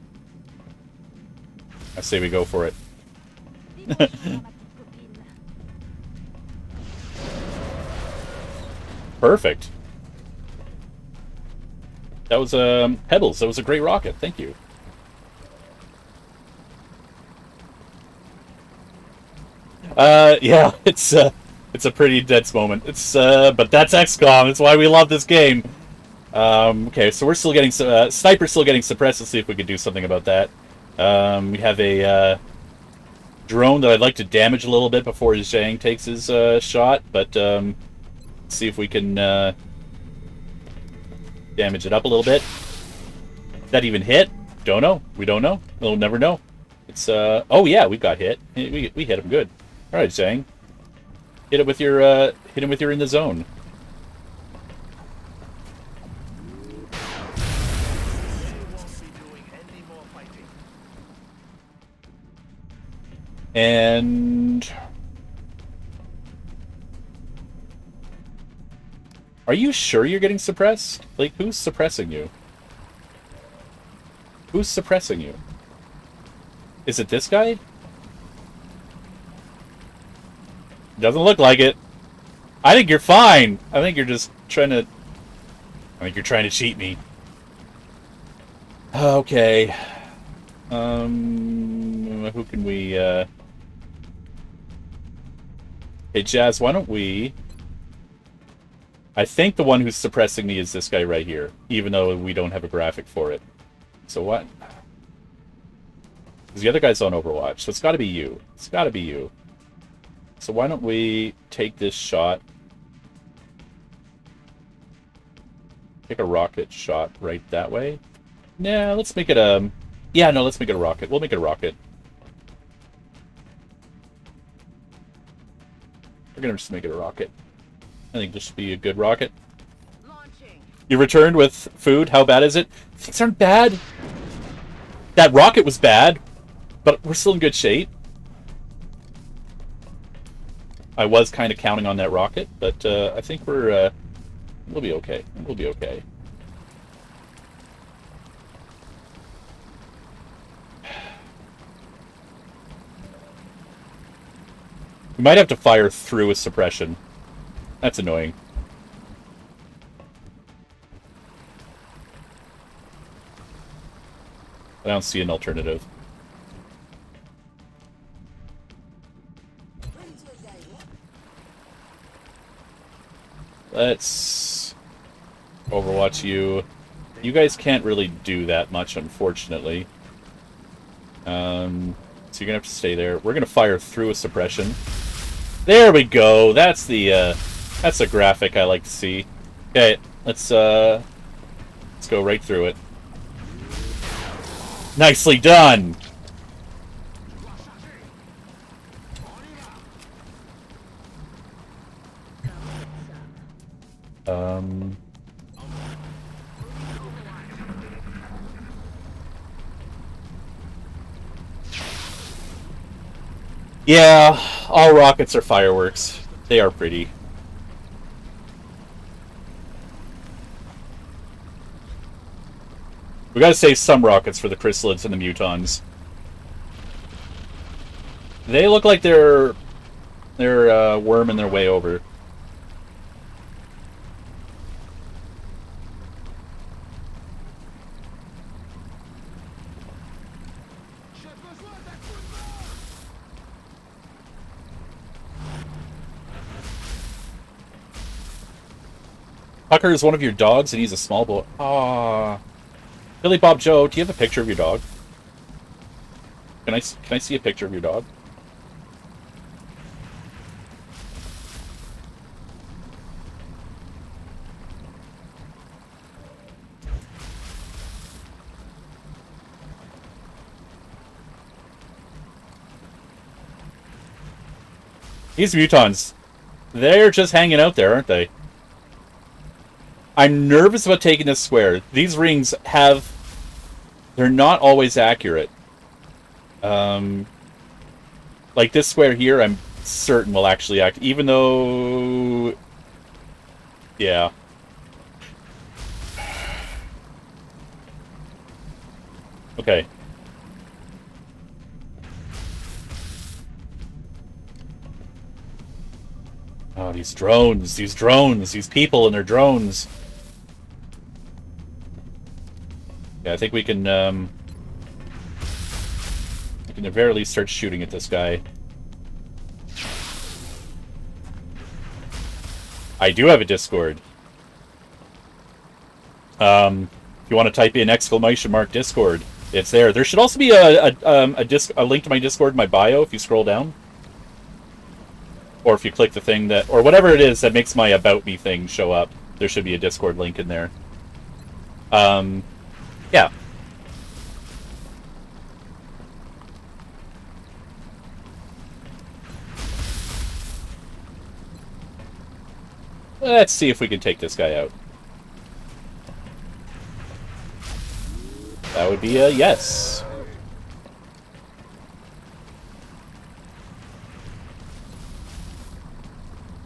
I say we go for it. Perfect. That was Pebbles. That was a great rocket. Thank you. Yeah, it's a pretty dense moment. It's but that's XCOM. That's why we love this game. Okay, so we're still getting Sniper's still getting suppressed. Let's see if we can do something about that. We have a drone that I'd like to damage a little bit before Zhang takes his shot, but see if we can damage it up a little bit. Did that even hit? Don't know. We don't know. We'll never know. It's oh yeah, we got hit. We hit him good. All right, Zhang. Hit it with your hit him with your in the zone. And are you sure you're getting suppressed? Like, who's suppressing you? Who's suppressing you? Is it this guy? Doesn't look like it. I think you're fine. I think you're just trying to... I think you're trying to cheat me. Okay. Who can we, Hey, Jazz, why don't we... I think the one who's suppressing me is this guy right here, even though we don't have a graphic for it. So what? Because the other guy's on Overwatch, so it's got to be you. It's got to be you. So why don't we take this shot, take a rocket shot right that way? Nah, let's make it a... Yeah, no, let's make it a rocket. We'll make it a rocket. We're gonna just make it a rocket. I think this should be a good rocket. Launching. You returned with food. How bad is it? Things aren't bad. That rocket was bad, but we're still in good shape. I was kind of counting on that rocket, but I think we'll be okay. We'll be okay. We might have to fire through a suppression. That's annoying. I don't see an alternative. Let's Overwatch you. You guys can't really do that much, unfortunately. So you're gonna have to stay there. We're gonna fire through a suppression. There we go. That's the graphic I like to see. Okay, let's go right through it. Nicely done. Yeah, all rockets are fireworks. They are pretty. We gotta save some rockets for the chrysalids and the mutons. They look like they're worming their way over. Pucker is one of your dogs and he's a small boy. Aww. Billy Bob Joe, do you have a picture of your dog? Can I see a picture of your dog? These mutons, they're just hanging out there, aren't they? I'm nervous about taking this square. These rings have... They're not always accurate. Like this square here, I'm certain will actually act, even though... Yeah. Okay. Oh, these drones, these people and their drones. Yeah, I think we can at the very least start shooting at this guy. I do have a Discord. If you want to type in ! Discord, it's there. There should also be a link to my Discord in my bio if you scroll down. Or if you click the thing that, or whatever it is that makes my About Me thing show up, there should be a Discord link in there. Yeah. Let's see if we can take this guy out. That would be a yes.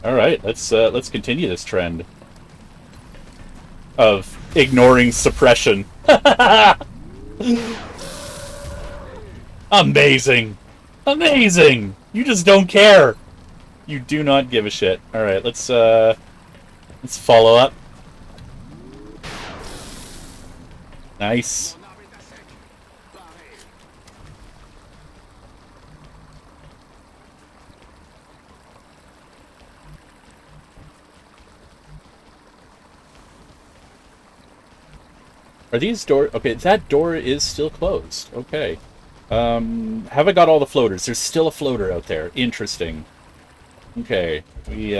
All right, let's continue this trend of ignoring suppression. Amazing, amazing. You just don't care. You do not give a shit. All right, let's follow up. Nice. Are these doors... Okay, that door is still closed. Okay. Have I got all the floaters? There's still a floater out there. Interesting. Okay. We,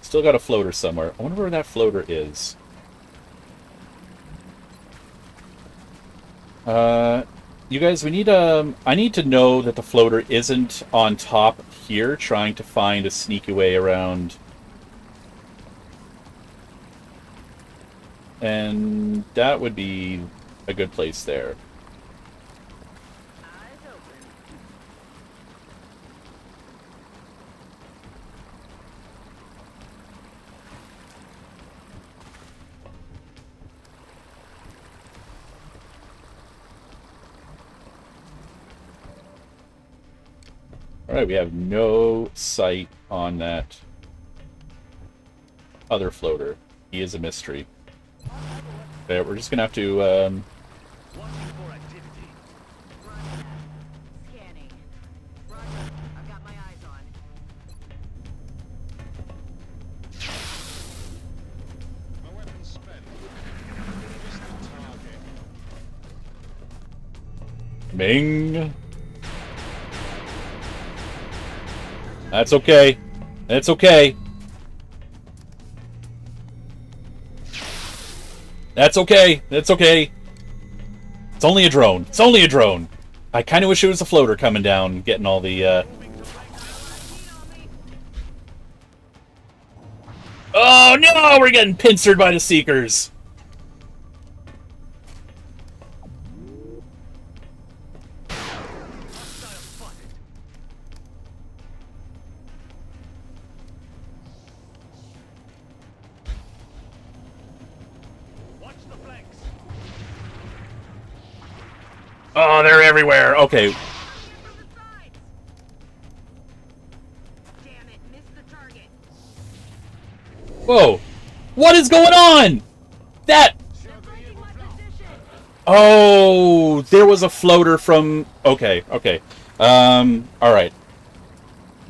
still got a floater somewhere. I wonder where that floater is. You guys, we need, I need to know that the floater isn't on top here, trying to find a sneaky way around... And that would be a good place there. Alright, we have no sight on that other floater. He is a mystery. Okay, we're just gonna have to, Watching for activity. Scanning. Roger. I've got my eyes on. My weapon's spent. Missed the target. Ming. That's okay. That's okay. That's okay. That's okay. It's only a drone. It's only a drone. I kind of wish it was a floater coming down, getting all the, Oh, no! We're getting pincered by the Seekers! Oh, they're everywhere. Okay. Damn it, missed the target. Whoa. What is going on? That... Oh, there was a floater from... Okay, okay. Alright.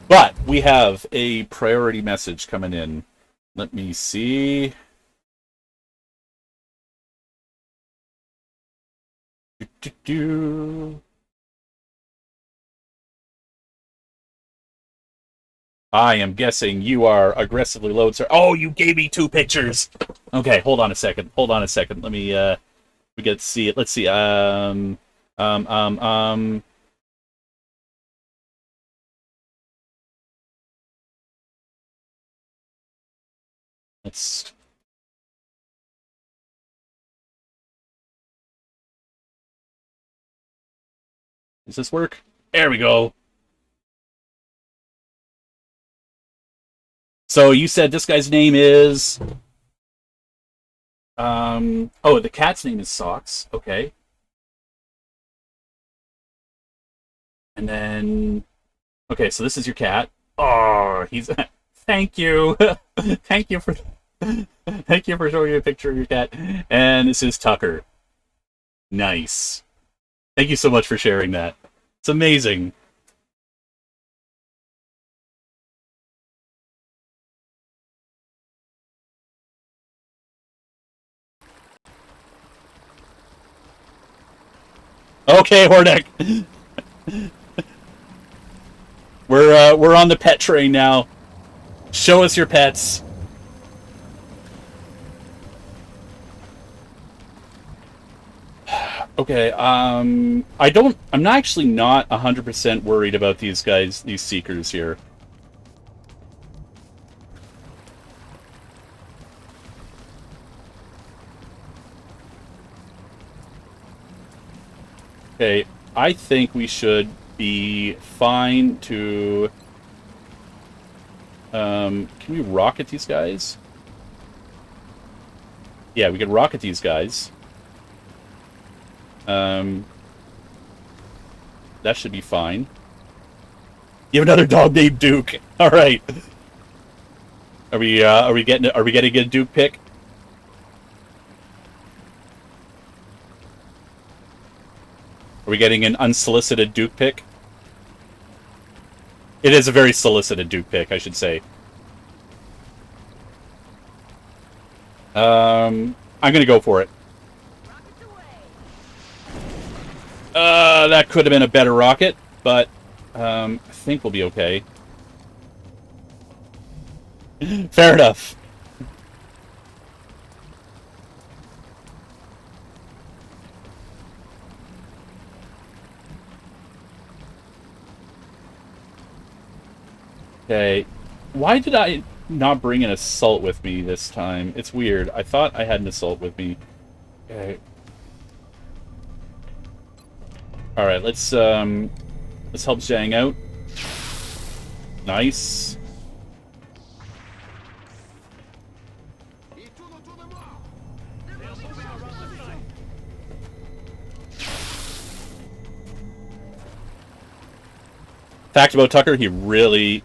But we have a priority message coming in. Let me see... I am guessing you are aggressively load, sir. Oh, you gave me 2 pictures. Okay, hold on a second. Hold on a second. Let me we get to see it. Let's see. Let's... Does this work? There we go. So you said this guy's name is... Oh, the cat's name is Socks. Okay. And then... Okay, so this is your cat. Oh, he's Thank you. Thank you for thank you for showing me a picture of your cat. And this is Tucker. Nice. Thank you so much for sharing that. It's amazing. Okay, Hordak. We're on the pet train now. Show us your pets. Okay, I'm not actually not 100% worried about these guys, these seekers here. Okay, I think we should be fine to... can we rocket these guys? Yeah, we could rocket these guys. That should be fine. You have another dog named Duke. All right. Are we getting a Duke pick? Are we getting an unsolicited Duke pick? It is a very solicited Duke pick, I should say. I'm gonna go for it. That could have been a better rocket, but I think we'll be okay. Fair enough. Okay. Why did I not bring an assault with me this time? It's weird. I thought I had an assault with me. Okay. Alright, let's help Zhang out. Nice. Fact about Tucker, he really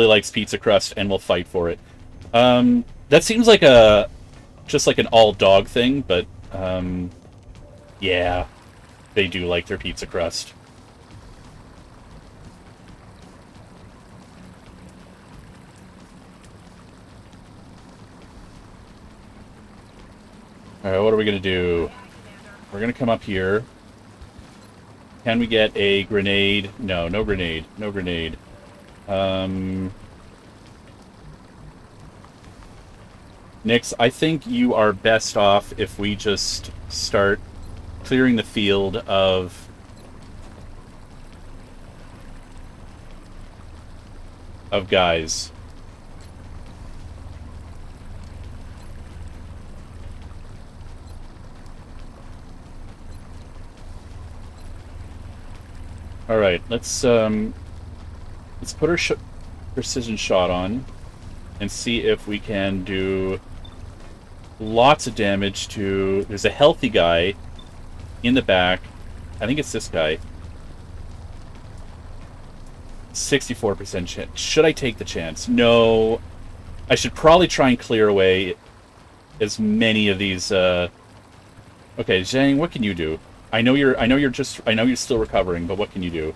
likes pizza crust and will fight for it. That seems like just like an all dog thing, but yeah, they do like their pizza crust. Alright, what are we gonna do? We're gonna come up here. Can we get a grenade? No, no grenade. No grenade. Nix, I think you are best off if we just start clearing the field of guys. All right, let's put our precision shot on and see if we can do lots of damage to... There's a healthy guy in the back. I think it's this guy. 64% chance. Should I take the chance? No. I should probably try and clear away as many of these. Okay, Zhang, what can you do? I know you're still recovering, but what can you do?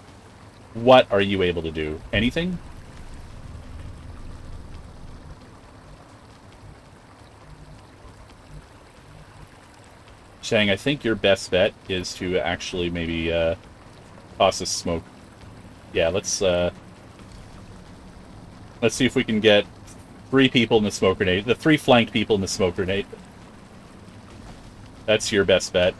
What are you able to do? Anything? Zhang, I think your best bet is to actually maybe toss a smoke. Yeah, let's see if we can get 3 people in the smoke grenade. The 3 flanked people in the smoke grenade. That's your best bet.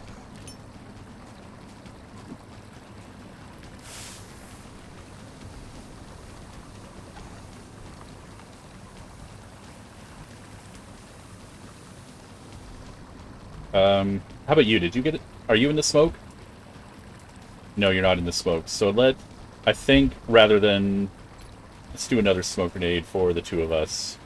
How about you? Did you get it? Are you in the smoke? No, you're not in the smoke. So I think rather than... Let's do another smoke grenade for the 2 of us.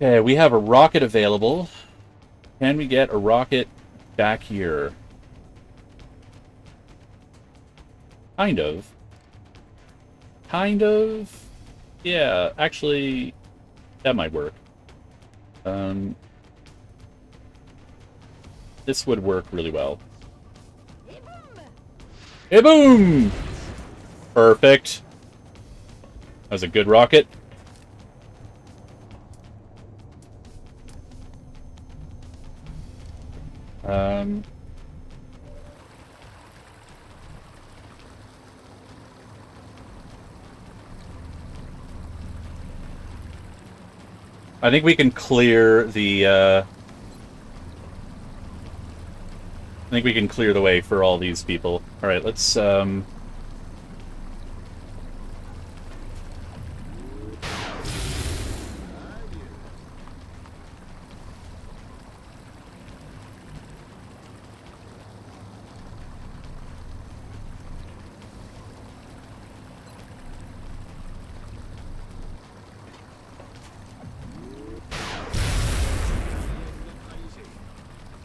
Okay, we have a rocket available. Can we get a rocket back here? Kind of. Kind of. Yeah, actually, that might work. This would work really well. Hey, boom! Perfect. That was a good rocket. I think we can clear the, I think we can clear the way for all these people. Alright, let's,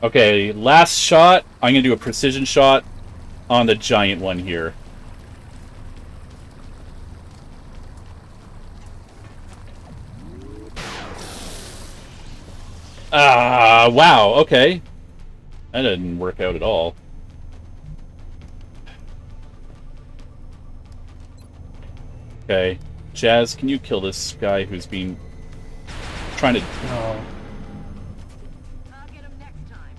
okay, last shot. I'm going to do a precision shot on the giant one here. Ah, wow, okay. That didn't work out at all. Okay. Jazz, can you kill this guy who's been trying to... Oh. I'll get him next time.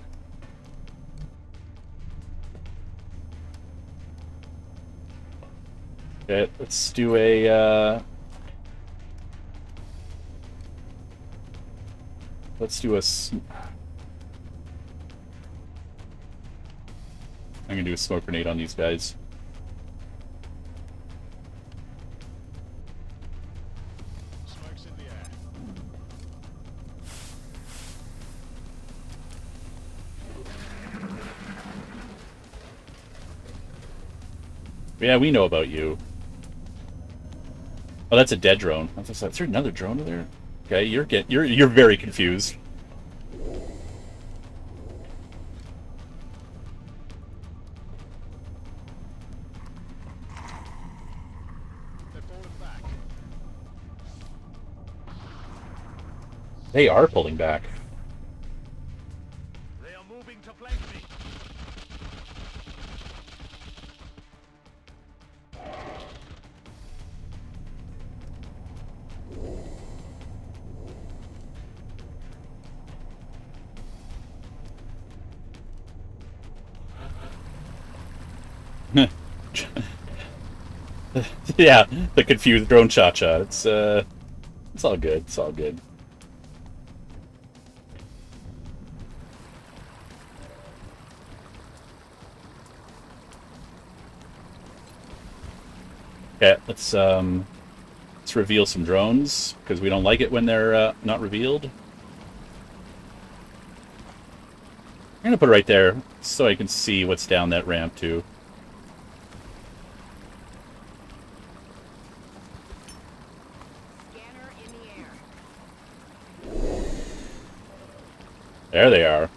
Okay, let's do a, let's do a... I'm gonna do a smoke grenade on these guys. Smoke's in the air. Yeah, we know about you. Oh, that's a dead drone. Is there another drone over there? Okay, you're very confused. They're falling back. They are pulling back. They are moving to flank me. Yeah, the confused drone cha-cha. It's all good. It's all good. Okay, let's reveal some drones because we don't like it when they're not revealed. I'm gonna put it right there so I can see what's down that ramp too. Scanner in the air. There they are.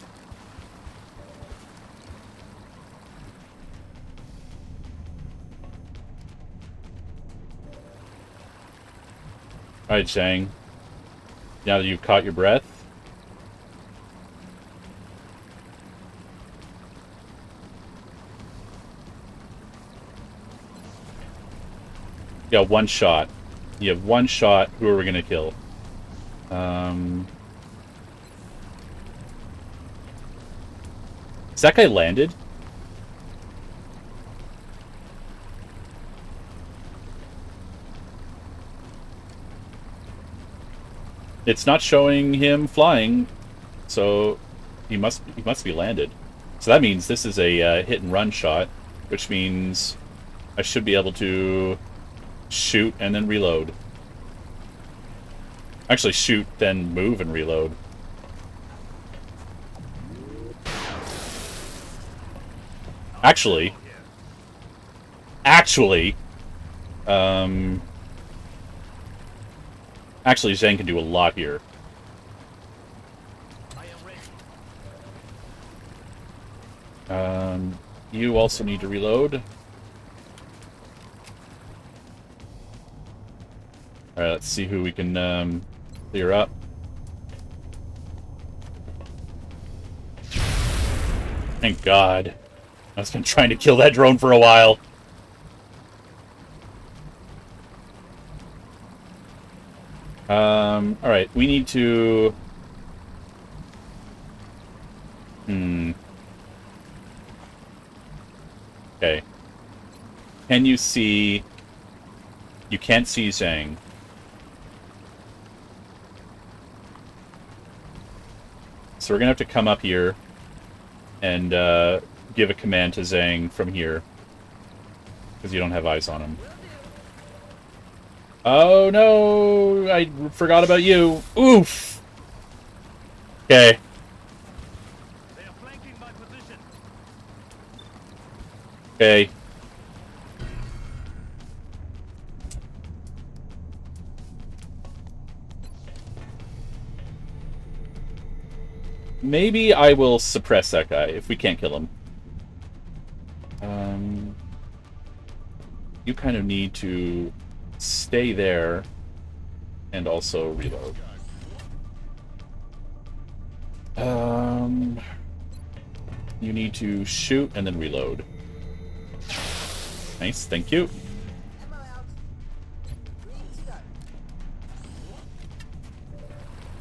Alright, Shang. Now that you've caught your breath. You got one shot. You have one shot. Who are we gonna kill? Is that guy landed? It's not showing him flying, so he must be landed. So that means this is a hit and run shot, which means I should be able to shoot and then reload. Actually, shoot, then move and reload. Actually, actually, Zhang can do a lot here. You also need to reload. Alright, let's see who we can clear up. Thank God. I've been trying to kill that drone for a while. Alright, we need to... Okay. Can you see... You can't see Zhang. So we're gonna have to come up here and give a command to Zhang from here. Because you don't have eyes on him. Oh no! I forgot about you. Oof! Okay. They are flanking my position. Okay. Maybe I will suppress that guy if we can't kill him. You kind of need to stay there and also reload. You need to shoot and then reload. Nice, thank you.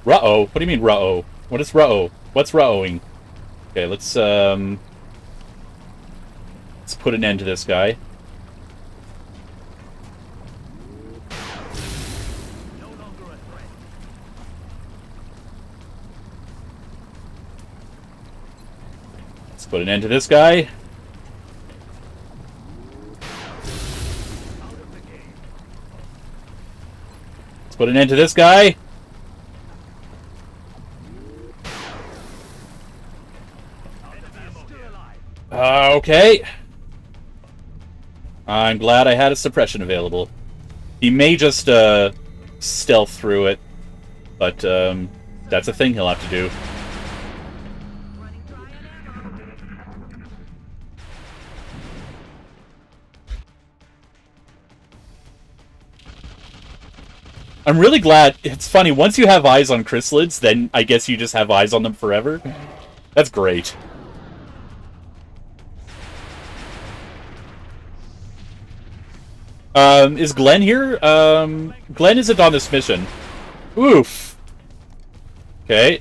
Ruh-oh. What do you mean, ruh-oh? What is ruh-oh? What's ruh-ohing? Okay, let's put an end to this guy. No longer a threat. Let's put an end to this guy. Out of the game. Let's put an end to this guy. Enemy is still alive. Okay. I'm glad I had a suppression available. He may just stealth through it, but that's a thing he'll have to do. Running dry on ammo. I'm really glad. It's funny, once you have eyes on chrysalids, then I guess you just have eyes on them forever. That's great. Is Glenn here? Glenn isn't on this mission. Oof. Okay.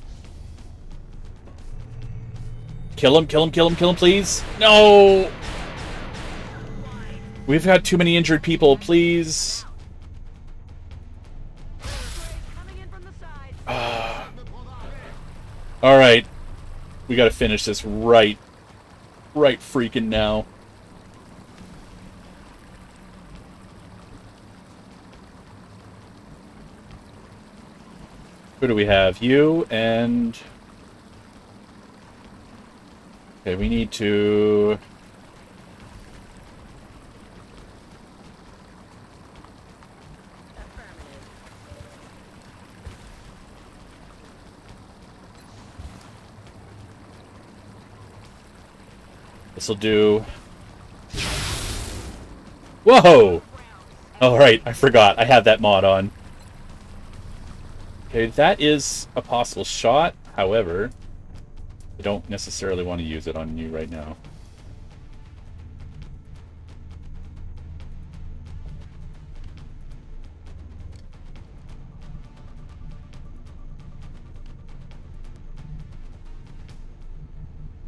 Kill him, kill him, kill him, kill him, please. No! We've got too many injured people, please. Coming in from the side. Alright. We gotta finish this right freaking now. Who do we have? You and... Okay, we need to... This'll do... Whoa! Alright, I forgot. I had that mod on. Okay, that is a possible shot. However, I don't necessarily want to use it on you right now.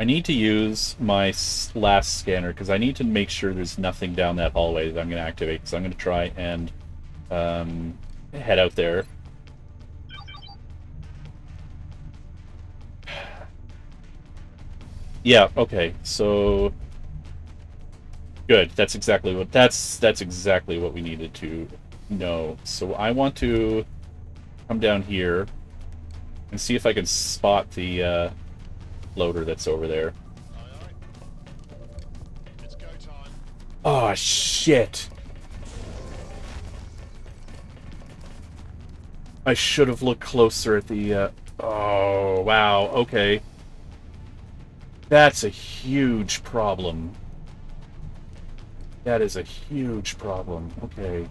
I need to use my last scanner because I need to make sure there's nothing down that hallway that I'm going to activate. So I'm going to try and head out there. Yeah, okay. So good. That's exactly what exactly what we needed to know. So I want to come down here and see if I can spot the loader that's over there. It's go time. Oh shit. I should have looked closer at the oh wow, okay. That's a huge problem. That is a huge problem. Okay.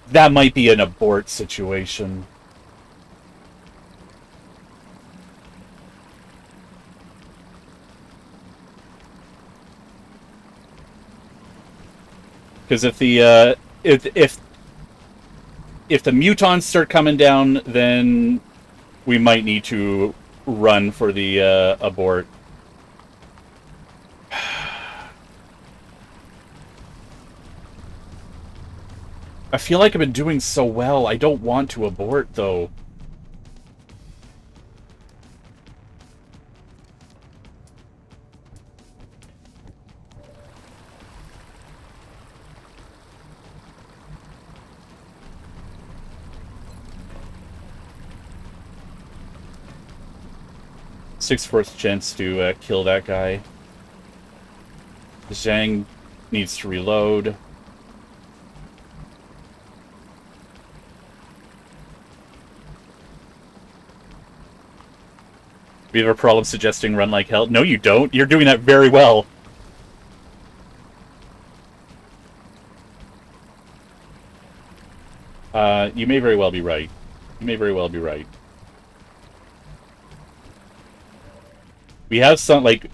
That might be an abort situation. Because if the if the mutons start coming down, then we might need to run for the abort. I feel like I've been doing so well. I don't want to abort, though. Six-fourths chance to kill that guy. Zhang needs to reload. We have a problem suggesting run like hell. No, you don't. You're doing that very well. You may very well be right. You may very well be right. We have some, like,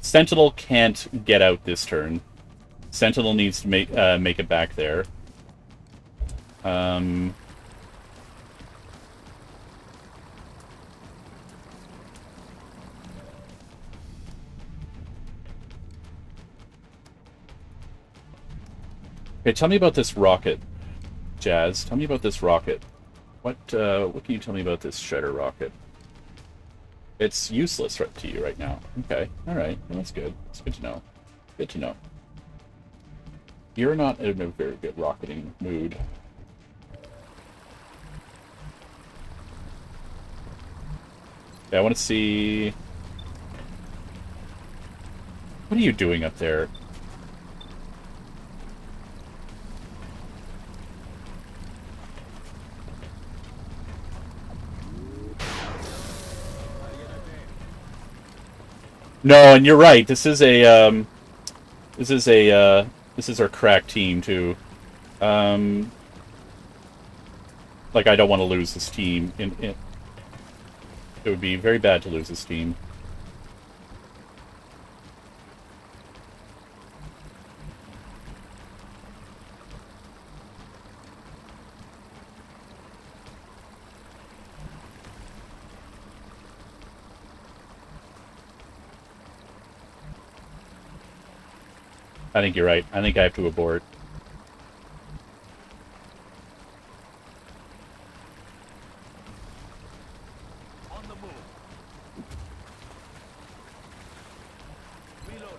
Sentinel can't get out this turn. Sentinel needs to make it back there. Okay, tell me about this rocket, Jazz. Tell me about this rocket. What can you tell me about this Shredder rocket? It's useless to you right now. Okay, alright. Well, that's good. It's good to know. Good to know. You're not in a very good rocketing mood. Yeah, I want to see... What are you doing up there? No, and you're right. This is a this is our crack team too. Like, I don't want to lose this team. It would be very bad to lose this team. I think you're right. I think I have to abort. On the move. Reloading.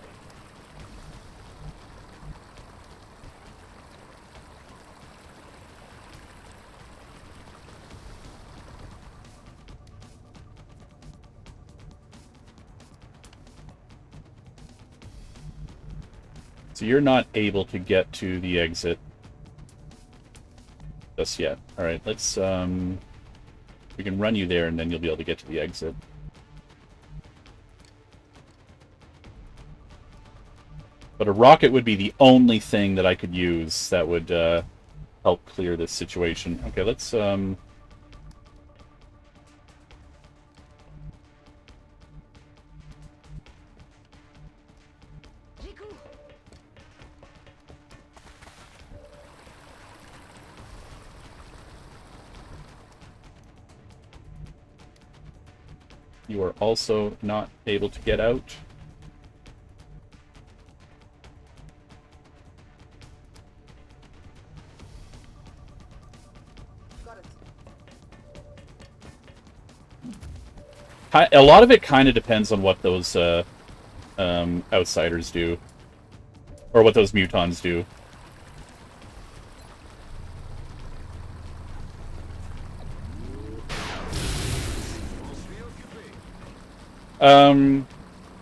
So you're not able to get to the exit just yet. Alright, let's, we can run you there and then you'll be able to get to the exit. But a rocket would be the only thing that I could use that would, help clear this situation. Okay, let's, you are also not able to get out. A lot of it kind of depends on what those outsiders do, or what those mutons do.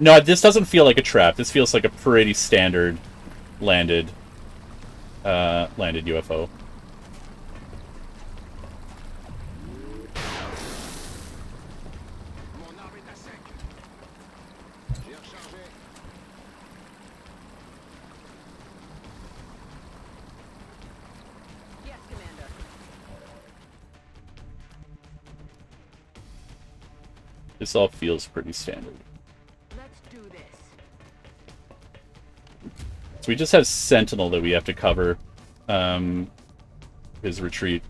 No, this doesn't feel like a trap. This feels like a pretty standard landed UFO. Chargé. Yes, Commander. This all feels pretty standard. Let's do this. So we just have Sentinel that we have to cover. His retreat.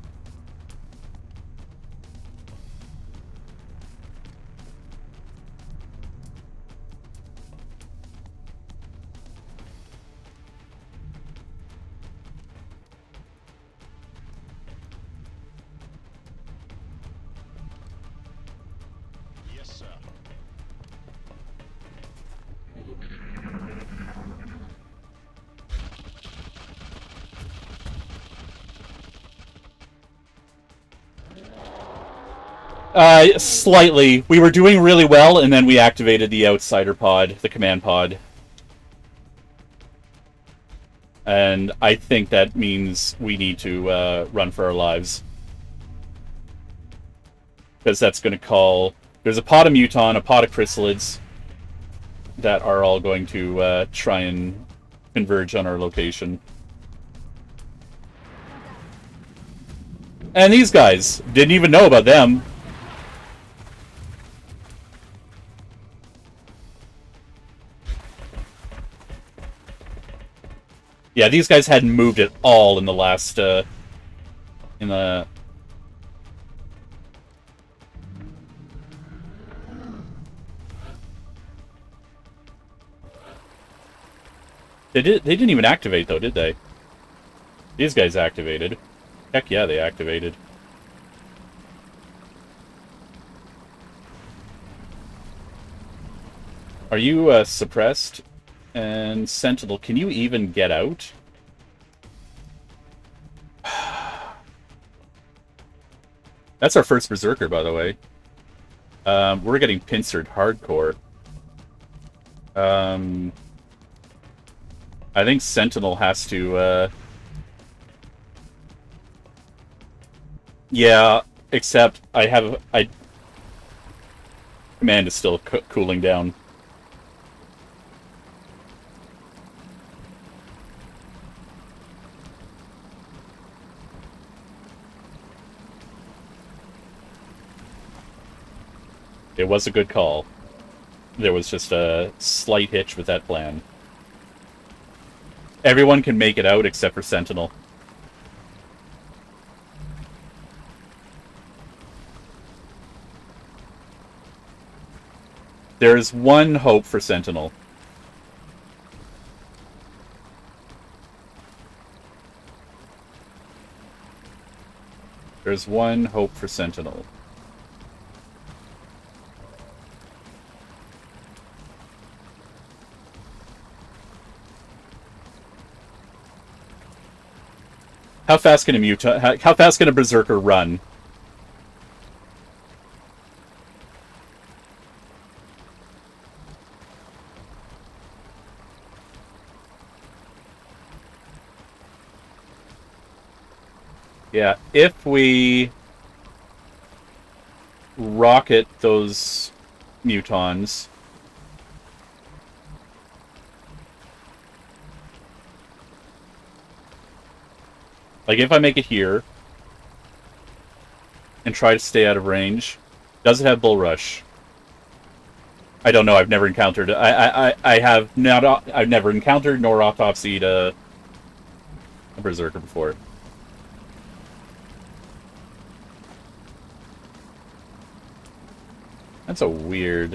Yes, sir. Slightly. We were doing really well, and then we activated the outsider pod, the command pod. And I think that means we need to run for our lives. Because that's going to call... There's a pod of Muton, a pod of Chrysalids that are all going to try and converge on our location. And these guys, didn't even know about them. Yeah, these guys hadn't moved at all in the last, in the... They didn't even activate, though, did they? These guys activated. Heck yeah, they activated. Are you, suppressed? And Sentinel, can you even get out? That's our first Berserker, by the way. We're getting pincered hardcore. I think Sentinel has to, Yeah, except Command is still cooling down. It was a good call. There was just a slight hitch with that plan. Everyone can make it out except for Sentinel. There is one hope for Sentinel. There's one hope for Sentinel. How fast can a mutant? How fast can a Berserker run? Yeah, if we rocket those mutons. Like, if I make it here and try to stay out of range, does it have Bull Rush? I don't know. I've never encountered. I've never encountered nor autopsied a Berserker before. That's a weird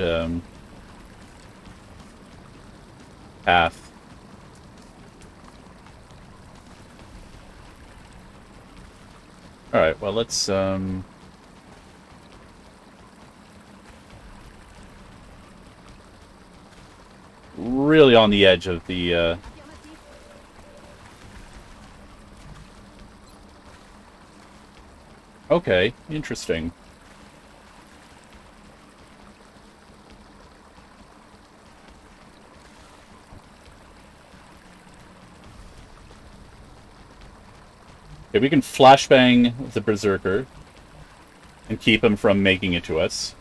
path. Alright, well, let's, really on the edge of the, Okay, interesting. Okay, we can flashbang the Berserker and keep him from making it to us.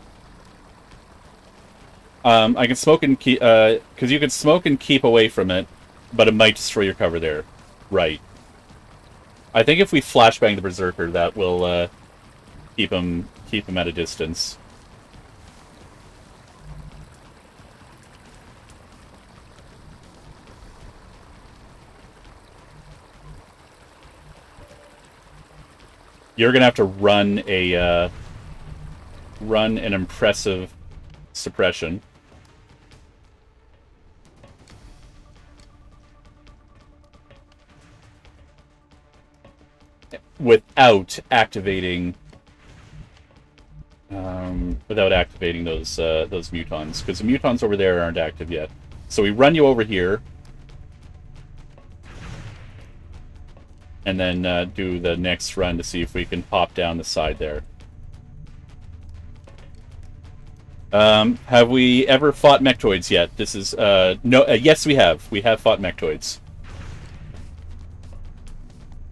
I can smoke and keep, because you can smoke and keep away from it, but it might destroy your cover there. Right. I think if we flashbang the Berserker, that will keep him at a distance. You're gonna have to run an impressive suppression. Without activating those mutons, because the mutons over there aren't active yet. So we run you over here, and then do the next run to see if we can pop down the side there. Have we ever fought mechtoids yet? This is no. Yes, we have. We have fought mechtoids.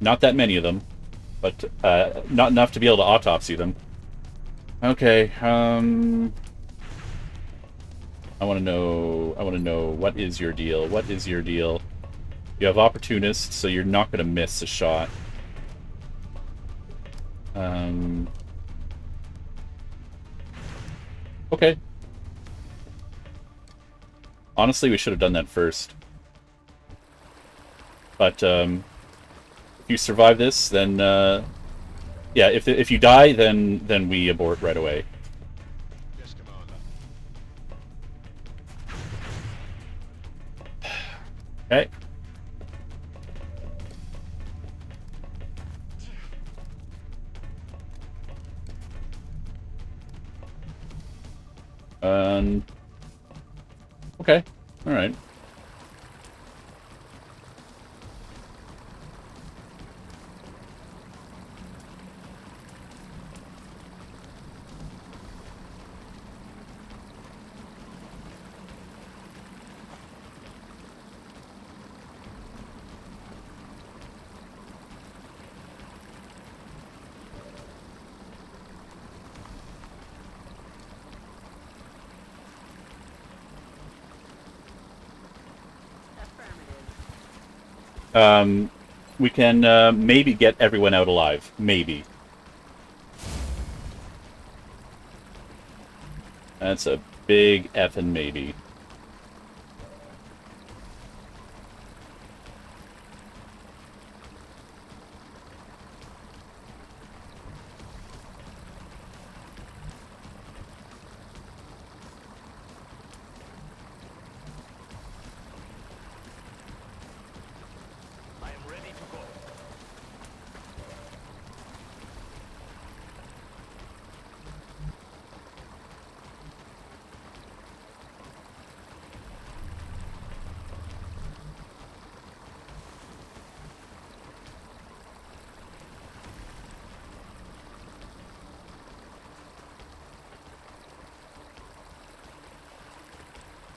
Not that many of them, but not enough to be able to autopsy them. Okay. I want to know what is your deal? What is your deal? You have opportunists, so you're not going to miss a shot. Okay. Honestly, we should have done that first. But if you survive this, then yeah. If you die, then we abort right away. Yes, Commander. Okay. Okay. All right. We can maybe get everyone out alive. Maybe. That's a big effing maybe.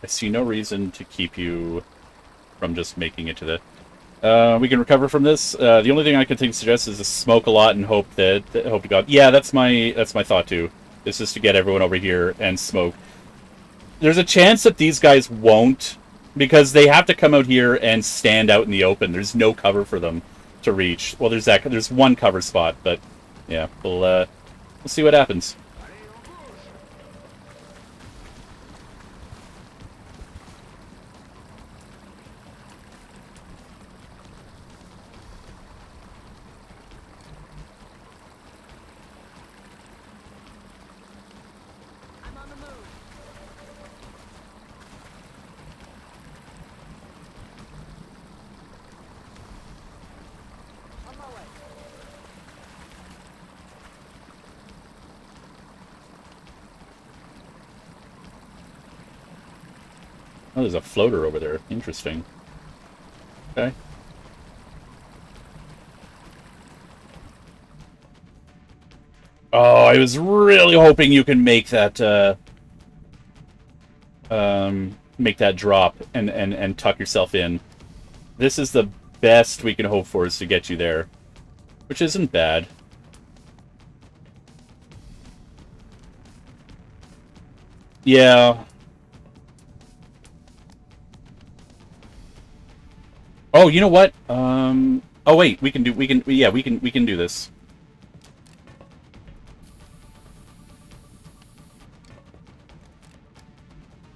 I see no reason to keep you from just making it to the... we can recover from this. The only thing I can suggest is to smoke a lot and hope to God. Yeah, that's my thought too. Is just to get everyone over here and smoke. There's a chance that these guys won't, because they have to come out here and stand out in the open. There's no cover for them to reach. Well, there's one cover spot, but yeah, we'll see what happens. Oh, there's a floater over there. Interesting. Okay. Oh, I was really hoping you can make that drop and tuck yourself in. This is the best we can hope for, is to get you there, which isn't bad. Yeah. Oh, you know what? Oh wait, we can do this.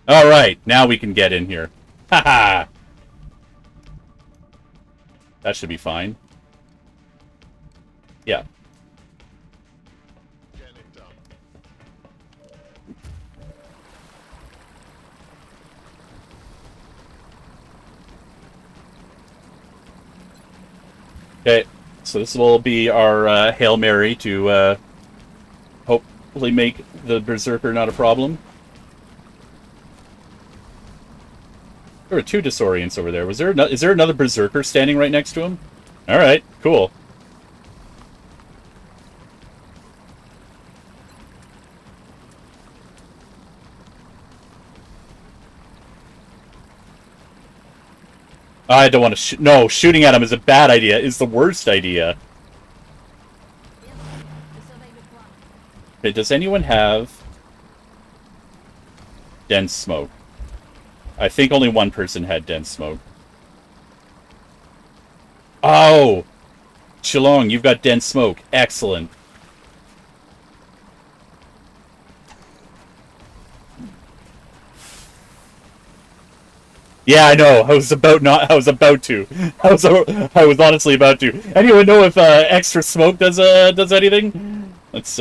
All right, now we can get in here. Haha. That should be fine. Yeah. Getting it done. Okay, so this will be our Hail Mary to hopefully make the Berserker not a problem. There were 2 Disorients over there. Is there another Berserker standing right next to him? Alright, cool. I don't want to no, shooting at him is a bad idea. Is the worst idea. Okay, does anyone have dense smoke? I think only one person had dense smoke. Oh! Shillong, you've got dense smoke. Excellent. Yeah, I know. I was about to. I was honestly about to. Anyone know if extra smoke does anything? Let's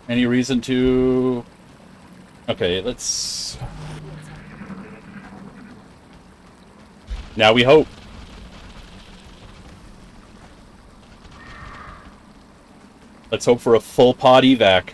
any reason to... Okay, let's... Now we hope. Let's hope for a full pod evac.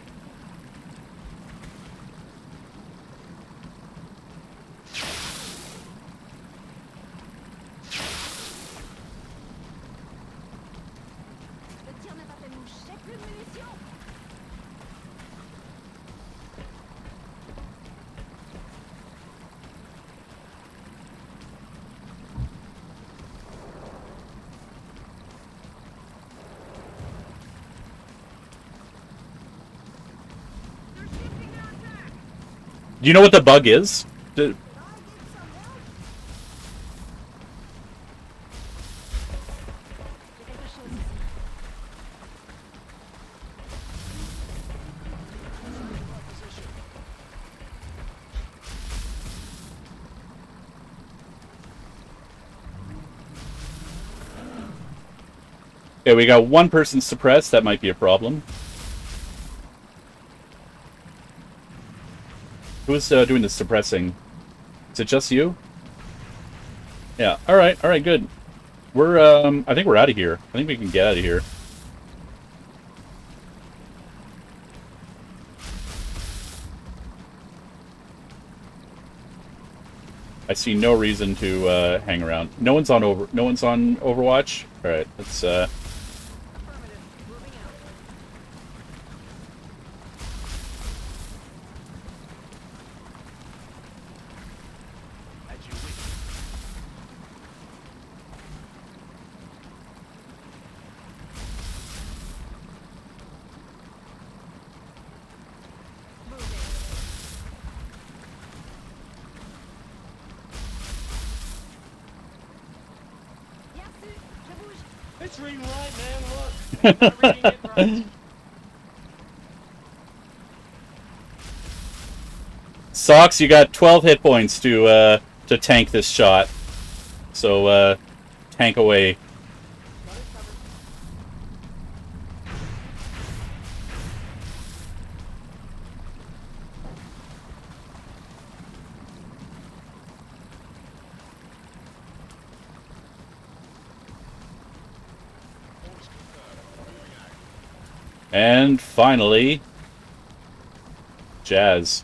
Do you know what the bug is? Okay, we got one person suppressed. That might be a problem. Who's doing the suppressing? Is it just you? Yeah. All right, good. We're I think we're out of here. I think we can get out of here. I see no reason to hang around. No one's on Overwatch. All right, let's It's reading right, man. Look. I'm reading it right. Socks, you got 12 hit points to tank this shot. So tank away. And finally, Jazz.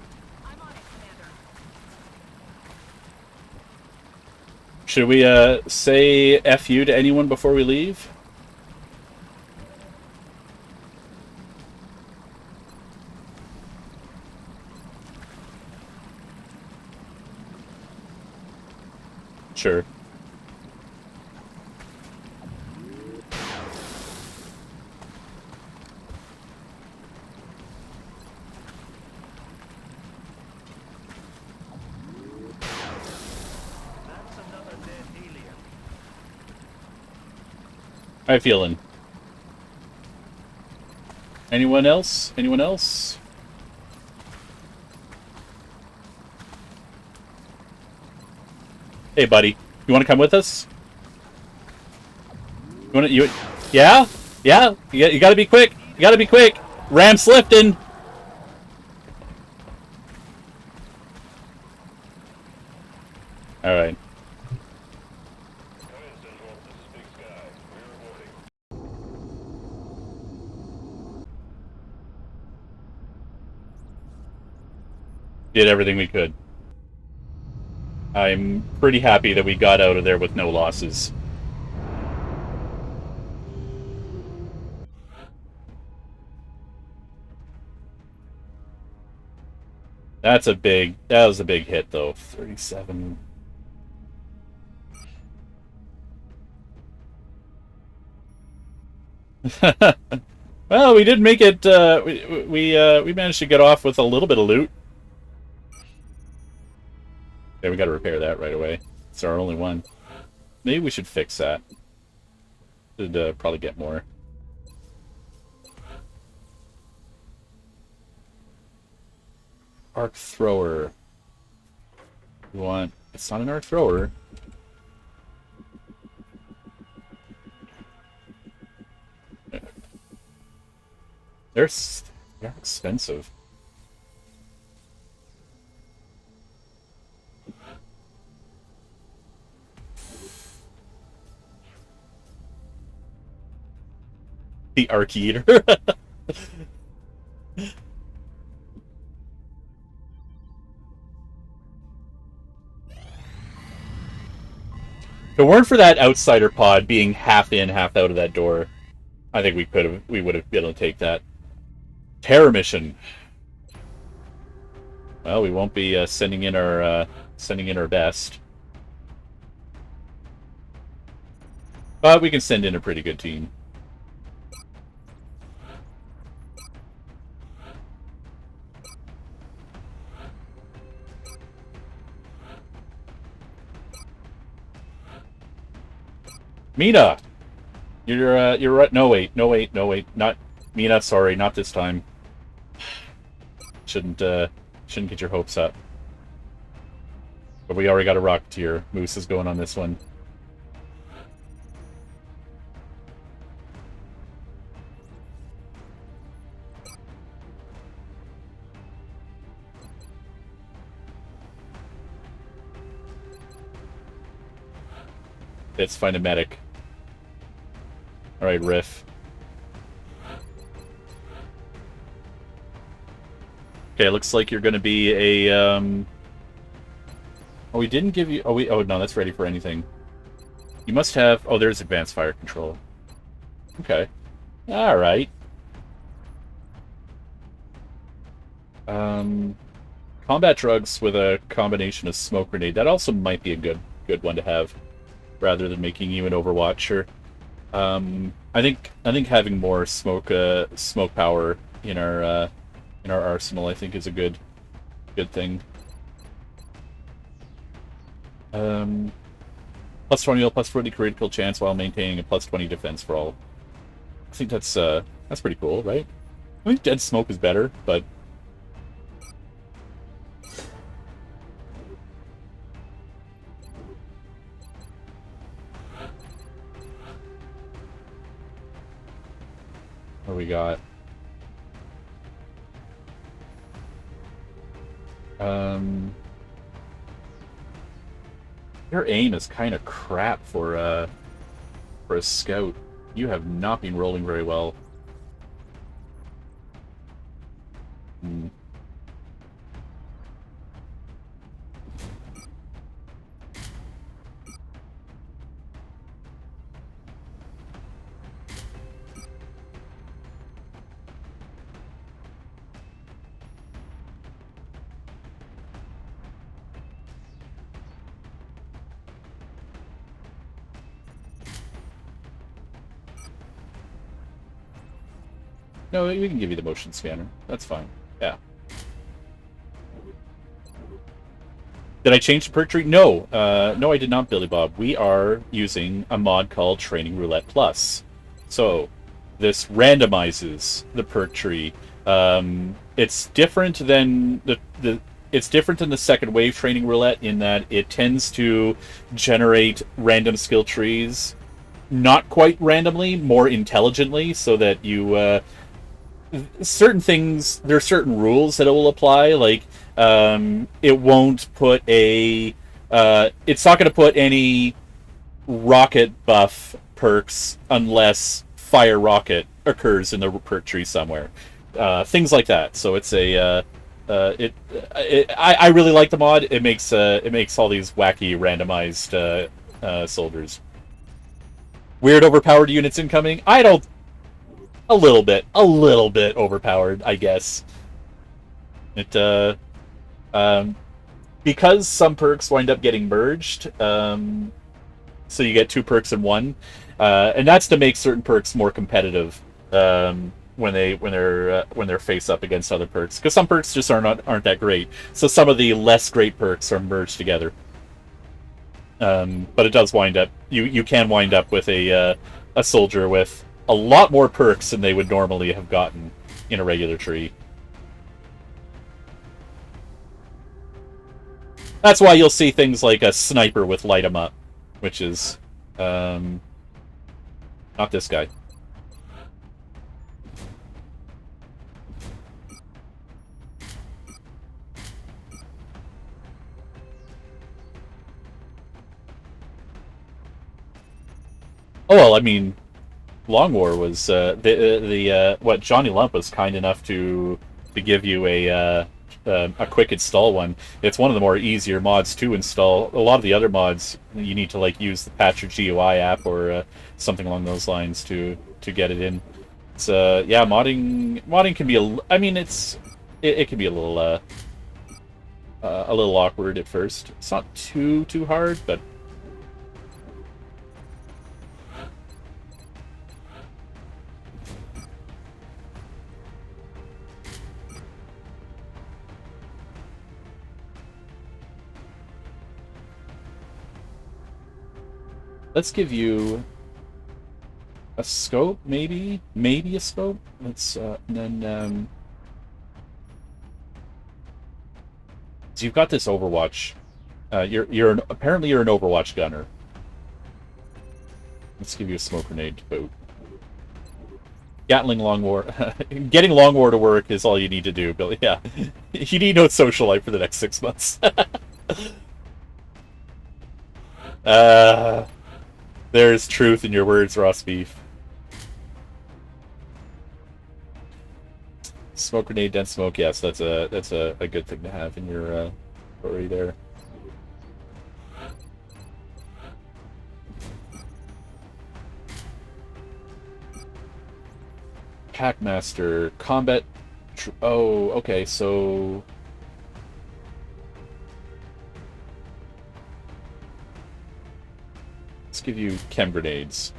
Should we say F you to anyone before we leave? Sure. That's another dead alien. How you feeling? Anyone else? Anyone else? Hey, buddy. You want to come with us? You want to... You... Yeah? Yeah? You gotta be quick. You gotta be quick. Ram's lifting. Alright. Did everything we could. I'm pretty happy that we got out of there with no losses. That was a big hit, though. 37. Well, we did make it, we managed to get off with a little bit of loot. Yeah, we gotta repair that right away. It's our only one. Maybe we should fix that. Should probably get more. Arc thrower. We want... It's not an arc thrower. They're expensive. The Arc Eater. If it weren't for that outsider pod being half in, half out of that door, I think we would have been able to take that. Terror mission. Well, we won't be sending in our best, but we can send in a pretty good team. Mina, you're right. No wait, not Mina. Sorry, not this time. Shouldn't get your hopes up. But we already got a Rocketeer. Moose is going on this one. Let's find a medic. Alright, Riff. Okay, looks like you're gonna be a, Oh, we didn't give you... Oh, no, that's ready for anything. You must have... Oh, there's advanced fire control. Okay. Alright. Combat drugs with a combination of smoke grenade. That also might be a good one to have, rather than making you an Overwatcher. I think having more smoke power in our arsenal, I think, is a good thing. Plus 20 plus 40 critical chance while maintaining a plus 20 defense for all. I think that's pretty cool, right? I think dead smoke is better, but what do we got? Your aim is kind of crap for a scout. You have not been rolling very well. Hmm. No, we can give you the motion scanner. That's fine. Yeah. Did I change the perk tree? No. No, I did not, Billy Bob. We are using a mod called Training Roulette Plus. So, this randomizes the perk tree. It's different than it's different than the second wave Training Roulette in that it tends to generate random skill trees, not quite randomly, more intelligently, so that you certain things, there are certain rules that it will apply. Like, it won't put a it's not going to put any rocket buff perks unless fire rocket occurs in the perk tree somewhere. Things like that. So it's a I really like the mod. It makes all these wacky randomized soldiers. Weird overpowered units incoming. I don't. A little bit overpowered, I guess. It because some perks wind up getting merged. So you get two perks in one, and that's to make certain perks more competitive when they're face up against other perks. Because some perks just aren't that great. So some of the less great perks are merged together. But it does wind up you can wind up with a soldier with a lot more perks than they would normally have gotten in a regular tree. That's why you'll see things like a sniper with light 'em up, which is not this guy. Oh well, I mean, Long War was what Johnny Lump was kind enough to give you a quick install one. It's one of the more easier mods to install. A lot of the other mods you need to like use the Patcher GUI app or something along those lines to get it in. It's yeah, modding can be I mean it can be a little awkward at first. It's not too hard, but let's give you a scope, maybe a scope. Let's and then so you've got this Overwatch. Apparently you're an Overwatch gunner. Let's give you a smoke grenade to boot. Gatling Long War. Getting Long War to work is all you need to do, Billy. Yeah, you need no social life for the next 6 months. There's truth in your words, Ross Beef. Smoke grenade, dense smoke. Yes, that's a good thing to have in your story there. Packmaster combat. Oh, okay. So let's give you chem grenades.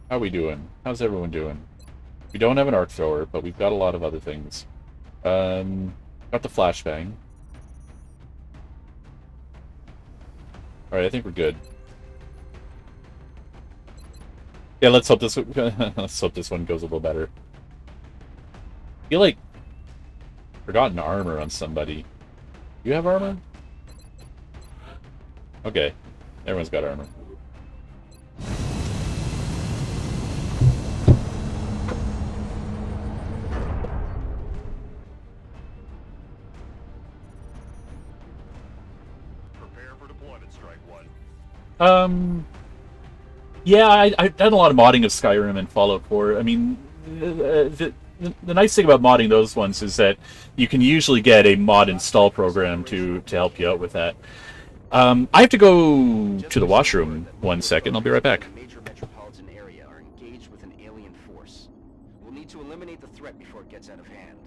How are we doing? How's everyone doing? We don't have an arc thrower, but we've got a lot of other things. Got the flashbang. Alright, I think we're good. Yeah, let's hope this one goes a little better. I feel like forgotten armor on somebody. You have armor? Okay. Everyone's got armor. Prepare for deployment, Strike One. Yeah, I've done a lot of modding of Skyrim and Fallout 4. I mean, the nice thing about modding those ones is that you can usually get a mod install program to help you out with that. I have to go to the washroom 1 second. I'll be right back. Major metropolitan area are engaged with an alien force. We'll need to eliminate the threat before it gets out of hand.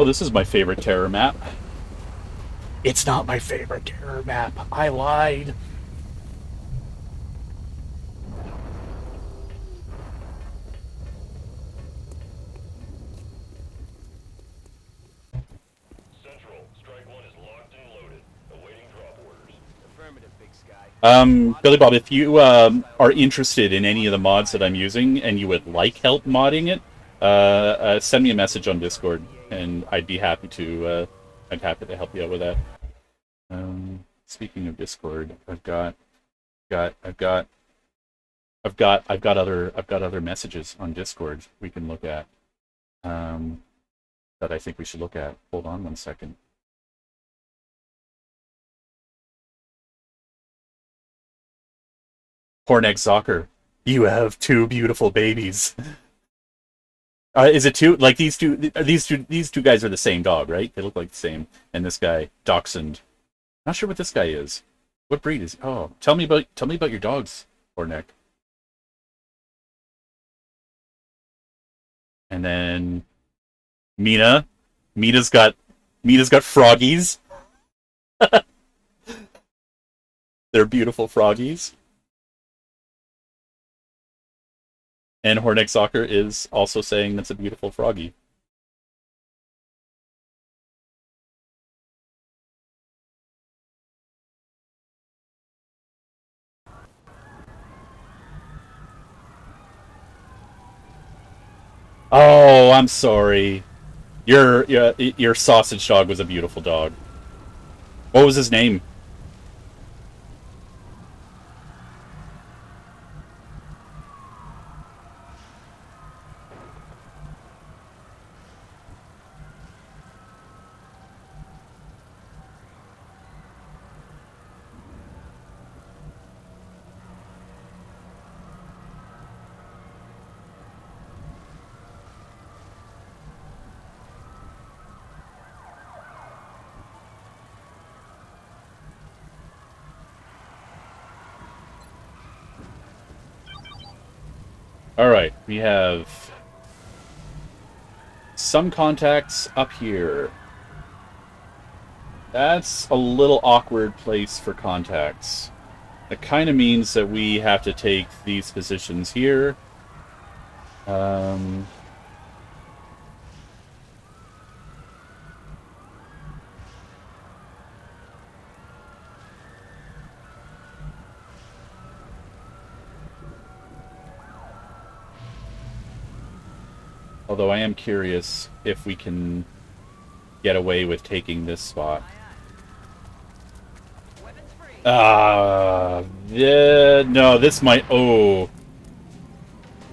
Oh, this is my favorite terror map. It's not my favorite terror map. I lied. Central, Strike 1 is locked and loaded, awaiting drop orders. Affirmative, Big Sky. Billy Bob, if you are interested in any of the mods that I'm using and you would like help modding it, send me a message on Discord, and I'd be happy to help you out with that. Speaking of Discord, I've got other messages on Discord we can look at. That I think we should look at. Hold on one second. Hornex Soccer, you have two beautiful babies. Is it two? Like these two guys are the same dog, right? They look like the same. And this guy, Dachshund. Not sure what this guy is. What breed is he? Oh, tell me about your dogs, Horneck. And then Mina. Mina's got froggies. They're beautiful froggies. And Horneck Soccer is also saying that's a beautiful froggy. Oh, I'm sorry. Your sausage dog was a beautiful dog. What was his name? Alright, we have some contacts up here. That's a little awkward place for contacts. That kind of means that we have to take these positions here. Although I am curious if we can get away with taking this spot. Yeah, no, this might... Oh.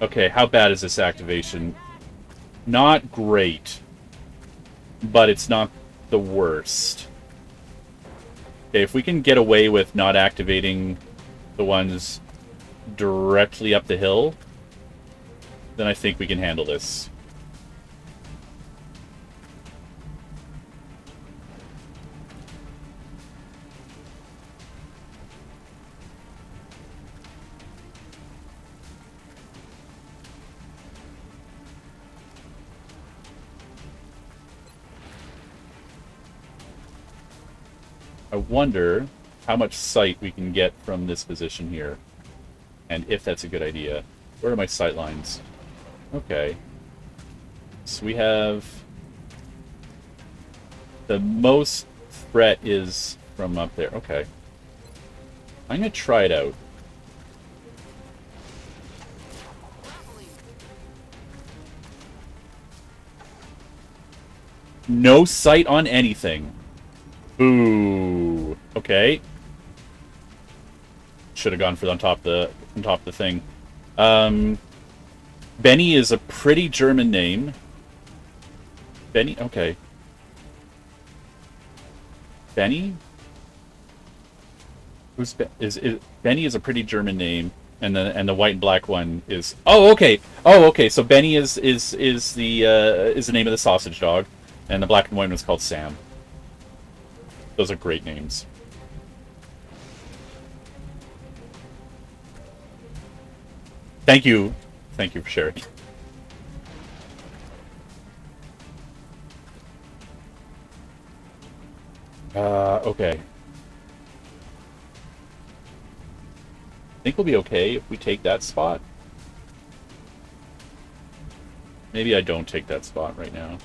Okay, how bad is this activation? Not great. But it's not the worst. Okay, if we can get away with not activating the ones directly up the hill, then I think we can handle this. I wonder how much sight we can get from this position here, and if that's a good idea. Where are my sight lines? Okay. So we have... The most threat is from up there. Okay. I'm going to try it out. No sight on anything. Ooh. Okay. Should have gone for on top of the thing. Benny is a pretty German name. Benny? Okay. Benny? Benny is a pretty German name, and the white and black one is... Oh, okay. Oh, okay. So Benny is the name of the sausage dog, and the black and white one is called Sam. Those are great names. Thank you. Thank you for sharing. Okay. I think we'll be okay if we take that spot. Maybe I don't take that spot right now.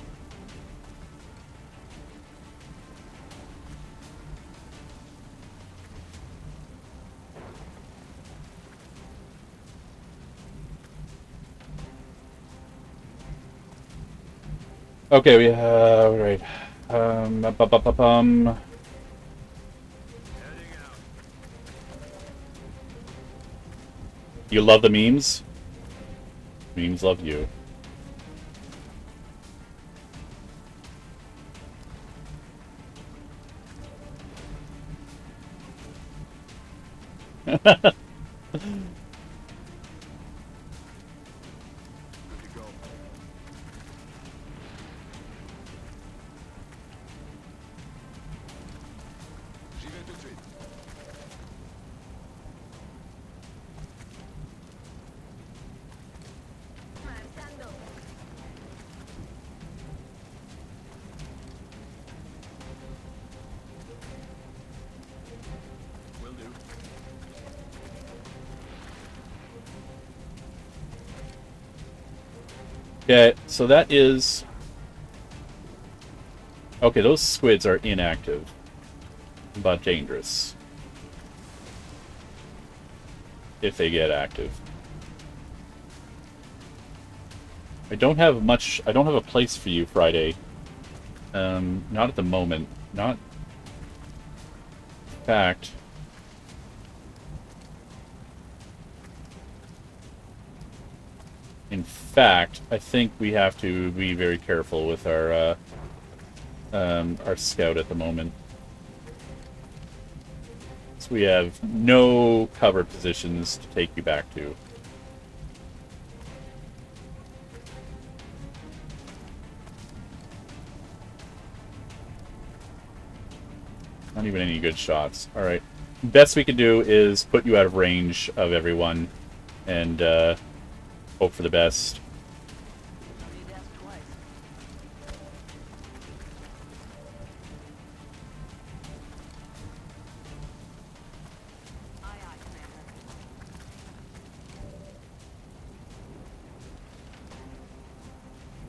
Okay, we have right. You love the memes? Memes love you. Okay, so that is... Okay, those squids are inactive, but dangerous. If they get active. I don't have much... I don't have a place for you, Friday. Not at the moment. Not... In fact... In fact, I think we have to be very careful with our scout at the moment. So we have no cover positions to take you back to. Not even any good shots. Alright. Best we can do is put you out of range of everyone and hope for the best.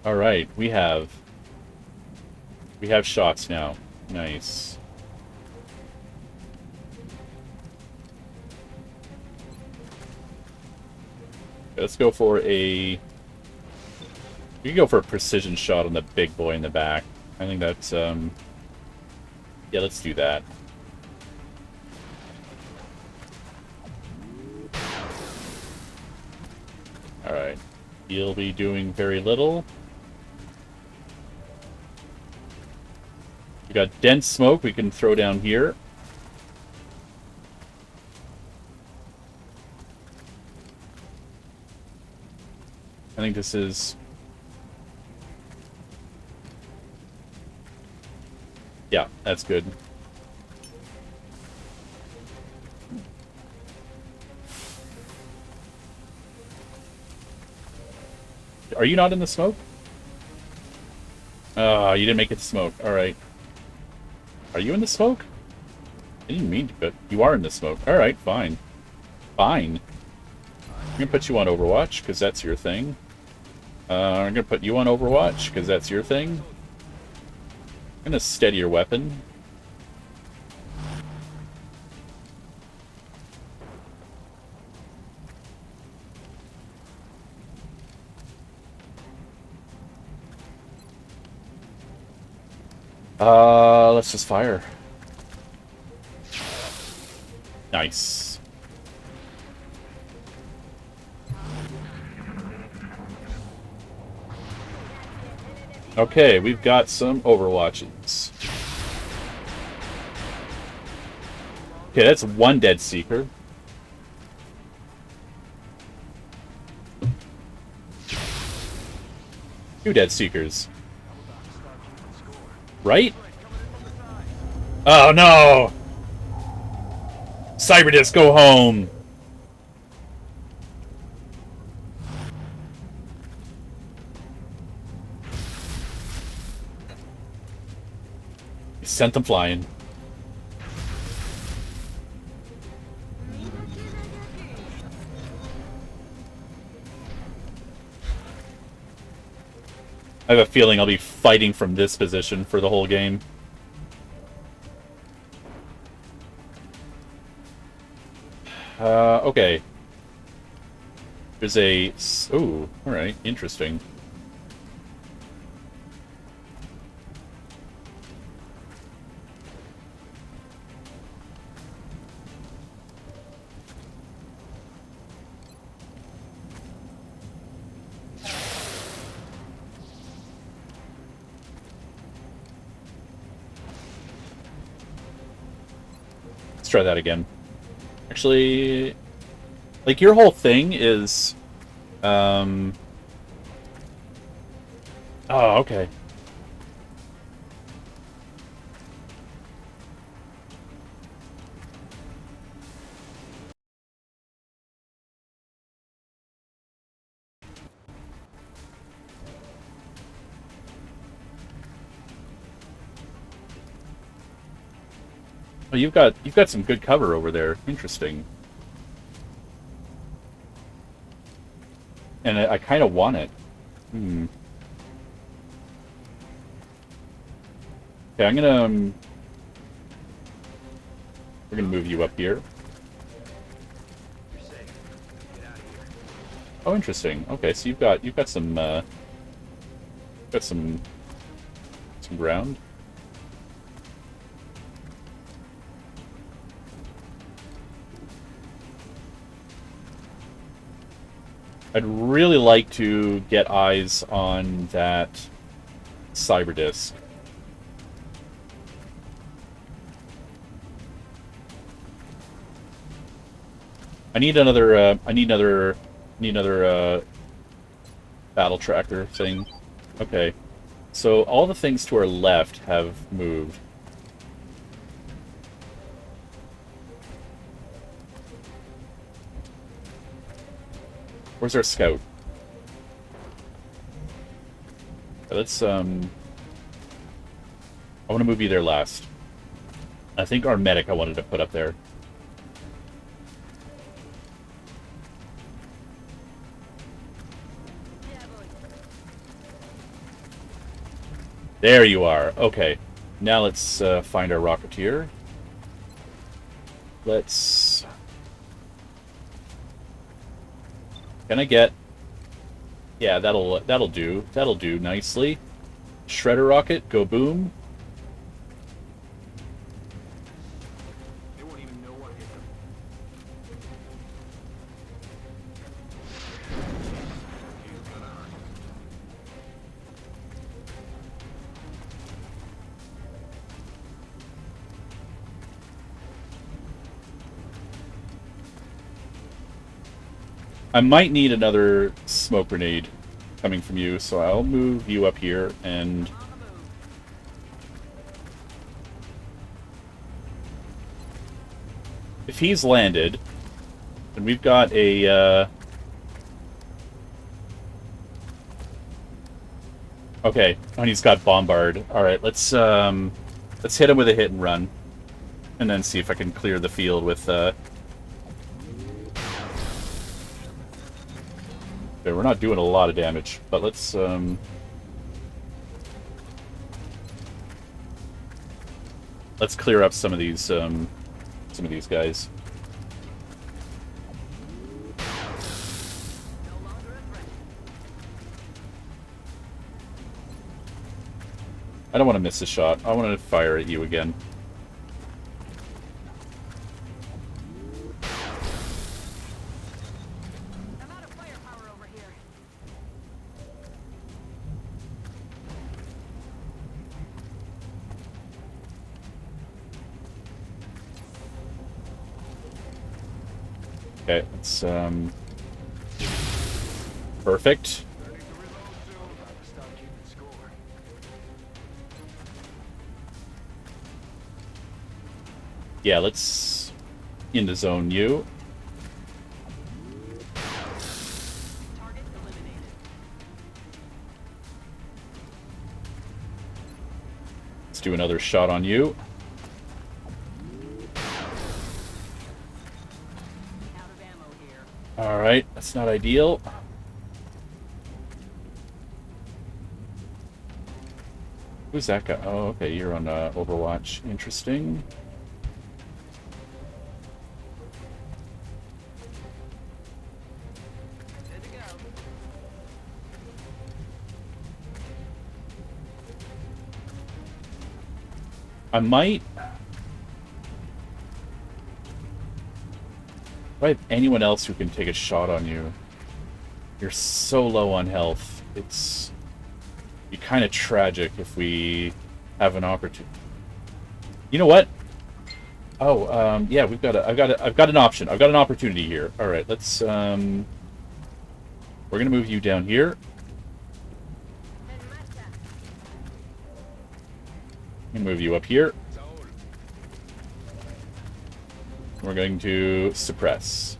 Alright, we have shots now. Nice. Let's go for a... We can go for a precision shot on the big boy in the back. I think that's, yeah, let's do that. Alright. He'll be doing very little. We got dense smoke we can throw down here. I think this is... Yeah, that's good. Are you not in the smoke? Ah, you didn't make it to smoke. Alright. Are you in the smoke? I didn't mean to, but you are in the smoke. Alright, fine. Fine. I'm gonna put you on Overwatch, because that's your thing. I'm gonna put you on Overwatch, because that's your thing. I'm gonna steady your weapon. Let's just fire. Nice. Okay, we've got some Overwatches. Okay, that's one dead Seeker. Two dead Seekers. Right? Oh no! Cyberdisc, go home! Sent them flying. I have a feeling I'll be fighting from this position for the whole game. Okay. There's a... Ooh, alright, interesting. Let's try that again. Actually, like, your whole thing is... Oh, okay. Oh, you've got some good cover over there. Interesting. And I kind of want it. Hmm. Okay, I'm gonna... we're gonna move you up here. You're safe. Get out of here. Oh, interesting. Okay, so you've got some ground. I'd really like to get eyes on that cyber disk. I need another battle tracker thing. Okay. So all the things to our left have moved. Where's our scout? Let's I want to move you there last. I think our medic I wanted to put up there. There you are. Okay. Now let's find our rocketeer. Let's... Can I get... Yeah, that'll do. That'll do nicely. Shredder rocket, go boom. They won't even know what hit them. He's gonna hurt. I might need another smoke grenade coming from you, so I'll move you up here and... If he's landed, then we've got a... Okay, and he's got bombard. Alright, let's hit him with a hit and run. And then see if I can clear the field with... Okay, we're not doing a lot of damage, but let's clear up some of these guys. I don't want to miss a shot. I want to fire at you again. Okay, it's perfect. Yeah, let's into zone you. Let's do another shot on you. Alright, that's not ideal. Who's that guy? Oh, okay, you're on Overwatch. Interesting. Good to go. I might... Do I have anyone else who can take a shot on you? You're so low on health. It's... be kind of tragic if we have an opportunity. You know what? Oh, yeah, I've got an option. I've got an opportunity here. All right, let's we're gonna move you down here. I'm gonna move you up here. We're going to suppress.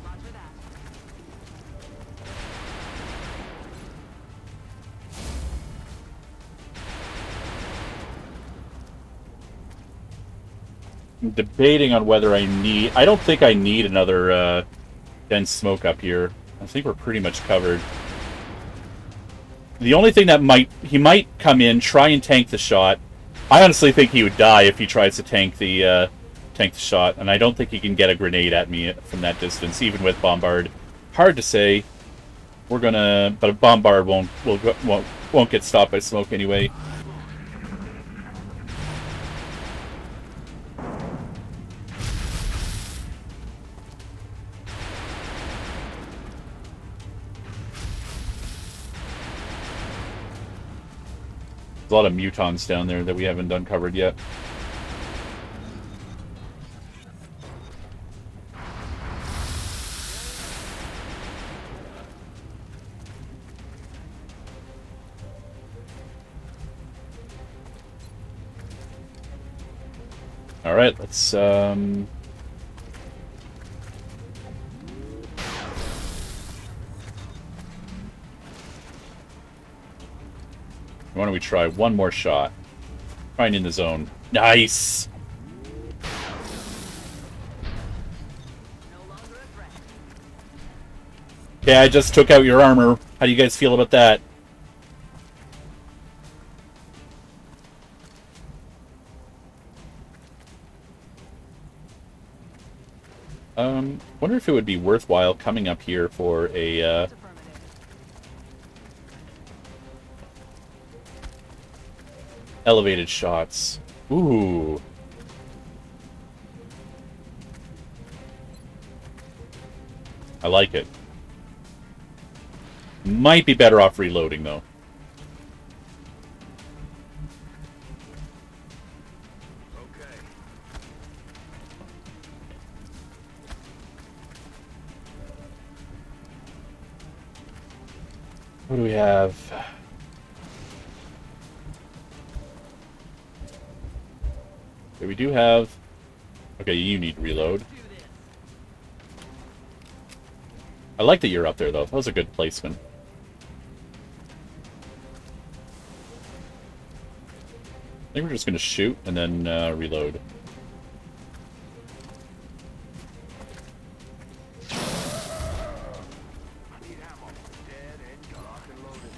Roger that. I'm debating on whether I need... I don't think I need another dense smoke up here. I think we're pretty much covered. The only thing that he might come in, try and tank the shot. I honestly think he would die if he tries to tank the shot, and I don't think he can get a grenade at me from that distance, even with Bombard. Hard to say. We're gonna... But a Bombard won't get stopped by smoke anyway. There's a lot of mutons down there that we haven't uncovered yet. All right, let's why don't we try one more shot? Find in the zone. Nice! Okay, I just took out your armor. How do you guys feel about that? Wonder if it would be worthwhile coming up here for a, elevated shots. Ooh. I like it. Might be better off reloading, though. Okay. What do we have? Okay, we do have... Okay, you need to reload. I like that you're up there, though. That was a good placement. I think we're just going to shoot and then reload. Need ammo. Dead and lock and loaded.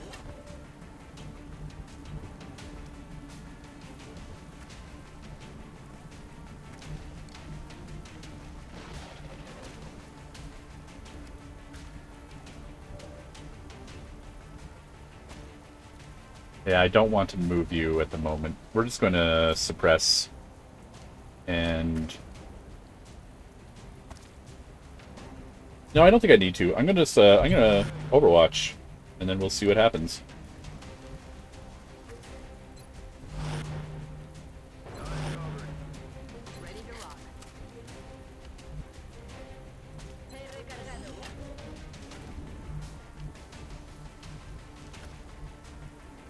Yeah, I don't want to move you at the moment. We're just going to suppress and... No, I don't think I need to. I'm gonna Overwatch, and then we'll see what happens. Ready to rock. Aye, aye, Commander.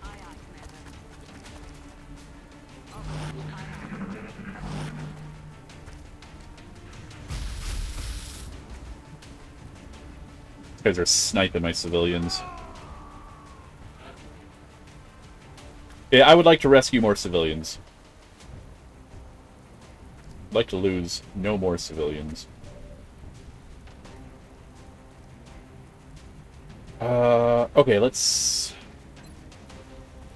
Aye, aye. These guys are sniping my civilians. Yeah, I would like to rescue more civilians. I'd like to lose no more civilians. Okay, let's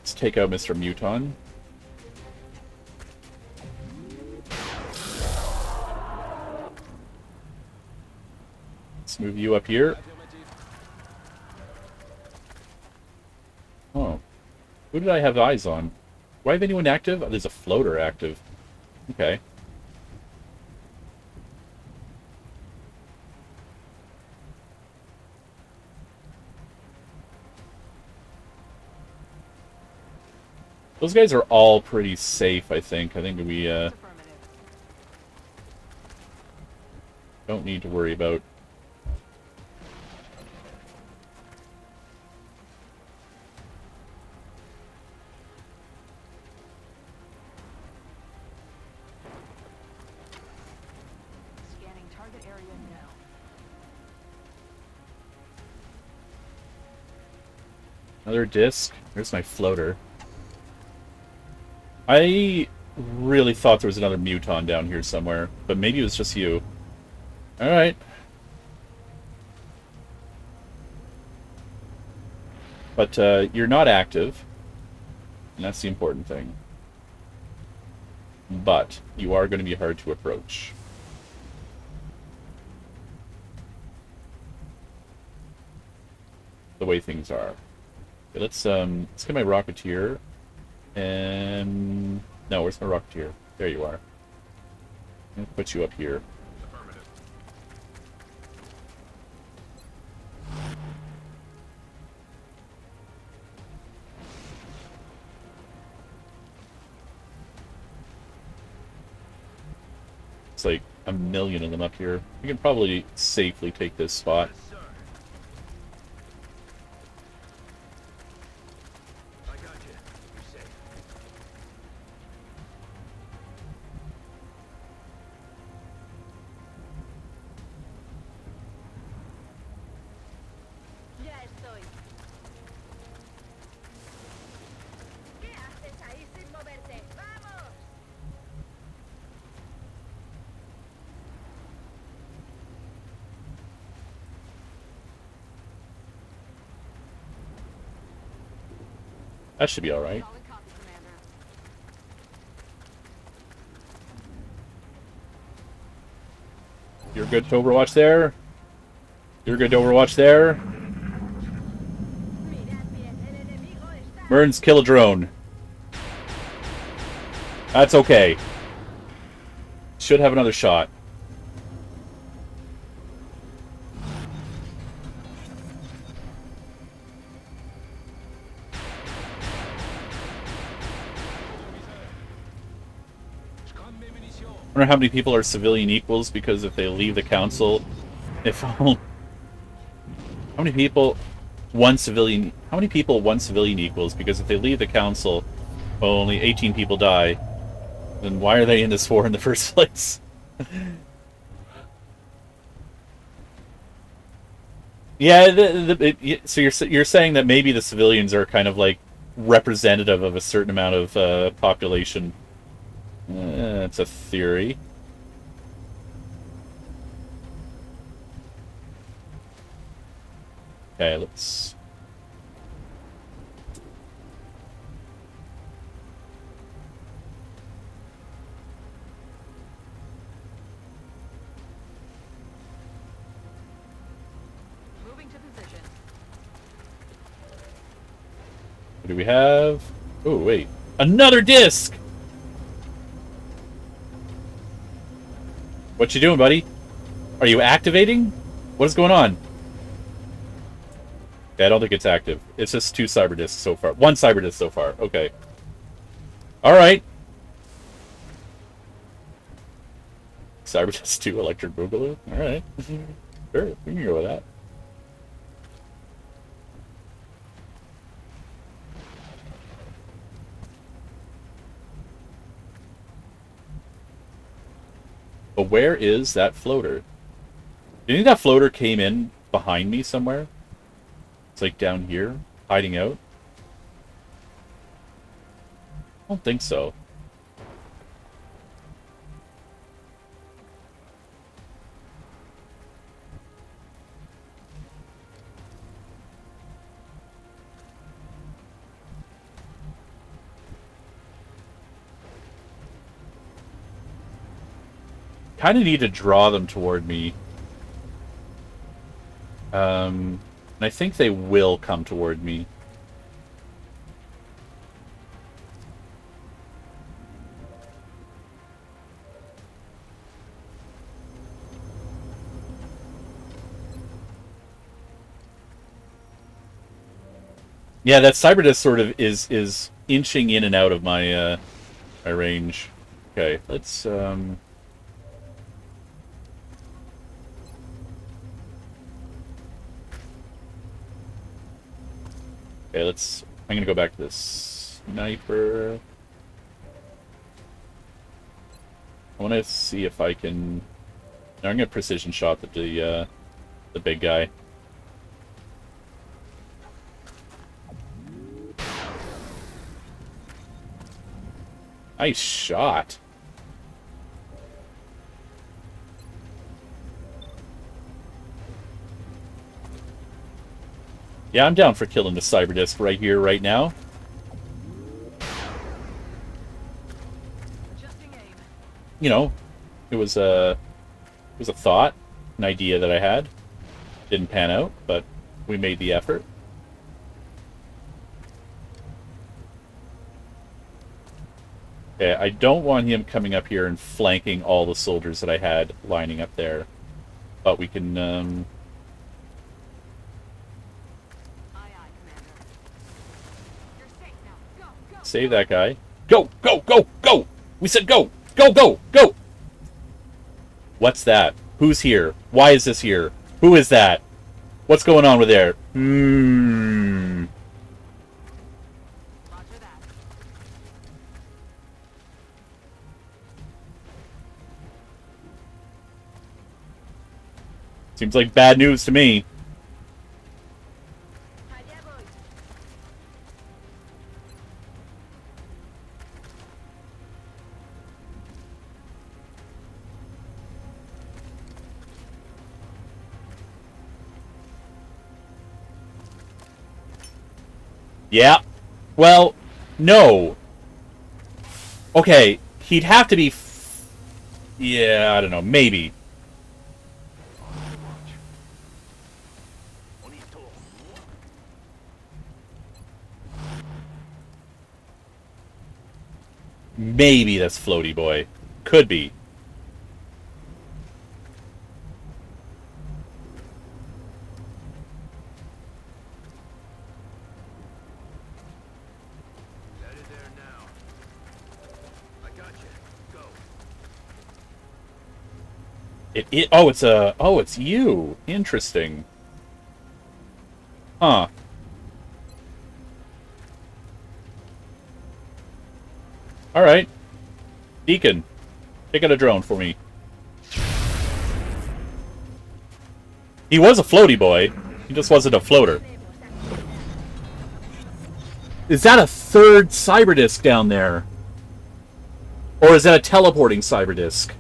take out Mr. Muton. Let's move you up here. Oh. Who did I have eyes on? Do I have anyone active? Oh, there's a floater active. Okay. Those guys are all pretty safe, I think. I think we don't need to worry about. Scanning target area now. Another disc. There's my floater. I really thought there was another Muton down here somewhere, but maybe it was just you. Alright. But you're not active, and that's the important thing. But you are going to be hard to approach. The way things are. Okay, let's get my Rocketeer. And no, where's my Rocketeer? There you are. I'm gonna put you up here. It's like a million of them up here. We can probably safely take this spot. That should be alright. Solid copy, Commander. You're good to Overwatch there. You're good to Overwatch there. Burns, kill a drone. That's okay. Should have another shot. I wonder how many people are civilian equals, because if they leave the council, how many people one civilian equals, because if they leave the council, only 18 people die, then why are they in this war in the first place? Yeah, so you're saying that maybe the civilians are kind of like representative of a certain amount of population. That's a theory. Okay, let's... Moving to position. What do we have? Oh, wait. Another disc! What you doing, buddy? Are you activating? What is going on? Okay, I don't think it's active. It's just 2 cyber discs so far. 1 cyber disc so far. Okay. Alright. Cyber disc 2 electric boogaloo? Alright. Sure, we can go with that. But where is that floater? Do you think that floater came in behind me somewhere. It's like down here, hiding out. I don't think so. Kind of need to draw them toward me. And I think they will come toward me. Yeah, that Cyberdisc sort of is inching in and out of my my range. Okay, let's Okay, I'm gonna go back to this sniper. I want to see if I can. No, I'm gonna precision shot the big guy. Nice shot. Yeah, I'm down for killing the Cyberdisc right here, right now. You know, it was a thought, an idea that I had. Didn't pan out, but we made the effort. Okay, I don't want him coming up here and flanking all the soldiers that I had lining up there. But we can, save that guy. Go! Go! Go! Go! We said go! Go! Go! Go! What's that? Who's here? Why is this here? Who is that? What's going on with there? Seems like bad news to me. Yeah. Well, no. Okay, he'd have to be... Yeah, I don't know. Maybe. Maybe that's Floaty Boy. Could be. It's you. Interesting. Huh. Alright. Deacon, take out a drone for me. He was a floaty boy. He just wasn't a floater. Is that a third Cyberdisc down there? Or is that a teleporting Cyberdisc?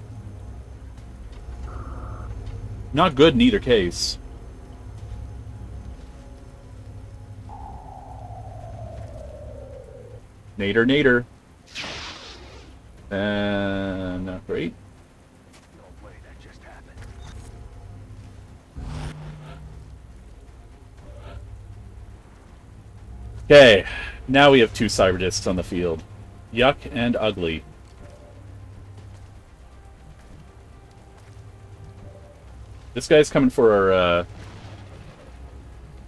Not good in either case. Nader, nader. Not great. No way, that just happened. Okay, now we have two Cyberdiscs on the field. Yuck and ugly. This guy's coming for our,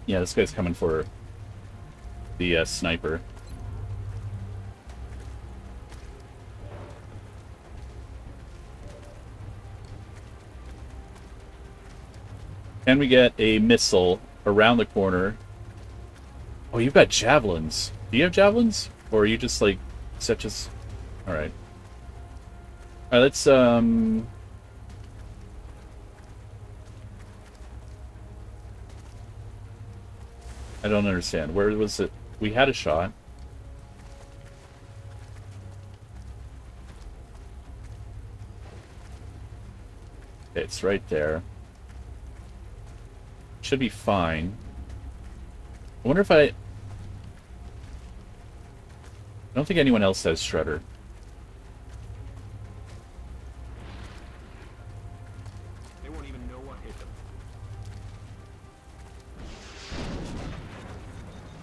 yeah, this guy's coming for the sniper. Can we get a missile around the corner? Oh, you've got javelins. Do you have javelins? Or are you just like such as... Alright. Alright, let's I don't understand. Where was it? We had a shot. It's right there. Should be fine. I wonder if I don't think anyone else has Shredder. They won't even know what hit them.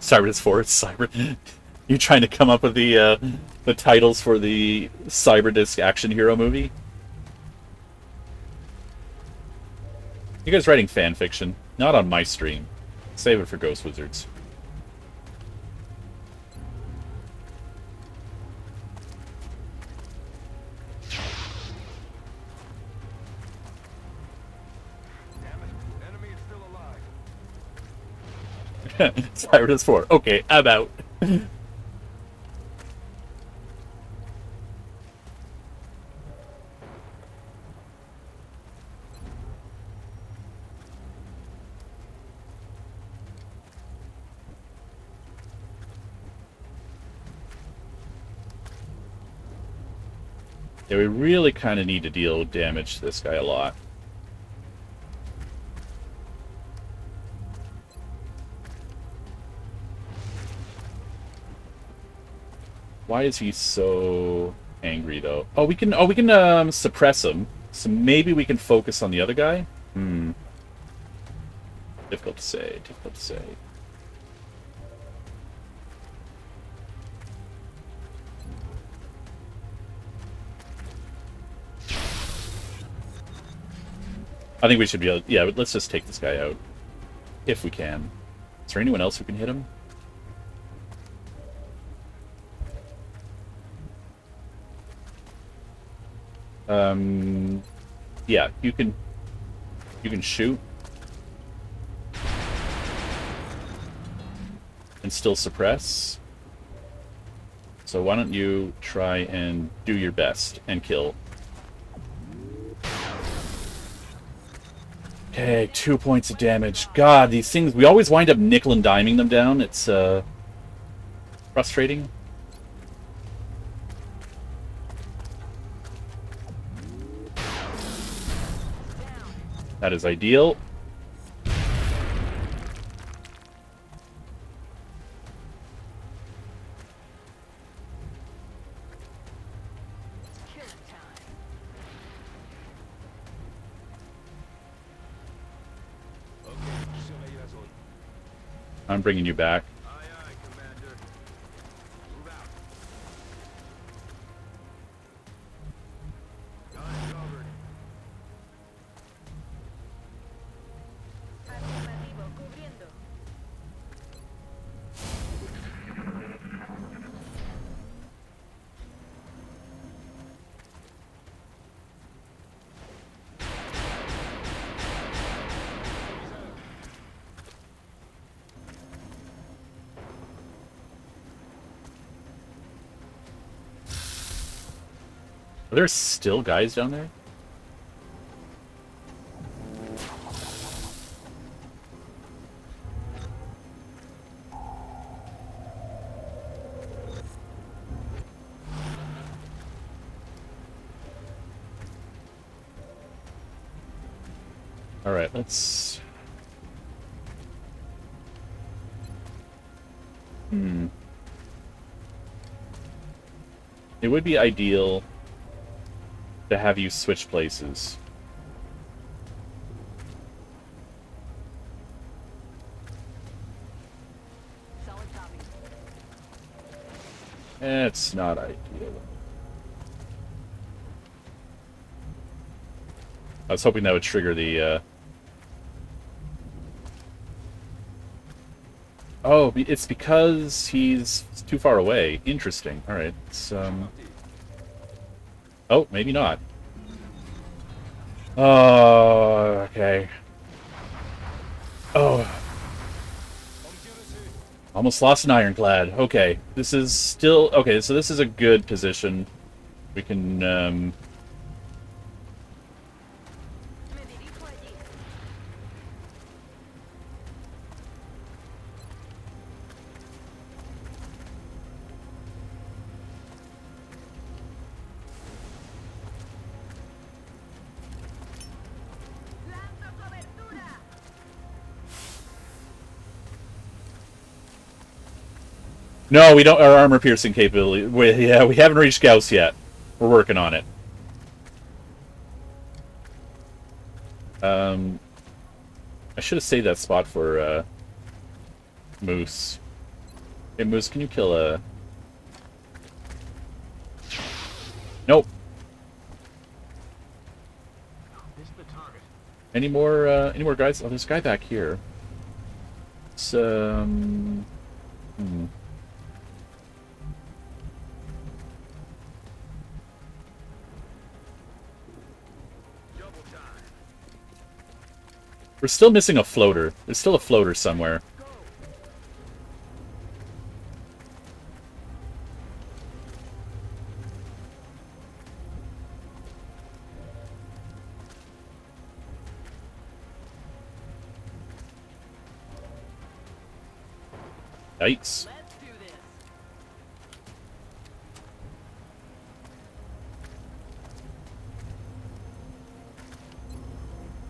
Cyberdisc 4, it's Cyber. You trying to come up with the titles for the Cyberdisc action hero movie? You guys writing fan fiction? Not on my stream. Save it for Ghost Wizards. Damn it, enemy is still alive. Cyberdisc 4. Okay, I'm out. Yeah, we really kind of need to deal damage to this guy a lot. Why is he so angry though? Oh, we can suppress him. So maybe we can focus on the other guy? Difficult to say, difficult to say. I think we should be able... Yeah, but let's just take this guy out. If we can. Is there anyone else who can hit him? Yeah, you can shoot. And still suppress. So why don't you try and do your best and kill. Okay, 2 points of damage. God, these things, we always wind up nickel and diming them down. It's frustrating. That is ideal. I'm bringing you back. Aye, aye, Commander. Move out. Got it covered. Are there still guys down there? All right, let's... It would be ideal to have you switch places. Solid copy. It's not ideal. I was hoping that would trigger the Oh, it's because he's too far away. Interesting. All right. It's, Oh, maybe not. Oh, okay. Oh. Almost lost an ironclad. Okay. This is still... Okay, so this is a good position. We can, No, we don't. Our armor piercing capability. We haven't reached Gauss yet. We're working on it. I should have saved that spot for Moose. Hey, Moose, can you kill a? Nope. Missed the target. Any more guys? Oh, there's a guy back here. It's We're still missing a floater. There's still a floater somewhere. Yikes.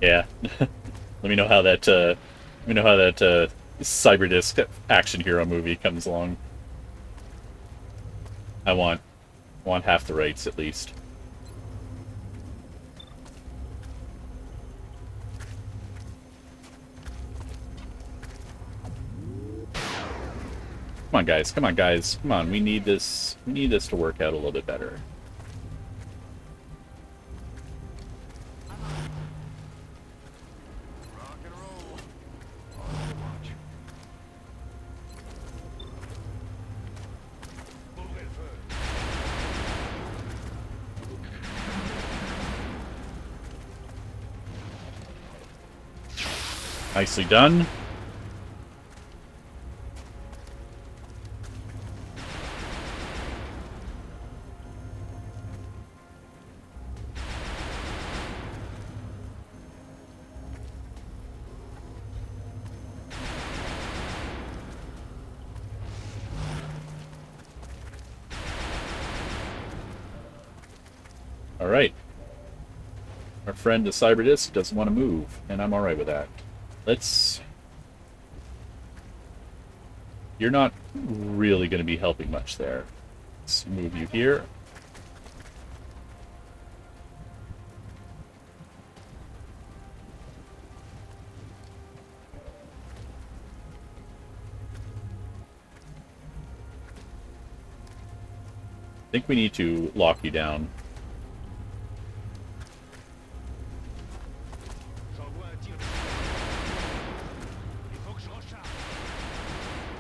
Yeah. Let me know how that Cyberdisc action hero movie comes along. I want half the rights at least. Come on, guys. Come on, guys. Come on. We need this. We need this to work out a little bit better. Rock and roll. On the watch. Moving first. Nicely done. Alright. Our friend the Cyberdisc doesn't want to move, and I'm alright with that. Let's... You're not really going to be helping much there. Let's move you here. I think we need to lock you down.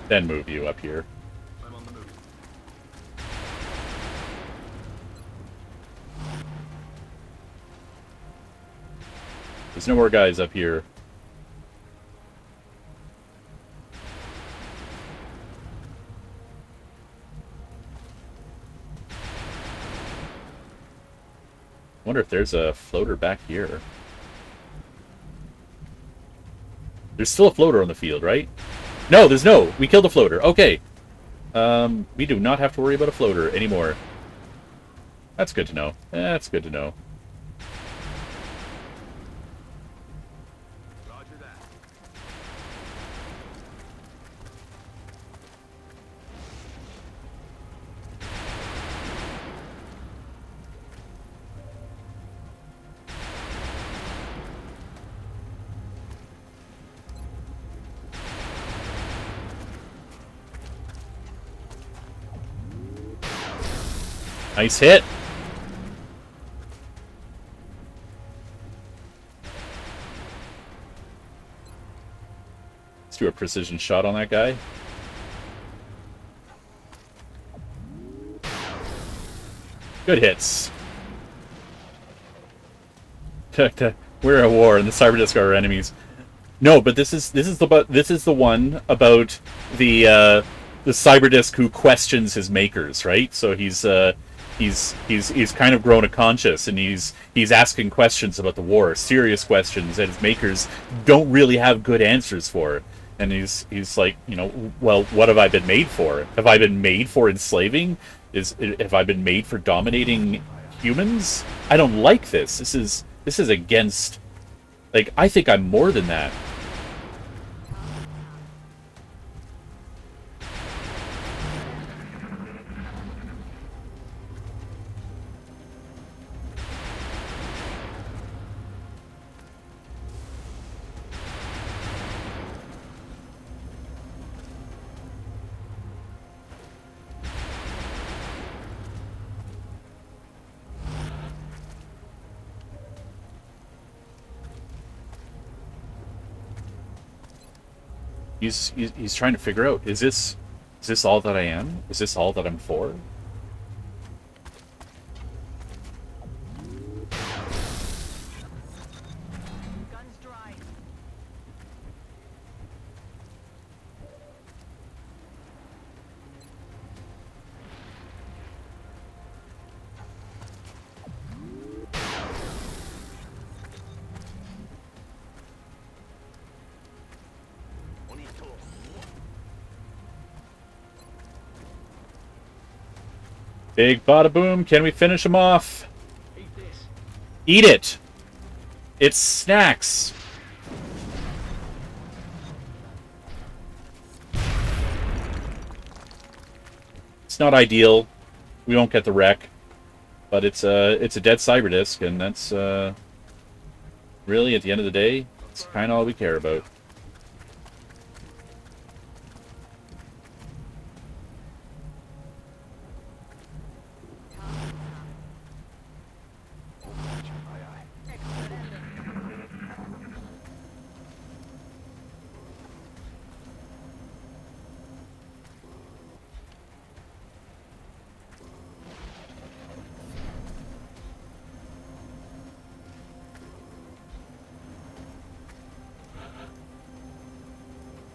Then move you up here. I'm on the move. There's no more guys up here. I wonder if there's a floater back here. There's still a floater on the field, right? No, there's no. We killed a floater. Okay. We do not have to worry about a floater anymore. That's good to know. That's good to know. Roger that. Nice hit. Let's do a precision shot on that guy. Good hits. We're at war, and the Cyberdisc are our enemies. No, but this is the one about the Cyberdisc who questions his makers, right? So he's kind of grown a conscience, and he's asking questions about the war, serious questions that his makers don't really have good answers for. And he's like, you know, well, what have I been made for? Have I been made for enslaving? Have I been made for dominating humans? I don't like this. This is against, like, I think I'm more than that. He's trying to figure out, is this all that I am? Is this all that I'm for? Guns dry. Big bada boom. Can we finish him off? Eat it. It's snacks. It's not ideal. We won't get the wreck, but it's a dead cyber disk, and that's really, at the end of the day, it's kind of all we care about.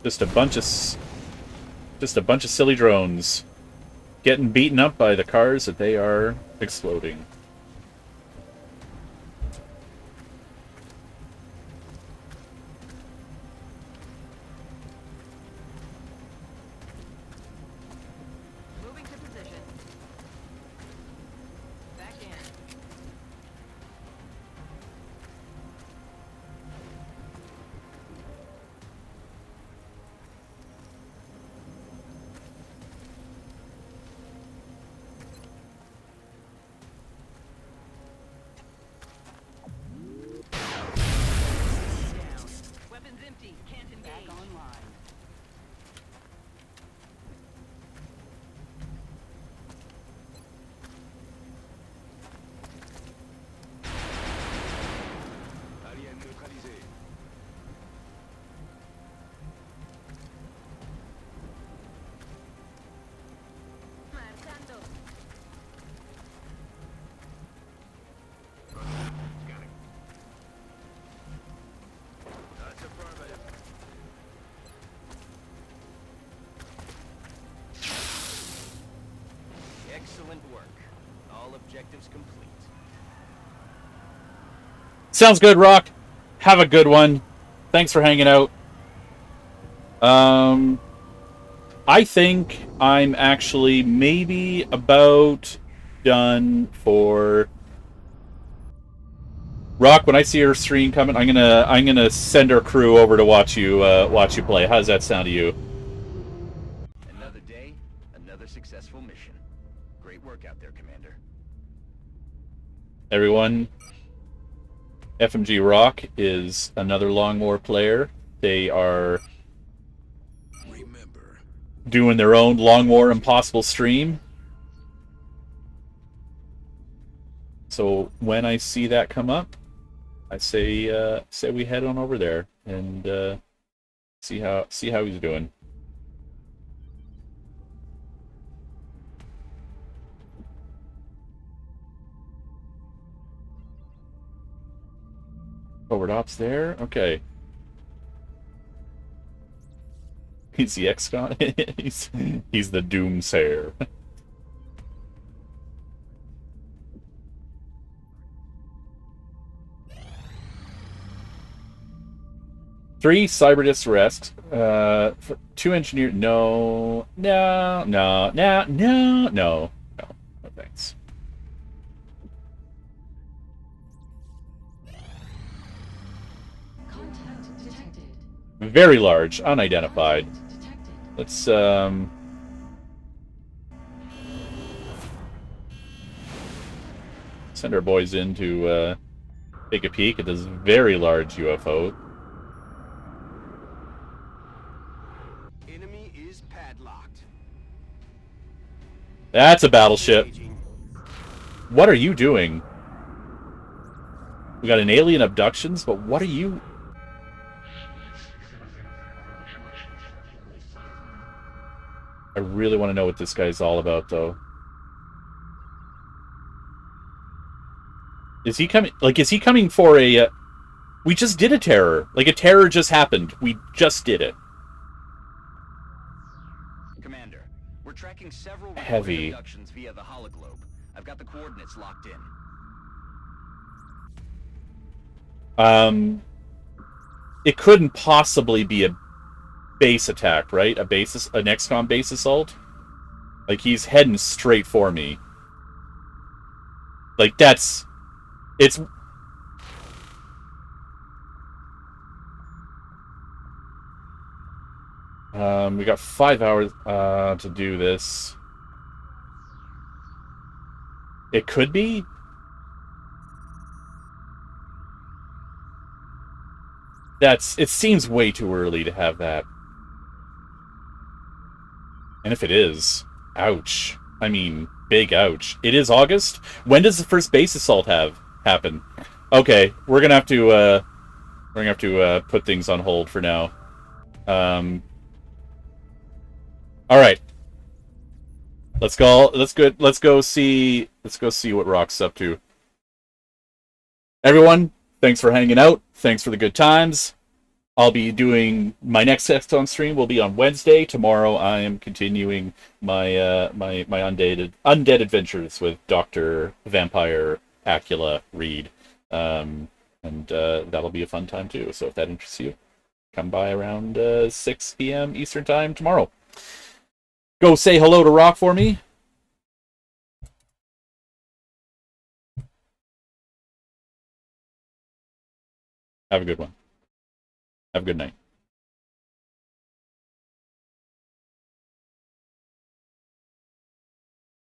Just a bunch of silly drones getting beaten up by the cars that they are exploding. Moving to position. Back in. Weapons empty. Can't engage. Back online. Alien neutralisé. Marchando. Scanning. That's affirmative. Excellent work. All objectives complete. Sounds good, Rock. Have a good one. Thanks for hanging out. I think I'm actually maybe about done for Rock. When I see your stream coming, I'm gonna send our crew over to watch you play. How does that sound to you? Another day, another successful mission. Great work out there, Commander. Everyone, FMG Rock is another Longmore player. They are doing their own Longmore Impossible stream. So when I see that come up, I say we head on over there and see how he's doing. Forward ops there. Okay. He's the Xcom. he's the Doomsayer. Three cyber disks rest. Two engineer. No, thanks. Contact detected. Very large, unidentified. Detected. Let's send our boys in to take a peek at this very large UFO. Enemy is padlocked. That's a battleship. What are you doing? We got an alien abductions, but what are you? I really want to know what this guy's all about, though. Is he coming? Like, is he coming for a... we just did a terror. Like, a terror just happened. We just did it. Commander, we're tracking several Heavy. abductions via the hologlobe. I've got the coordinates locked in. It couldn't possibly be a base attack, right? An XCOM base assault? Like, he's heading straight for me. Like, it's... we got 5 hours to do this. It could be. It seems way too early to have that. And if it is, ouch. I mean, big ouch. It is August? When does the first base assault happen? Okay, we're gonna have to put things on hold for now. Alright. Let's go see what Rock's up to. Everyone, thanks for hanging out. Thanks for the good times. I'll be doing my next Xcom stream will be on Wednesday. Tomorrow I am continuing my my undead adventures with Dr. Vampire Acula Reed. And that'll be a fun time too. So if that interests you, come by around 6 p.m. Eastern Time tomorrow. Go say hello to Rock for me. Have a good one. Have a good night.